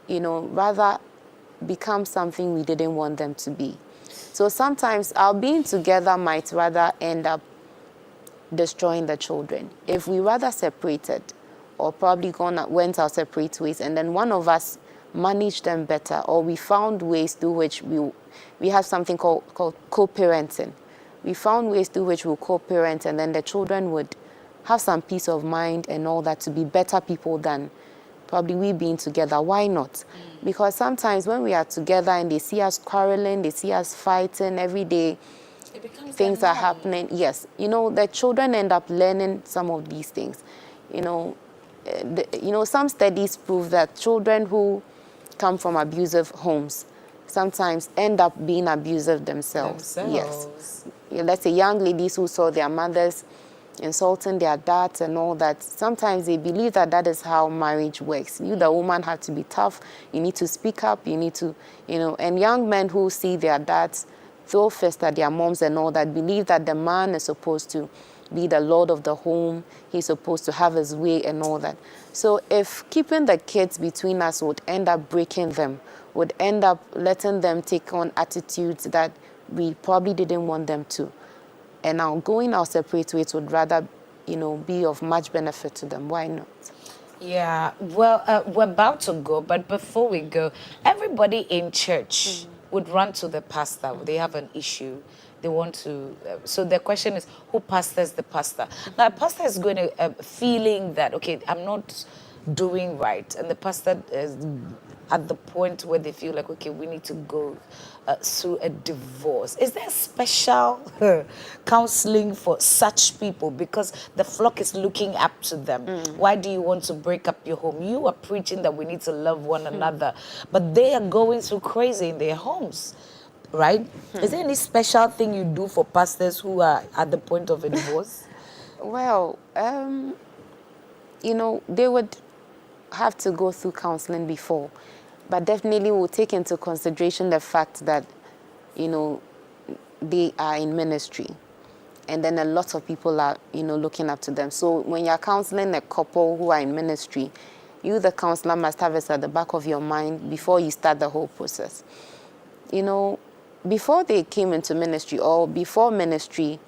rather become something we didn't want them to be. So sometimes our being together might rather end up destroying the children. If we rather separated or probably went our separate ways, and then one of us managed them better, or we found ways through which we have something called co-parenting. We found ways through which we'll co-parent, and then the children would have some peace of mind and all that to be better people than probably we being together. Why not? Because sometimes when we are together and they see us quarreling, they see us fighting every day, things are happening. Yes, the children end up learning some of these things. Some studies prove that children who come from abusive homes sometimes end up being abusive themselves. Yes. Let's say young ladies who saw their mothers insulting their dads and all that, sometimes they believe that is how marriage works. You, the woman, have to be tough. You need to speak up. You need to, and young men who see their dads throw fists at their moms and all that, believe that the man is supposed to be the lord of the home. He's supposed to have his way and all that. So if keeping the kids between us would end up breaking them, would end up letting them take on attitudes that we probably didn't want them to, and now going our separate ways would rather, be of much benefit to them. Why not? Yeah, well, we're about to go, but before we go, everybody in church would run to the pastor. They have an issue. They want to, so the question is, who pastors the pastor? Now, a pastor is going to, feeling that, okay, I'm not doing right. And the pastor is at the point where they feel like, okay, we need to go through a divorce. Is there special counseling for such people? Because the flock is looking up to them. Why do you want to break up your home? You are preaching that we need to love one another, but they are going through crazy in their homes, right? Is there any special thing you do for pastors who are at the point of a divorce? Well, they would have to go through counseling before, but definitely we'll take into consideration the fact that, they are in ministry, and then a lot of people are, looking up to them. So when you're counseling a couple who are in ministry, you, the counselor, must have it at the back of your mind before you start the whole process. Before they came into ministry or before ministry,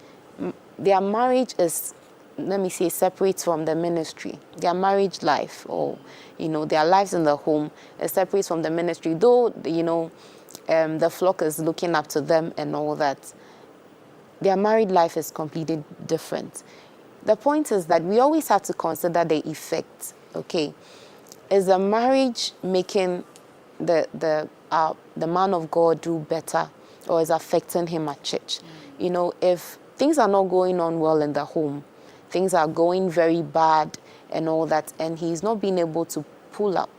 their marriage is let me say, separates from the ministry. Their marriage life or, their lives in the home separates from the ministry. Though, the flock is looking up to them and all that, their married life is completely different. The point is that we always have to consider the effect, okay? Is the marriage making the man of God do better, or is affecting him at church? If things are not going on well in the home, things are going very bad and all that, and he's not being able to pull up,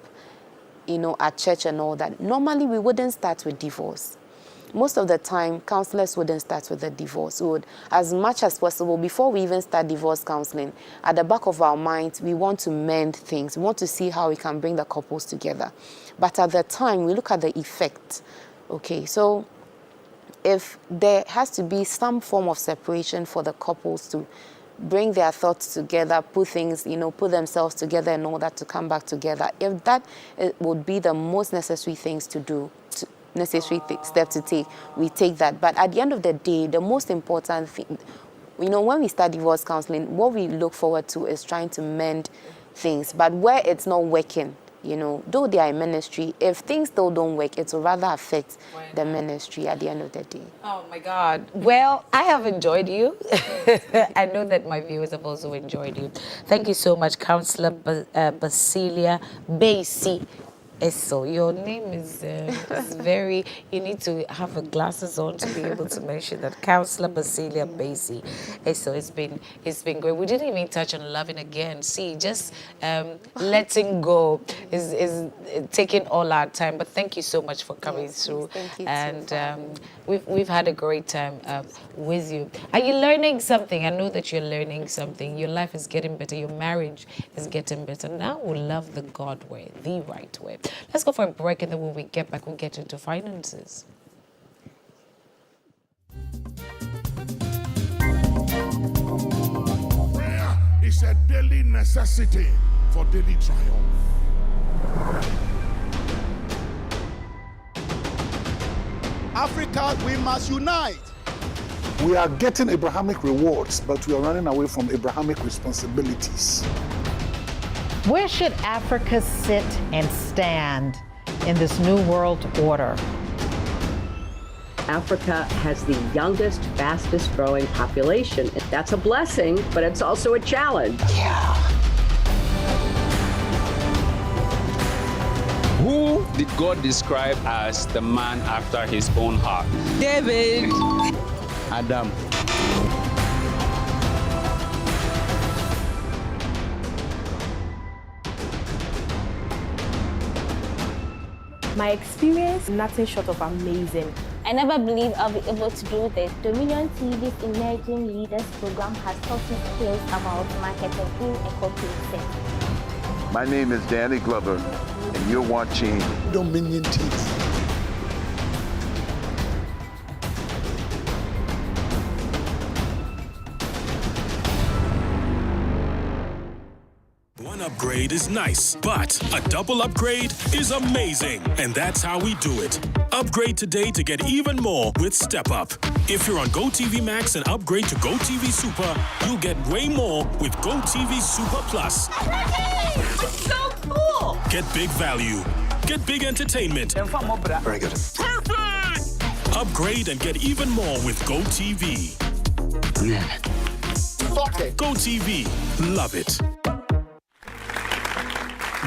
at church and all that, normally we wouldn't start with divorce. Most of the time, counselors wouldn't start with a divorce. We would, as much as possible, before we even start divorce counseling, at the back of our minds, we want to mend things. We want to see how we can bring the couples together. But at the time, we look at the effect. Okay, so if there has to be some form of separation for the couples to bring their thoughts together, put things, put themselves together and all that to come back together, if that would be the most necessary things to do, step to take, we take that. But at the end of the day, the most important thing, when we start divorce counseling, what we look forward to is trying to mend things. But where it's not working, though they are in ministry, if things still don't work, it will rather affect the ministry at the end of the day. Oh my God. Well, I have enjoyed you. I know that my viewers have also enjoyed you. Thank you so much, Counselor Basilia Basie. So your name is very, you need to have glasses on to be able to mention that. Counselor Basilia Basie. So it's been great. We didn't even touch on loving again. See, just letting go is taking all our time. But thank you so much for coming through. Thank you and we've had a great time with you. Are you learning something? I know that you're learning something. Your life is getting better. Your marriage is getting better. Now we'll love the God way, the right way. Let's go for a break, and then when we get back, we'll get into finances. Prayer is a daily necessity for daily triumph. Africa, we must unite. We are getting Abrahamic rewards, but we are running away from Abrahamic responsibilities. Where should Africa sit and stand in this new world order? Africa has the youngest, fastest growing population. That's a blessing, but it's also a challenge. Yeah. Who did God describe as the man after his own heart? David. Adam. My experience, nothing short of amazing. I never believed I'll be able to do this. Dominion TV's Emerging Leaders program has taught me skills about marketing in a corporate setting. My name is Danny Glover, and you're watching Dominion TV. One upgrade is nice, but a double upgrade is amazing. And that's how we do it. Upgrade today to get even more with Step Up. If you're on GOtv Max and upgrade to GOtv Super, you'll get way more with GOtv Super Plus. It's so cool! Get big value. Get big entertainment. Very good. Perfect! Upgrade and get even more with GOtv. GOtv. Love it.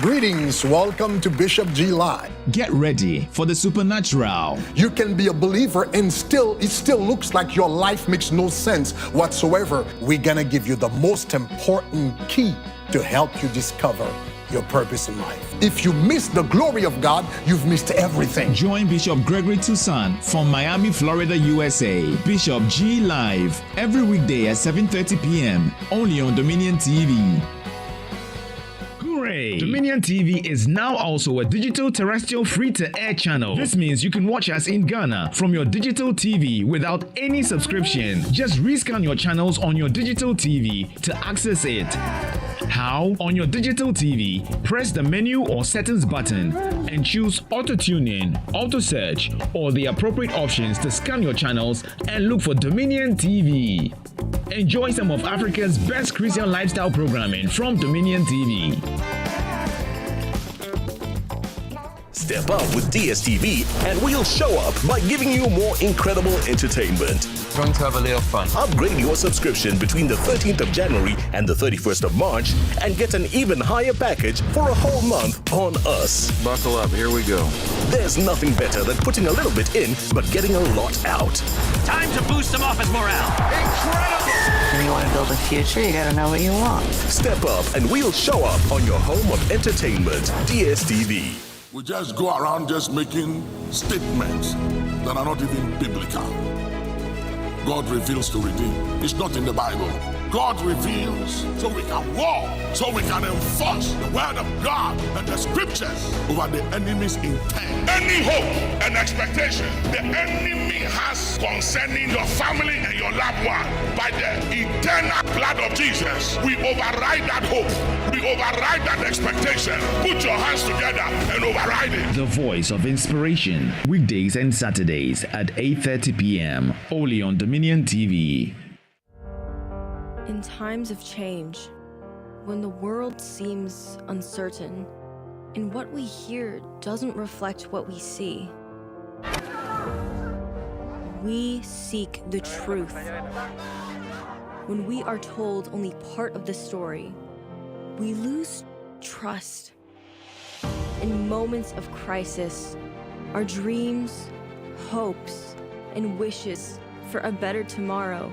Greetings, welcome to Bishop G Live. Get ready for the supernatural. You can be a believer and it still looks like your life makes no sense whatsoever. We're gonna give you the most important key to help you discover your purpose in life. If you miss the glory of God, you've missed everything. Join Bishop Gregory Toussaint from Miami, Florida, USA. Bishop G Live, every weekday at 7:30 p.m. only on Dominion TV. Hooray! Dominion TV is now also a digital terrestrial free-to-air channel. This means you can watch us in Ghana from your digital TV without any subscription. Just rescan your channels on your digital TV to access it. How? On your digital TV, press the menu or settings button and choose auto-tuning, auto-search, or the appropriate options to scan your channels and look for Dominion TV. Enjoy some of Africa's best Christian lifestyle programming from Dominion TV. Step up with DStv and we'll show up by giving you more incredible entertainment. Going to have a little fun. Upgrade your subscription between the 13th of January and the 31st of March and get an even higher package for a whole month on us. Buckle up, here we go. There's nothing better than putting a little bit in but getting a lot out. Time to boost some office morale. Incredible! When you want to build a future, you gotta know what you want. Step up and we'll show up on your home of entertainment, DStv. We just go around just making statements that are not even biblical. God reveals to redeem. It's not in the Bible. God reveals so we can walk, so we can enforce the word of God and the scriptures over the enemy's intent. Any hope and expectation the enemy has concerning your family and your loved one, by the eternal blood of Jesus, we override that hope. We override that expectation. Put your hands together and override it. The Voice of Inspiration, weekdays and Saturdays at 8:30 p.m. only on Dominion TV. In times of change, when the world seems uncertain and what we hear doesn't reflect what we see, we seek the truth. When we are told only part of the story, we lose trust. In moments of crisis, our dreams, hopes, and wishes for a better tomorrow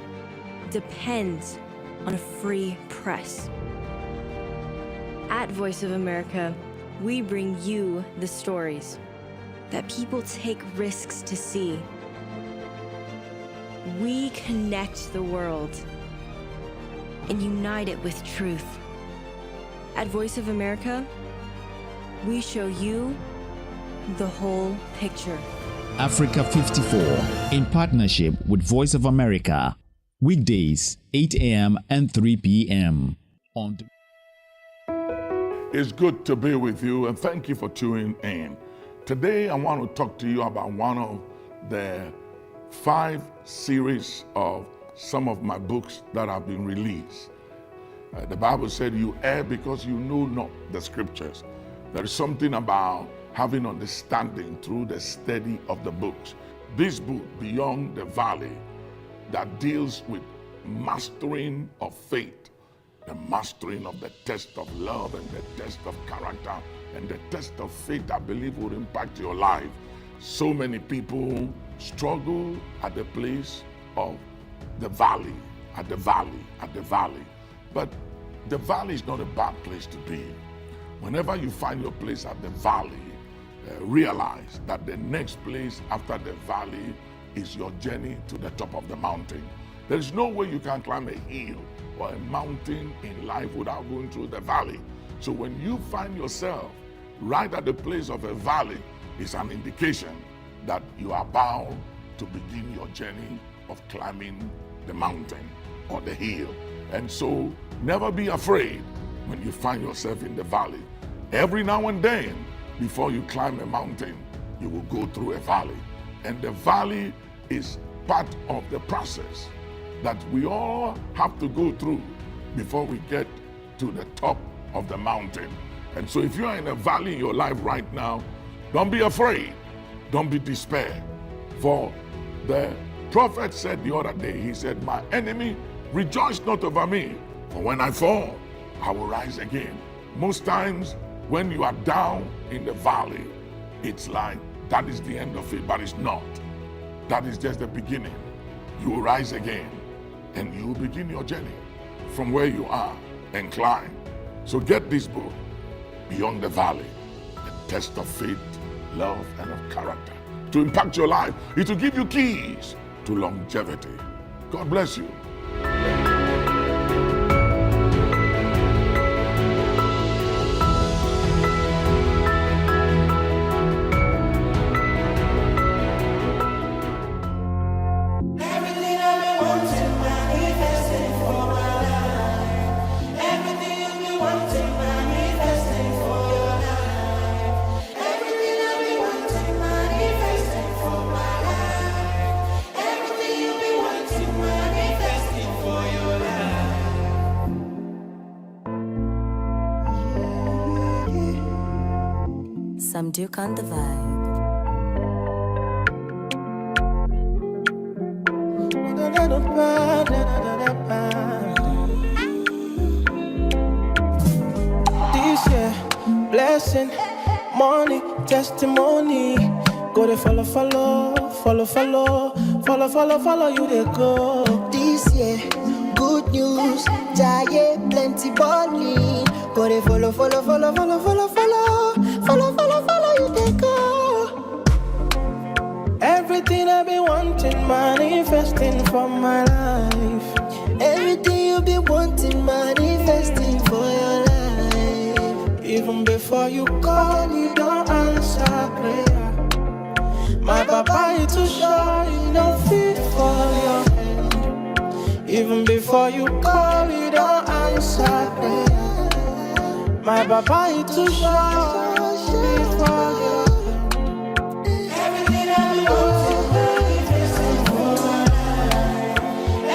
depends on a free press. At Voice of America, we bring you the stories that people take risks to see. We connect the world and unite it with truth. At Voice of America, we show you the whole picture. Africa 54 in partnership with Voice of America. Weekdays, 8 a.m. and 3 p.m. on. It's good to be with you and thank you for tuning in. Today I want to talk to you about one of the 5 series of some of my books that have been released. The Bible said you err because you know not the scriptures. There is something about having understanding through the study of the books. This book, Beyond the Valley, that deals with mastering of faith, the mastering of the test of love and the test of character and the test of faith, I believe will impact your life. So many people struggle at the place of the valley, at the valley, at the valley. But the valley is not a bad place to be. Whenever you find your place at the valley, realize that the next place after the valley is your journey to the top of the mountain. There is no way you can climb a hill or a mountain in life without going through the valley. So when you find yourself right at the place of a valley, it's an indication that you are bound to begin your journey of climbing the mountain or the hill. And so never be afraid when you find yourself in the valley. Every now and then, before you climb a mountain, you will go through a valley. And the valley is part of the process that we all have to go through before we get to the top of the mountain. And so if you are in a valley in your life right now, don't be afraid. Don't be despair. For the prophet said the other day, he said, my enemy, rejoice not over me, for when I fall, I will rise again. Most times when you are down in the valley, it's like that is the end of it, but it's not. That is just the beginning. You will rise again and you will begin your journey from where you are and climb. So get this book, Beyond the Valley, a test of faith, love, and of character. To impact your life, it will give you keys to longevity. God bless you. Everything you've been wanting manifest. Duke on the vibe. This year, blessing, money, testimony. Go to follow, you they go. This year, good news, giant plenty money. Go to follow, you they go. Everything I've been wanting, manifesting for my life. Everything you've been wanting, manifesting for your life. Even before you call, you don't answer prayer. My papa, you too shy, you don't fit for your hand. Even before you call, you don't answer prayer. My papa, you too shy, fit for your hand. Everything I've been wanting, manifesting for my life.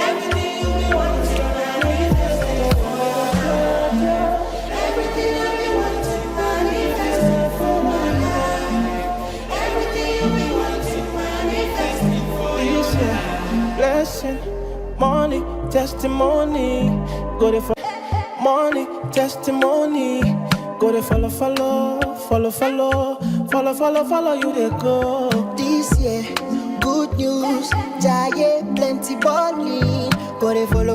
Everything you've been wanting, manifesting for your life. Everything I've been wanting, manifesting for my life. Everything you've been wanting, manifesting for your life. Blessing, money, testimony. Go to money, testimony. Go to follow, you they go. This year, good news, giant plenty money. Go to follow,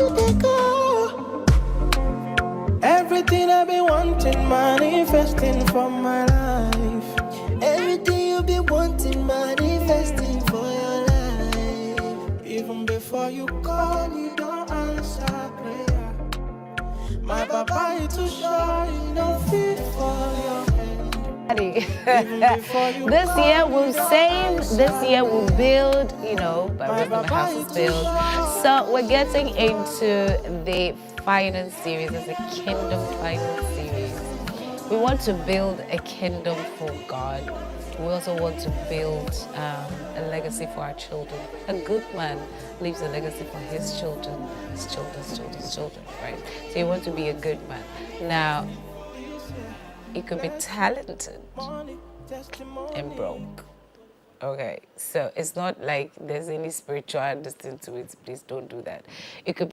you they go. Everything I've been wanting, manifesting for my life. Everything you've been wanting, manifesting for your life. Even before you call, you don't answer prayer. My papa, you too shy, you don't fit for your hand. This year we'll save, this year we'll build, by wisdom the house is built. So we're getting into the finance series, as a kingdom finance series. We want to build a kingdom for God. We also want to build a legacy for our children. A good man leaves a legacy for his children, his children's children, right? So you want to be a good man. Now, you could be talented and broke. Okay, so it's not like there's any spiritual understanding to it. Please don't do that. It could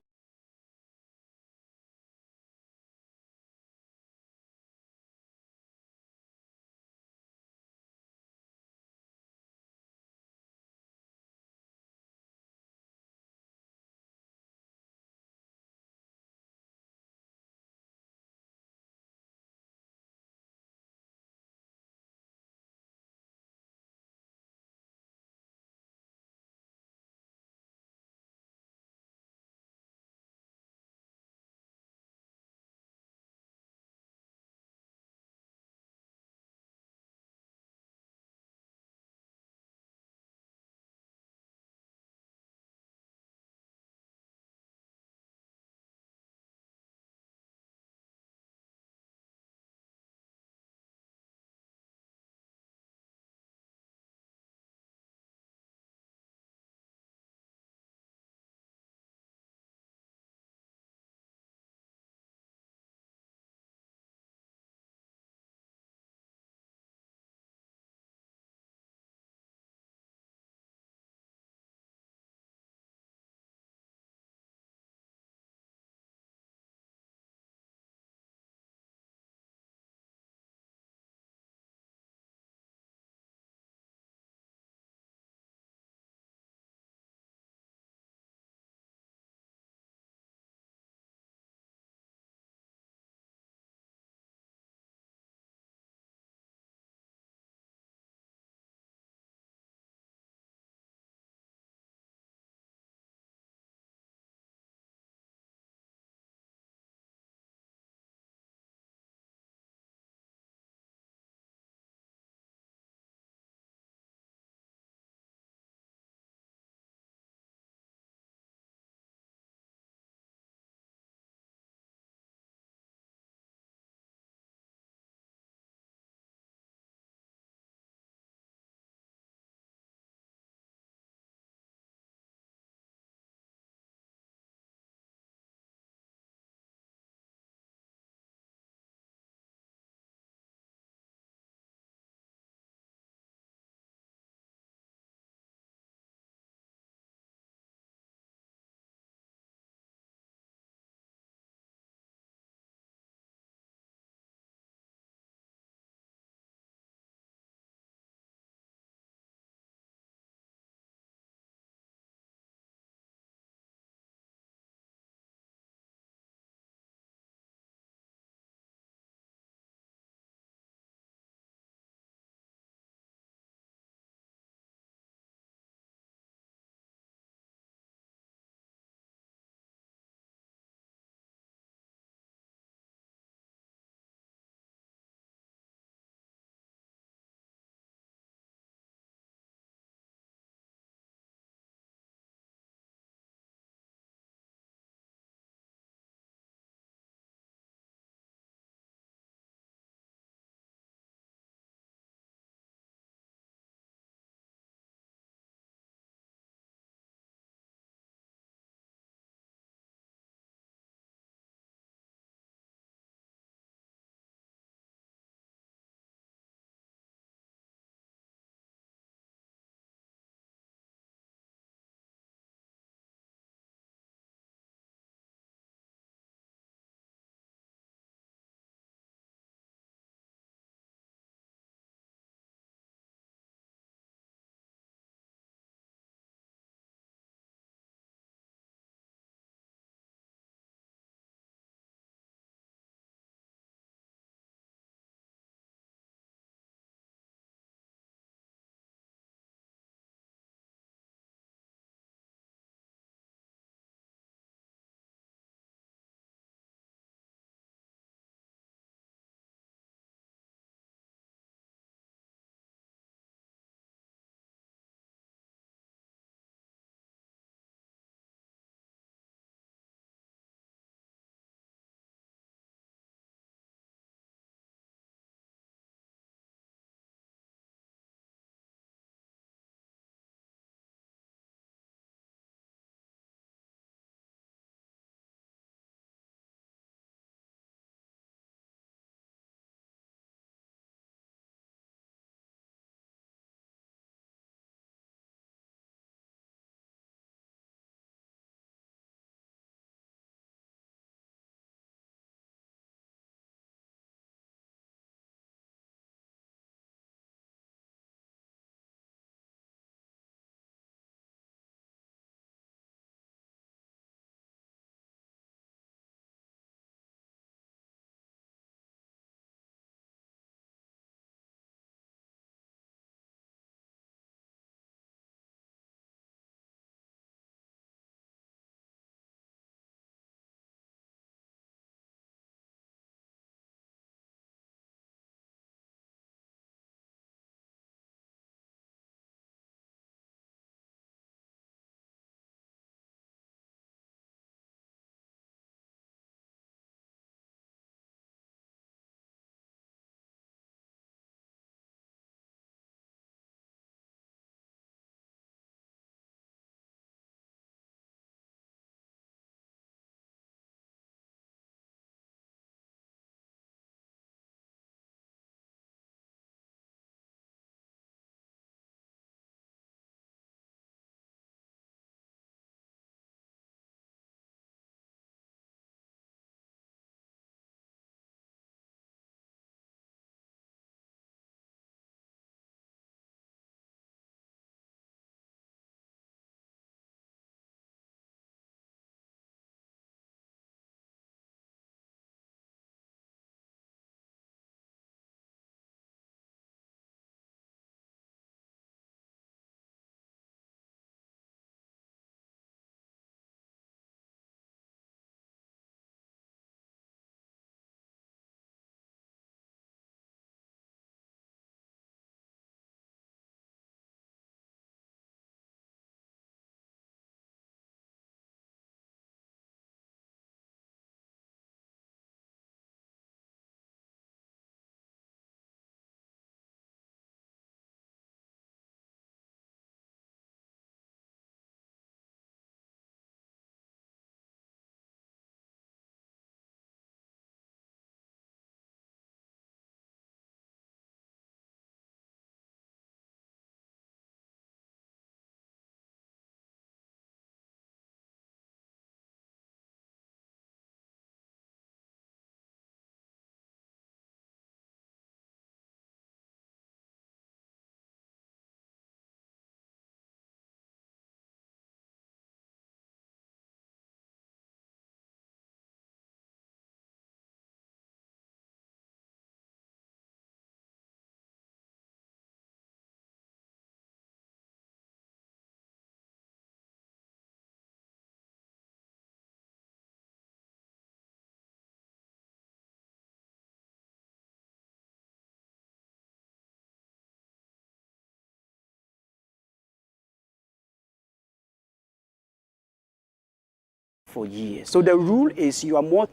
for years. So the rule is you are more,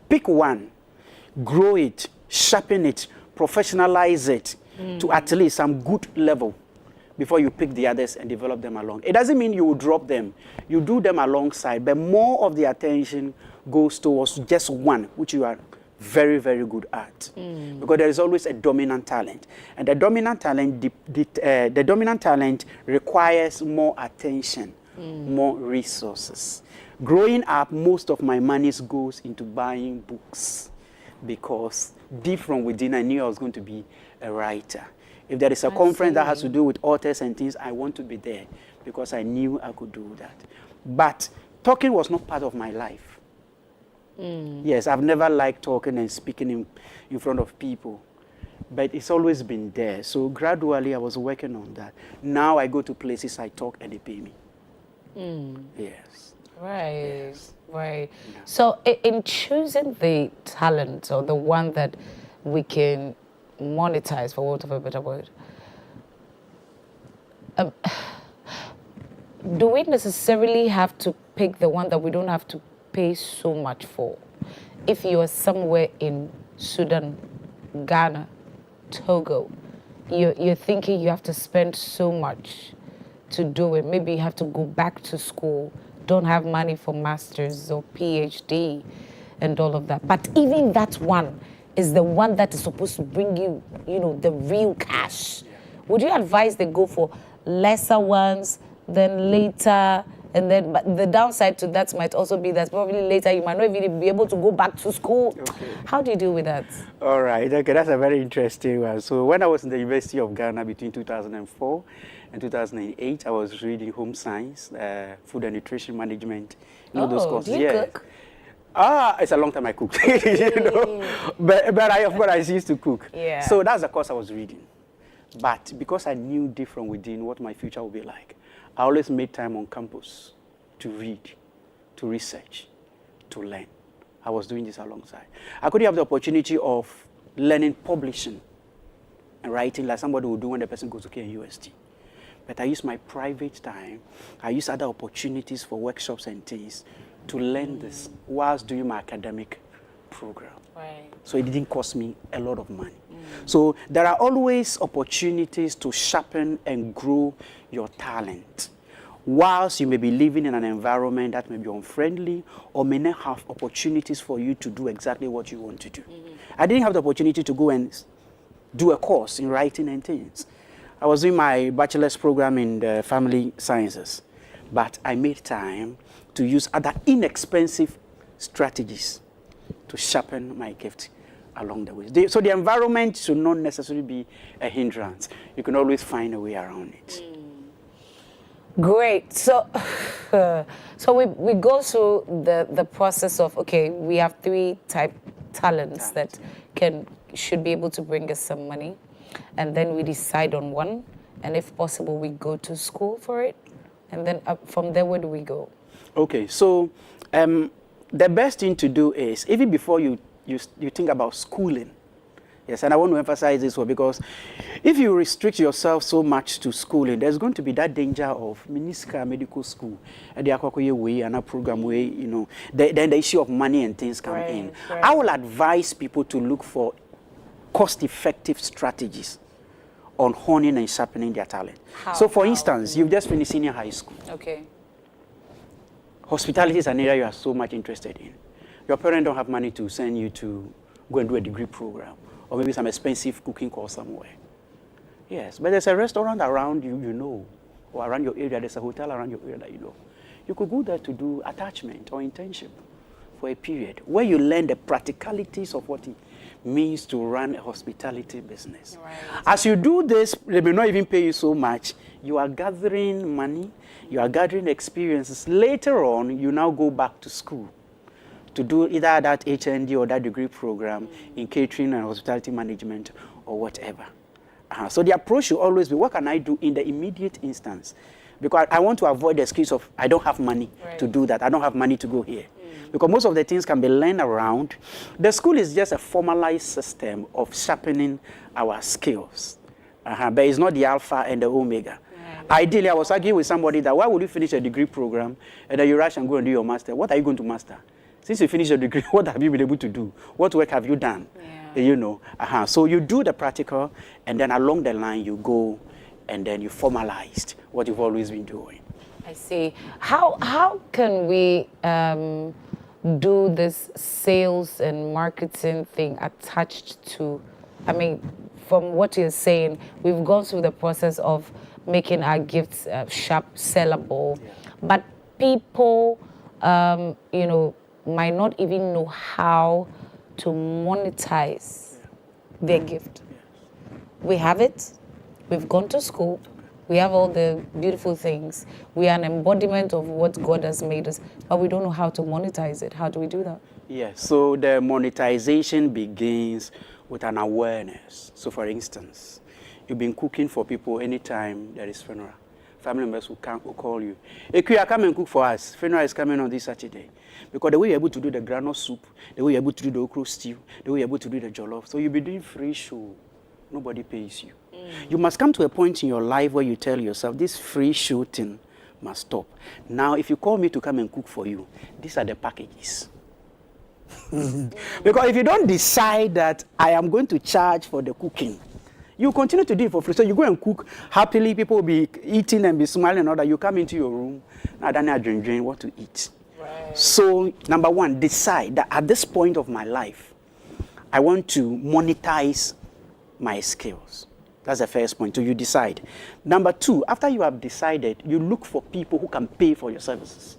pick one, grow it, sharpen it, professionalize it to at least some good level before you pick the others and develop them along. It doesn't mean you will drop them. You do them alongside, but more of the attention goes towards just one, which you are very, very good at. Because there is always a dominant talent. And the dominant talent requires more attention, more resources. Growing up, most of my money goes into buying books because deep from within, I knew I was going to be a writer. If there is a conference that has to do with authors and things, I want to be there because I knew I could do that. But talking was not part of my life. Yes, I've never liked talking and speaking in front of people, but it's always been there. So gradually I was working on that. Now I go to places, I talk, and they pay me. Yes. Right, yes. Right. Yeah. So in choosing the talent or the one that we can monetize, for want of a better word, do we necessarily have to pick the one that we don't have to pay so much for? If you are somewhere in Sudan, Ghana, Togo, you're thinking you have to spend so much to do it. Maybe you have to go back to school, don't have money for master's or PhD and all of that. But even that one is the one that is supposed to bring you, the real cash. Would you advise they go for lesser ones, then later? And then, but the downside to that might also be that probably later you might not even be able to go back to school. Okay. How do you deal with that? All right, okay, that's a very interesting one. So when I was in the University of Ghana between 2004 and 2008, I was reading home science, food and nutrition management, those courses. Do you cook? It's a long time I cooked, But of course I used to cook. Yeah. So that's the course I was reading. But because I knew deep from within what my future would be like, I always made time on campus to read, to research, to learn. I was doing this alongside. I couldn't have the opportunity of learning publishing and writing like somebody would do when the person goes to KUST. But I used my private time. I used other opportunities for workshops and things to learn this whilst doing my academic program. Right. So it didn't cost me a lot of money. So there are always opportunities to sharpen and grow your talent, whilst you may be living in an environment that may be unfriendly or may not have opportunities for you to do exactly what you want to do. I didn't have the opportunity to go and do a course in writing and things. I was doing my bachelor's program in the family sciences, but I made time to use other inexpensive strategies to sharpen my gift along the way. So the environment should not necessarily be a hindrance. You can always find a way around it. Great. So, so we go through the process of, okay, we have three talents that should be able to bring us some money, and then we decide on one, and if possible, we go to school for it, and then from there, where do we go? Okay. So, the best thing to do is even before you think about schooling. Yes, and I want to emphasize this one because if you restrict yourself so much to schooling, there's going to be that danger of medical school, and the way and a program way, then the issue of money and things come in. Right. I will advise people to look for cost-effective strategies on honing and sharpening their talent. So, for instance, you've just finished senior high school. Okay. Hospitality is an area you are so much interested in. Your parents don't have money to send you to go and do a degree program or maybe some expensive cooking course somewhere. Yes, but there's a restaurant around you, or around your area. There's a hotel around your area that you know. You could go there to do attachment or internship for a period where you learn the practicalities of what it means to run a hospitality business. Right. As you do this, they may not even pay you so much. You are gathering money, you are gathering experiences. Later on, you now go back to school to do either that HND or that degree program in catering and hospitality management or whatever. So the approach should always be, what can I do in the immediate instance? Because I want to avoid the excuse of, I don't have money to do that. I don't have money to go here. Because most of the things can be learned around. The school is just a formalized system of sharpening our skills. But it's not the alpha and the omega. Ideally, I was arguing with somebody that why would you finish a degree program and then you rush and go and do your master? What are you going to master? Since you finished your degree, what have you been able to do? What work have you done? You know, so you do the practical, and then along the line you go, and then you formalized what you've always been doing. I see. How can we do this sales and marketing thing attached to? I mean, from what you're saying, we've gone through the process of making our gifts sharp, sellable, but people, you know, might not even know how to monetize their gift. We have it. We've gone to school. We have all the beautiful things. We are an embodiment of what God has made us, but we don't know how to monetize it. How do we do that? Yes, so the monetization begins with an awareness. So for instance, you've been cooking for people anytime there is funeral. Family members will call you. Ekuya, come and cook for us. Funeral is coming on this Saturday. Because the way you're able to do the granite soup, the way you're able to do the okra stew, the way you're able to do the jollof, so you'll be doing free show. Nobody pays you. You must come to a point in your life where you tell yourself, this free show thing must stop. Now, if you call me to come and cook for you, these are the packages. Because if you don't decide that I am going to charge for the cooking, you continue to do it for free. So you go and cook happily, people will be eating and be smiling and all that. You come into your room, now then I drink what to eat. Right. So, number one, decide that at this point of my life, I want to monetize my skills. That's the first point. So you decide. Number two, after you have decided, you look for people who can pay for your services.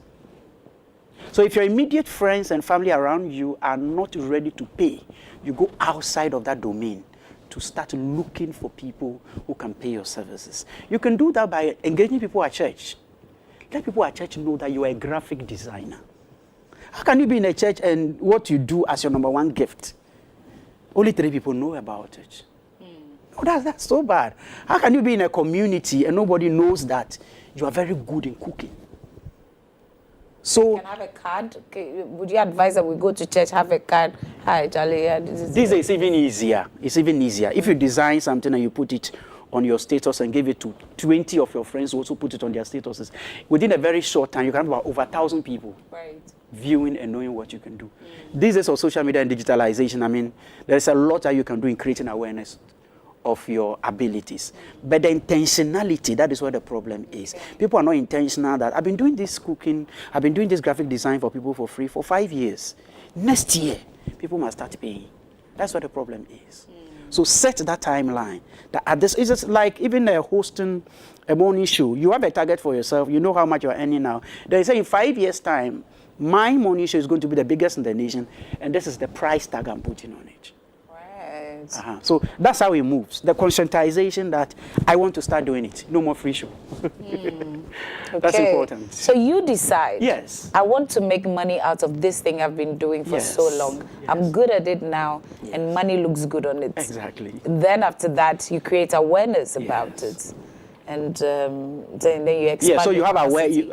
So if your immediate friends and family around you are not ready to pay, you go outside of that domain to start looking for people who can pay your services. You can do that by engaging people at church. Let people at church know that you are a graphic designer. How can you be in a church and what you do as your number one gift? Only 3 people know about it. No, that's so bad. How can you be in a community and nobody knows that you are very good in cooking? So, can I have a card? Okay, would you advise that we go to church, have a card? Hi, Charlie. This is even easier. It's even easier. If you design something and you put it on your status and give it to 20 of your friends who also put it on their statuses, within a very short time, you can have about over 1,000 people viewing and knowing what you can do. These days of social media and digitalization, I mean, there's a lot that you can do in creating awareness of your abilities. But the intentionality, that is where the problem is. People are not intentional that I've been doing this cooking, I've been doing this graphic design for people for free for 5 years. Next year, people must start paying. That's what the problem is. So set that timeline. That at this, it's just like even hosting a morning show. You have a target for yourself. You know how much you're earning now. They say in 5 years' time, my morning show is going to be the biggest in the nation, and this is the price tag I'm putting on it. So that's how it moves. The conscientization that I want to start doing it. No more free show. That's important. So you decide. Yes. I want to make money out of this thing I've been doing for so long. I'm good at it now, and money looks good on it. Exactly. Then after that, you create awareness about it. And then you expand. Yeah, so you have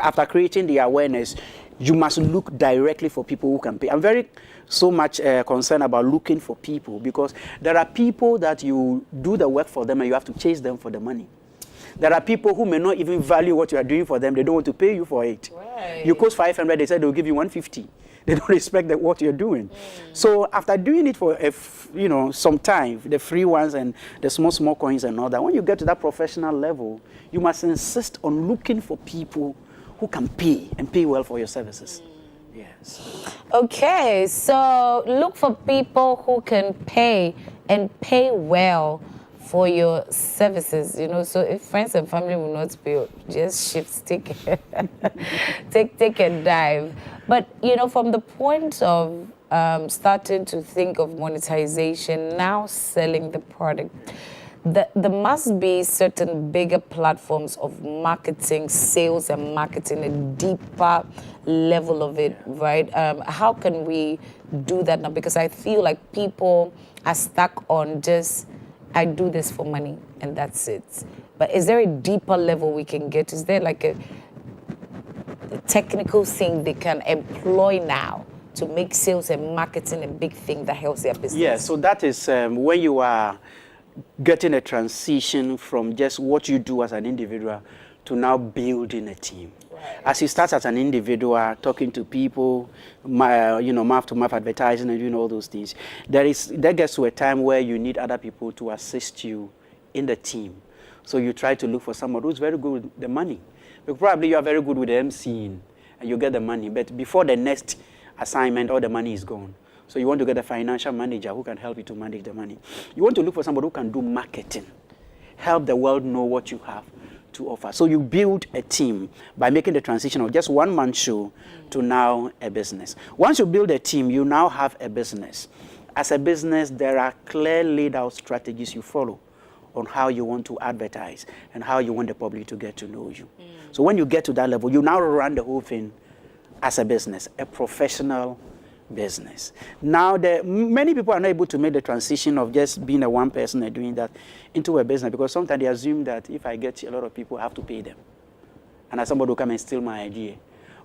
after creating the awareness, you must look directly for people who can pay. I'm very so much concerned about looking for people, because there are people that you do the work for them and you have to chase them for the money. There are people who may not even value what you are doing for them. They don't want to pay you for it. Right. You cost 500, they said they'll give you 150. They don't respect what you're doing. So after doing it for some time, the free ones and the small coins and all that, when you get to that professional level, you must insist on looking for people who can pay and pay well for your services. Yes. Okay, so look for people who can pay and pay well for your services. So if friends and family will not pay, just shift, take a dive. But from the point of starting to think of monetization, now selling the product, there must be certain bigger platforms of marketing, sales and marketing, a deeper level of it, right? How can we do that now? Because I feel like people are stuck on just, I do this for money and that's it. But is there a deeper level we can get? Is there like a technical thing they can employ now to make sales and marketing a big thing that helps their business? Yeah, so that is when you are getting a transition from just what you do as an individual to now building a team. As you start as an individual, talking to people, mouth-to-mouth advertising and doing all those things, there gets to a time where you need other people to assist you in the team. So you try to look for someone who's very good with the money. Because probably you are very good with the MCing and you get the money, but before the next assignment, all the money is gone. So you want to get a financial manager who can help you to manage the money. You want to look for somebody who can do marketing, help the world know what you have to offer. So you build a team by making the transition of just one-man show to now a business. Once you build a team, you now have a business. As a business, there are clear laid out strategies you follow on how you want to advertise and how you want the public to get to know you. So when you get to that level, you now run the whole thing as a business, a professional business. Now, many people are not able to make the transition of just being a one person and doing that into a business, because sometimes they assume that if I get a lot of people, I have to pay them. And somebody will come and steal my idea,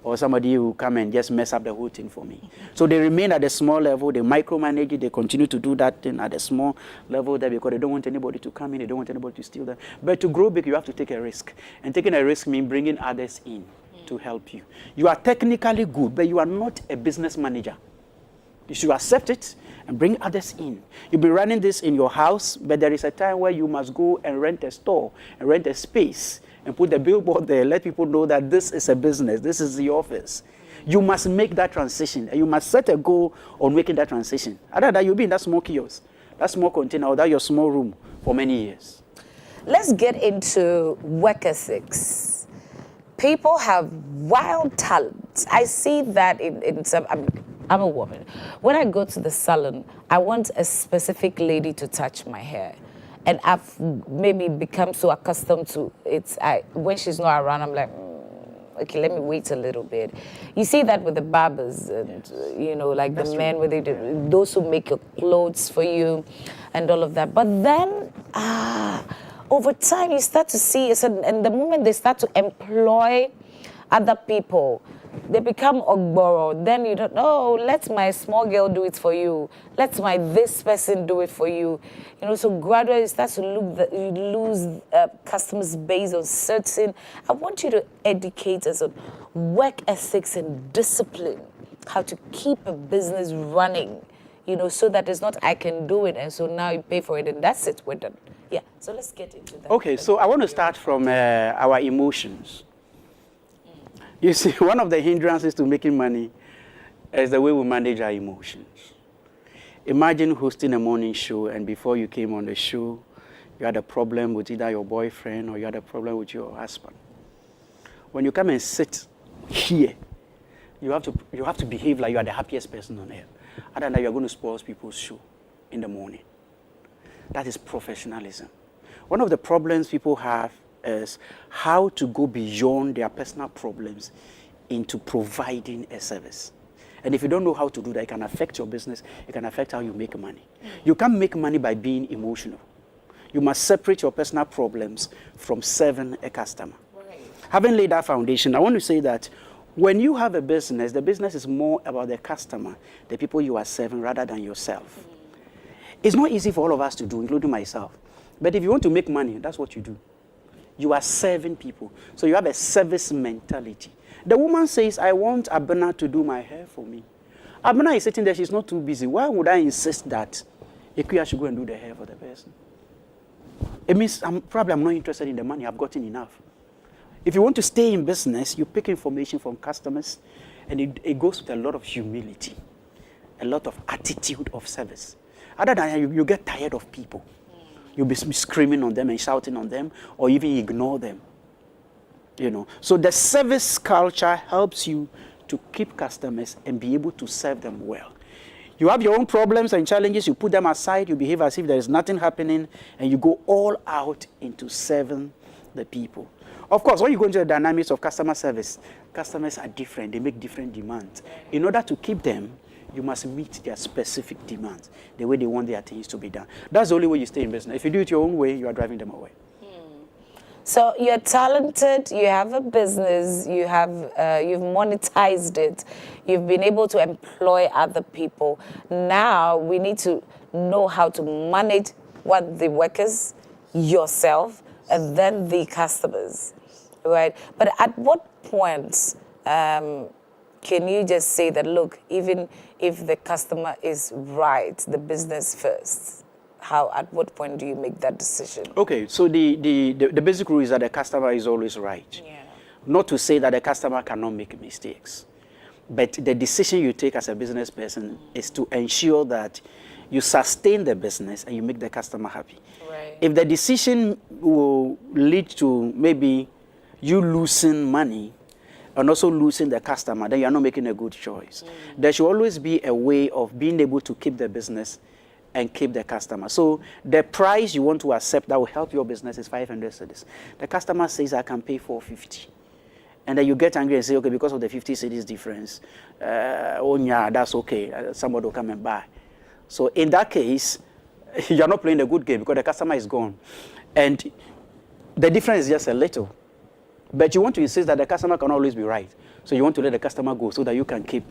or somebody will come and just mess up the whole thing for me. So they remain at the small level, they micromanage it, they continue to do that thing at the small level there because they don't want anybody to come in, they don't want anybody to steal them. But to grow big, you have to take a risk. And taking a risk means bringing others in to help you. You are technically good, but you are not a business manager. You should accept it and bring others in. You'll be running this in your house, but there is a time where you must go and rent a store and rent a space and put the billboard there, let people know that this is a business, this is the office. You must make that transition, and you must set a goal on making that transition. Other than that, you'll be in that small kiosk, that small container, or that your small room for many years. Let's get into work ethics. People have wild talents. I see that in some... I'm a woman. When I go to the salon, I want a specific lady to touch my hair. And I've maybe become so accustomed to it. When she's not around, I'm like, okay, let me wait a little bit. You see that with the barbers and, like the men, with those who make your clothes for you and all of that. But then, over time, you start to see, and the moment they start to employ other people, they become ogboro. Then you don't know, let my small girl do it for you. Let this person do it for you. So gradually you start to lose customers based on certain. I want you to educate us on work ethics and discipline, how to keep a business running, so that it's not I can do it and so now you pay for it and that's it, we're done. Yeah, so let's get into that. Okay, so I want to start from our emotions. You see, one of the hindrances to making money is the way we manage our emotions. Imagine hosting a morning show, and before you came on the show, you had a problem with either your boyfriend or you had a problem with your husband. When you come and sit here, you have to behave like you are the happiest person on earth. Other than that, you are going to spoil people's show in the morning. That is professionalism. One of the problems people have is how to go beyond their personal problems into providing a service. And if you don't know how to do that, it can affect your business, it can affect how you make money. You can't make money by being emotional. You must separate your personal problems from serving a customer. Right. Having laid that foundation, I want to say that when you have a business, the business is more about the customer, the people you are serving, rather than yourself. It's not easy for all of us to do, including myself. But if you want to make money, that's what you do. You are serving people. So you have a service mentality. The woman says, I want Abena to do my hair for me. Abena is sitting there, she's not too busy. Why would I insist that Ekuya should go and do the hair for the person? It means I'm not interested in the money, I've gotten enough. If you want to stay in business, you pick information from customers, and it goes with a lot of humility, a lot of attitude of service. Other than that, you get tired of people. You'll be screaming on them and shouting on them, or even ignore them. So the service culture helps you to keep customers and be able to serve them well. You have your own problems and challenges, you put them aside, you behave as if there is nothing happening, and you go all out into serving the people. Of course, when you go into the dynamics of customer service, customers are different, they make different demands. In order to keep them, you must meet their specific demands, the way they want their things to be done. That's the only way you stay in business. If you do it your own way, you are driving them away. So you're talented, you have a business, you've monetized it, you've been able to employ other people. Now we need to know how to manage the workers, yourself, and then the customers. right? But at what point can you just say that, look, even if the customer is right, the business first, at what point do you make that decision? Okay, so the basic rule is that the customer is always right. Yeah. Not to say that the customer cannot make mistakes, but the decision you take as a business person is to ensure that you sustain the business and you make the customer happy. Right. If the decision will lead to maybe you losing money and also losing the customer, then you're not making a good choice. There should always be a way of being able to keep the business and keep the customer. So the price you want to accept that will help your business is 500 cedis. The customer says, I can pay 450. And then you get angry and say, okay, because of the 50 cedis difference, oh yeah, that's okay. Somebody will come and buy. So in that case, you're not playing a good game because the customer is gone. And the difference is just a little. But you want to insist that the customer can always be right. So you want to let the customer go so that you can keep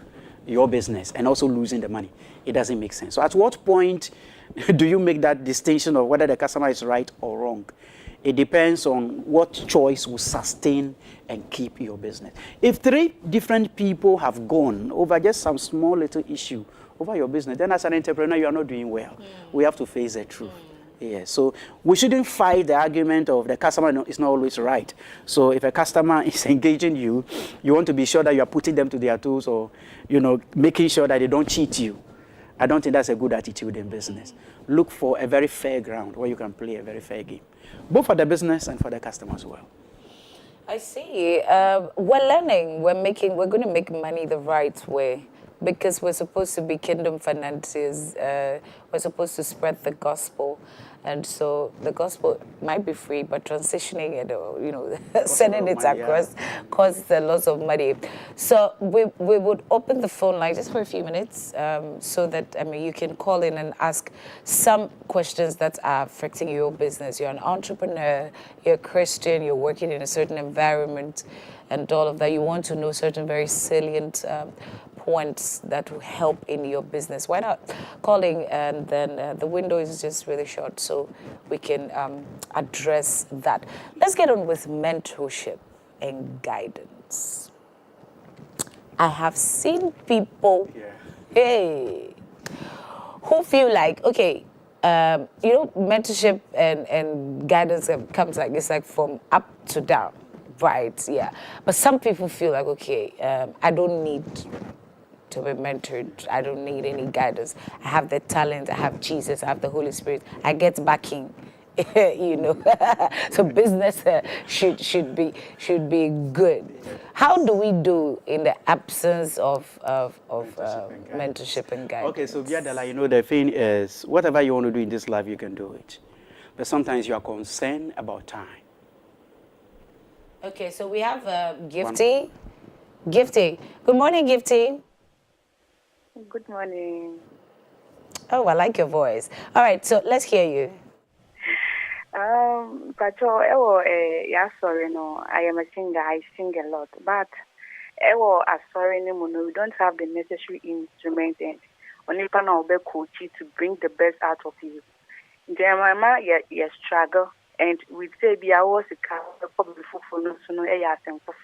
your business and also losing the money. It doesn't make sense. So at what point do you make that distinction of whether the customer is right or wrong? It depends on what choice will sustain and keep your business. If 3 different people have gone over just some small little issue over your business, then as an entrepreneur, you are not doing well. We have to face the truth. Yeah, so we shouldn't fight the argument of the customer is not always right. So if a customer is engaging you, you want to be sure that you are putting them to their tools or, making sure that they don't cheat you. I don't think that's a good attitude in business. Look for a very fair ground where you can play a very fair game, both for the business and for the customer as well. I see. We're learning. We're going to make money the right way. Because we're supposed to be kingdom financiers, we're supposed to spread the gospel. And so the gospel might be free, but transitioning it or, sending it across costs a lot of money. So we would open the phone line just for a few minutes so that, you can call in and ask some questions that are affecting your business. You're an entrepreneur, you're a Christian, you're working in a certain environment and all of that. You want to know certain very salient points that will help in your business. Why not calling? And then the window is just really short, so we can address that. Let's get on with mentorship and guidance. I have seen people, who feel like, okay, mentorship and guidance comes it's like from up to down, right? Yeah. But some people feel like, okay, I don't need to be mentored. I don't need any guidance. I have the talent. I have Jesus. I have the Holy Spirit. I get backing. So business should be good. How do we do in the absence of mentorship and guidance? Okay, so Biadala, the thing is, whatever you want to do in this life, you can do it. But sometimes you are concerned about time. Okay, so we have Gifty. Gifty. Good morning, Gifty. Good morning. Oh, I like your voice. All right, so let's hear you. Sorry, no, I am a singer. I sing a lot, but sorry, no, we don't have the necessary instruments and only panel be coach to bring the best out of you. Then mama, you struggle, and we say be hours a car probably for no sooner a simple.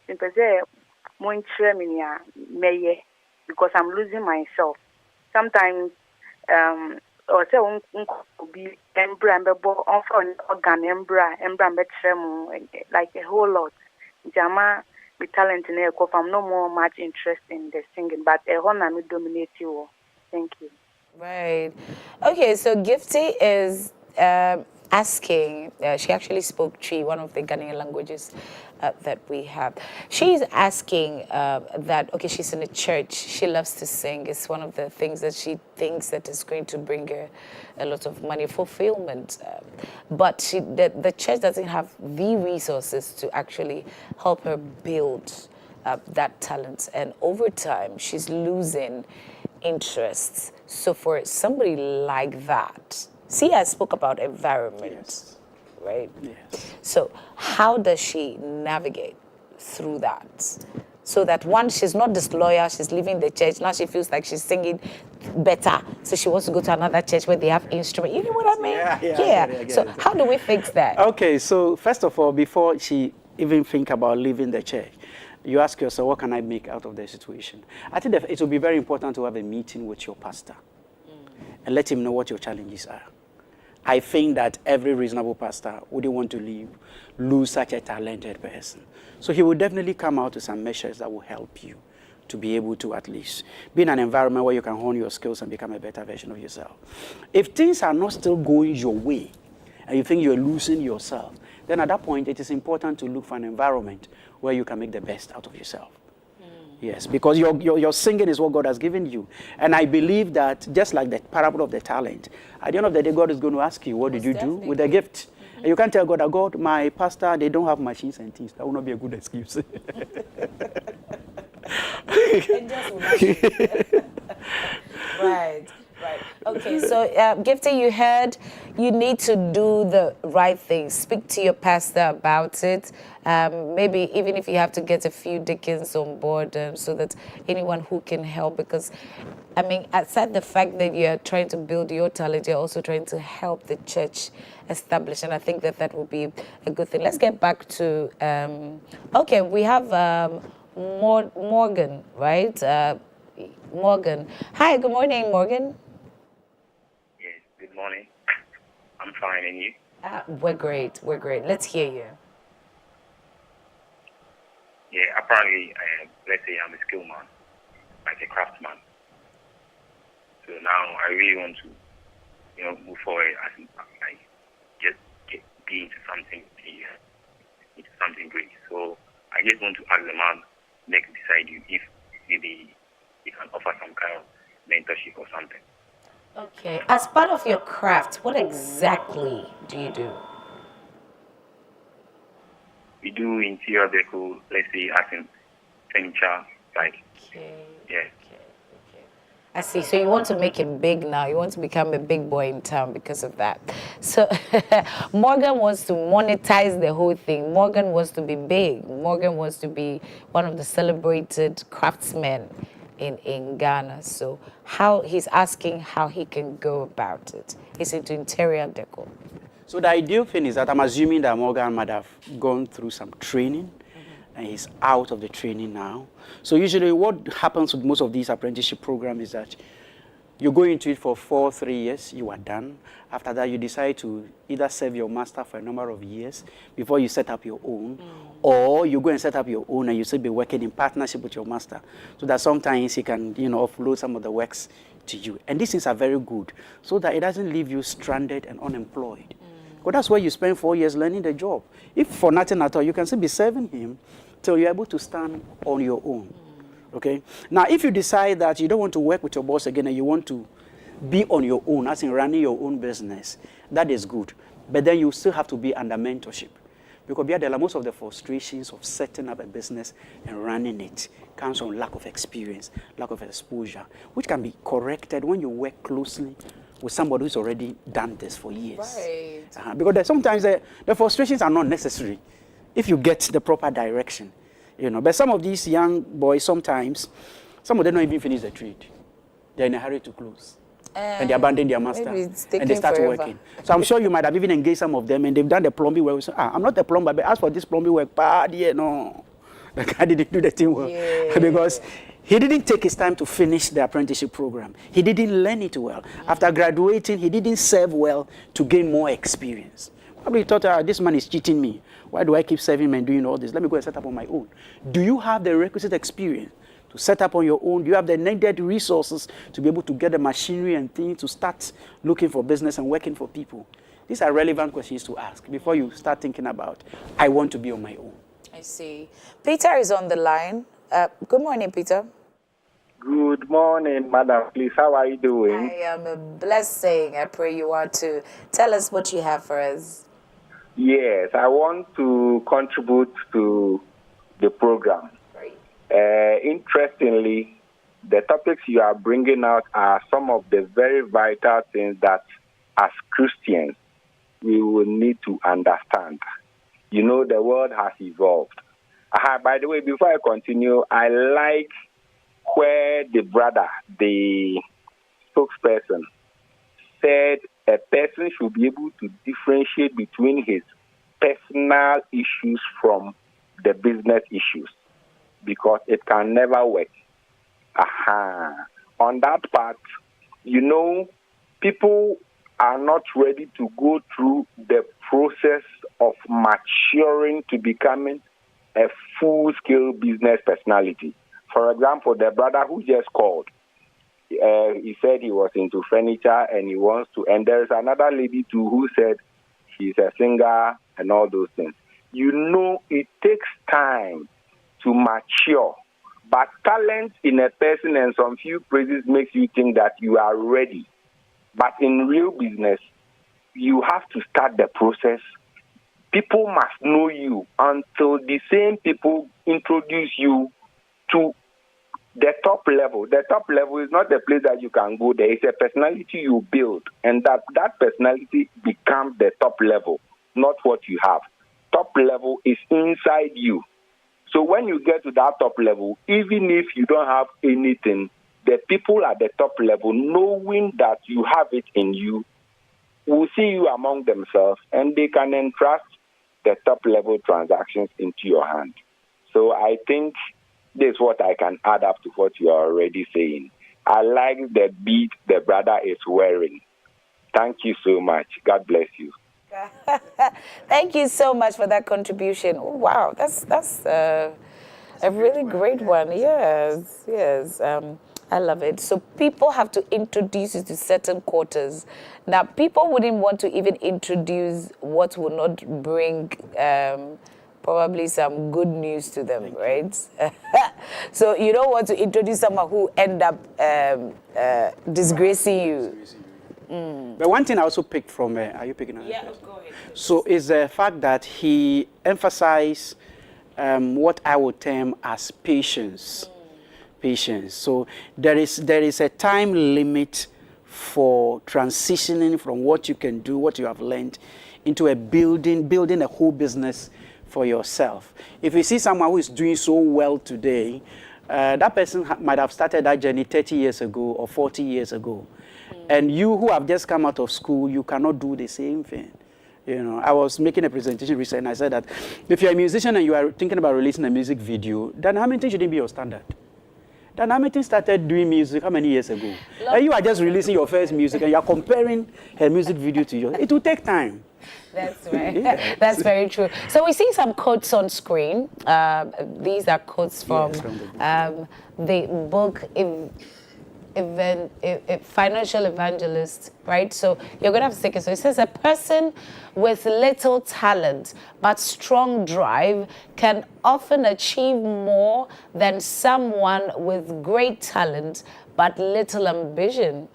Simple say, more me because I'm losing myself. Sometimes, or say, be embra, on organ embra, like a whole lot. Jama, with talent in air, I'm no more much interest in the singing, but a honor me dominate you. Thank you. Right. Okay, so Gifty is asking, she actually spoke Twi, one of the Ghanaian languages that we have. She's asking that, okay, she's in a church, she loves to sing, it's one of the things that she thinks that is going to bring her a lot of money, fulfillment, but the church doesn't have the resources to actually help her build that talent, and over time, she's losing interests. So for somebody like that, see, I spoke about environment, right? Yes. So how does she navigate through that? So that one, she's not disloyal, she's leaving the church, now she feels like she's singing better, so she wants to go to another church where they have instruments. You know what I mean? Yeah. So how do we fix that? Okay, so first of all, before she even think about leaving the church, you ask yourself, what can I make out of the situation? I think that it will be very important to have a meeting with your pastor and let him know what your challenges are. I think that every reasonable pastor wouldn't want to lose such a talented person. So he will definitely come out with some measures that will help you to be able to at least be in an environment where you can hone your skills and become a better version of yourself. If things are not still going your way and you think you're losing yourself, then at that point it is important to look for an environment where you can make the best out of yourself. Yes, because your singing is what God has given you. And I believe that just like the parable of the talent, at the end of the day, God is going to ask you, what did you do with the gift? And you can't tell God, God, my pastor, they don't have machines and things. That will not be a good excuse. Right. Okay, so Gifty, you heard you need to do the right thing. Speak to your pastor about it. Maybe even if you have to get a few deacons on board so that anyone who can help, because, I mean, aside the fact that you're trying to build your talent, you're also trying to help the church establish, and I think that will be a good thing. Let's get back to, okay, we have Morgan, right? Morgan. Hi, good morning, Morgan. Yes, good morning. I'm fine, and you? We're great. Let's hear you. Yeah, apparently, let's say I'm a skill man, like a craftsman. So now I really want to, move forward and like just be into something great. So I just want to ask the man next beside you if maybe you can offer some kind of mentorship or something. Okay. As part of your craft, what exactly do you do? We do interior decor, let's say, as in furniture, like, yeah. I see. So you want to make it big now. You want to become a big boy in town because of that. So Morgan wants to monetize the whole thing. Morgan wants to be big. Morgan wants to be one of the celebrated craftsmen in Ghana. So he's asking how he can go about it. He's into interior decor. So the ideal thing is that I'm assuming that Morgan might have gone through some training, and he's out of the training now. So usually what happens with most of these apprenticeship programs is that you go into it for 3 years, you are done. After that, you decide to either serve your master for a number of years before you set up your own, or you go and set up your own and you still be working in partnership with your master, so that sometimes he can, offload some of the works to you. And these things are very good, so that it doesn't leave you stranded and unemployed. Because that's where you spend 4 years learning the job. If for nothing at all, you can still be serving him till you're able to stand on your own. Okay? Now, if you decide that you don't want to work with your boss again and you want to be on your own, as in running your own business, that is good. But then you still have to be under mentorship. Because most of the frustrations of setting up a business and running it comes from lack of experience, lack of exposure, which can be corrected when you work closely with somebody who's already done this for years. Right. Because sometimes the frustrations are not necessary if you get the proper direction. But some of these young boys, sometimes, some of them don't even finish the trade. They're in a hurry to close. And they abandon their master. And they start working. So I'm sure you might have even engaged some of them and they've done the plumbing work. So, I'm not a plumber, but as for this plumbing work, no. The guy didn't do the thing well. Yeah. Because he didn't take his time to finish the apprenticeship program. He didn't learn it well. After graduating, he didn't serve well to gain more experience. Probably thought, this man is cheating me. Why do I keep serving him and doing all this? Let me go and set up on my own. Do you have the requisite experience to set up on your own? Do you have the needed resources to be able to get the machinery and things to start looking for business and working for people? These are relevant questions to ask before you start thinking about, I want to be on my own. I see. Peter is on the line. Good morning, Peter. Good morning, madam. Please, how are you doing? I am a blessing. I pray you are too. Tell us what you have for us. Yes, I want to contribute to the program. Interestingly, the topics you are bringing out are some of the very vital things that, as Christians, we will need to understand. The world has evolved. By the way, before I continue, I like where the brother, the spokesperson, said a person should be able to differentiate between his personal issues from the business issues because it can never work. On that part, people are not ready to go through the process of maturing to becoming a full-scale business personality. For example, the brother who just called, he said he was into furniture and he wants to, and there's another lady too who said she's a singer and all those things. It takes time to mature, but talent in a person and some few praises makes you think that you are ready. But in real business, you have to start the process. People must know you until the same people introduce you to the top level. The top level is not a place that you can go there. It's a personality you build, and that personality becomes the top level, not what you have. Top level is inside you. So when you get to that top level, even if you don't have anything, the people at the top level, knowing that you have it in you, will see you among themselves, and they can entrust the top level transactions into your hand. So I think this is what I can add up to what you are already saying. I like the beat the brother is wearing. Thank you so much. God bless you. Thank you so much for that contribution. Oh, wow, that's a really great one. Yes. I love it. So people have to introduce you to certain quarters. Now, people wouldn't want to even introduce what will not bring probably some good news to them, right? So you don't want to introduce someone who end up disgracing you. But one thing I also picked from, are you picking up? Yeah, go ahead. So is the fact that he emphasized what I would term as patience. Patience. So there is a time limit for transitioning from what you can do, what you have learned, into a building a whole business for yourself. If you see someone who is doing so well today, that person might have started that journey 30 years ago or 40 years ago. And you who have just come out of school, you cannot do the same thing. I was making a presentation recently, and I said that if you're a musician and you are thinking about releasing a music video, then Hamilton shouldn't be your standard. Dan Hamilton started doing music how many years ago? And you are just releasing your first music and you are comparing her music video to yours. It will take time. That's right. Yeah. That's very true. So we see some quotes on screen. These are quotes from the book Financial Evangelist, right? So you're going to have to take it. So it says, a person with little talent but strong drive can often achieve more than someone with great talent but little ambition.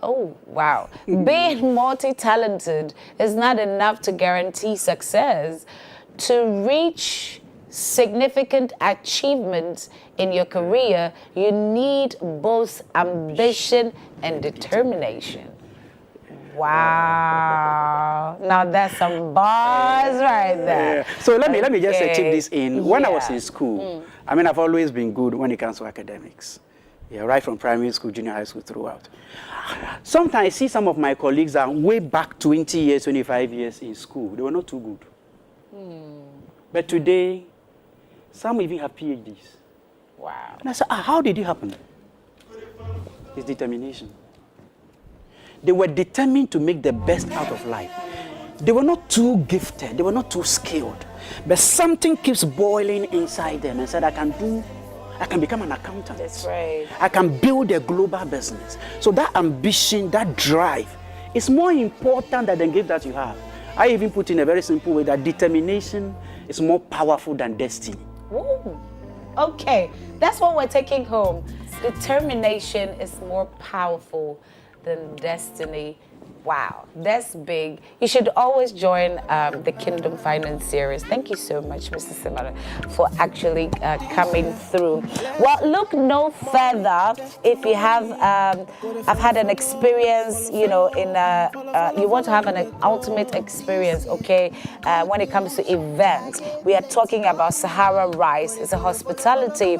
Oh, wow. Being multi-talented is not enough to guarantee success. To reach significant achievements in your career, you need both ambition and determination. Wow. Now that's some bars right there. Yeah. So let me just chip this in. When I was in school, I mean, I've always been good when it comes to academics. Yeah, right from primary school, junior high school, throughout. Sometimes I see some of my colleagues are way back 20 years, 25 years in school. They were not too good. But today, some even have PhDs. Wow. And I said, how did it happen? It's determination. They were determined to make the best out of life. They were not too gifted. They were not too skilled. But something keeps boiling inside them and said, I can become an accountant. That's right. I can build a global business. So that ambition, that drive, is more important than the gift that you have. I even put in a very simple way that determination is more powerful than destiny. Ooh. Okay, that's what we're taking home. Determination is more powerful than destiny. Wow, that's big. You should always join the Kingdom Finance series. Thank you so much, Mr. Simara, for actually coming through. Well, look no further if you have had an experience, you want to have an ultimate experience, okay, when it comes to events. We are talking about Sahara Rice. It's a hospitality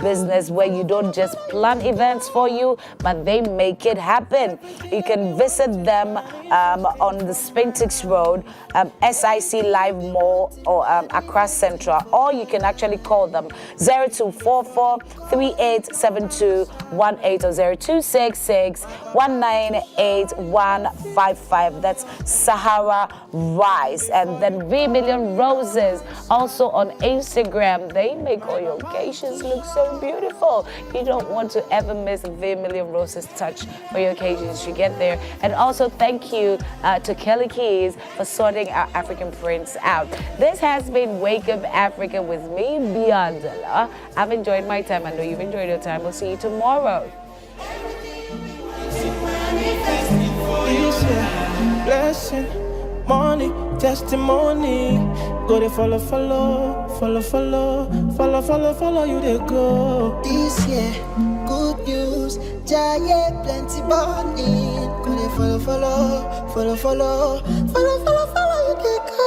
business where you don't just plan events for you, but they make it happen. You can visit visit them on the Spintex Road, SIC Live Mall, or Accra Central, or you can actually call them 0244 387218 or 0266 198155. That's Sahara Rice. And then V Million Roses also on Instagram. They make all your occasions look so beautiful. You don't want to ever miss V Million Roses touch for your occasions. You get there. And also thank you to Kelly Keys for sorting our African prints out. This has been Wake Up Africa with me, Biandela. I've enjoyed my time. I know you've enjoyed your time. We'll see you tomorrow. Blessing, money, testimony. Go to follow, you they go. This year, good news, giant plenty money. Go to follow, you they go.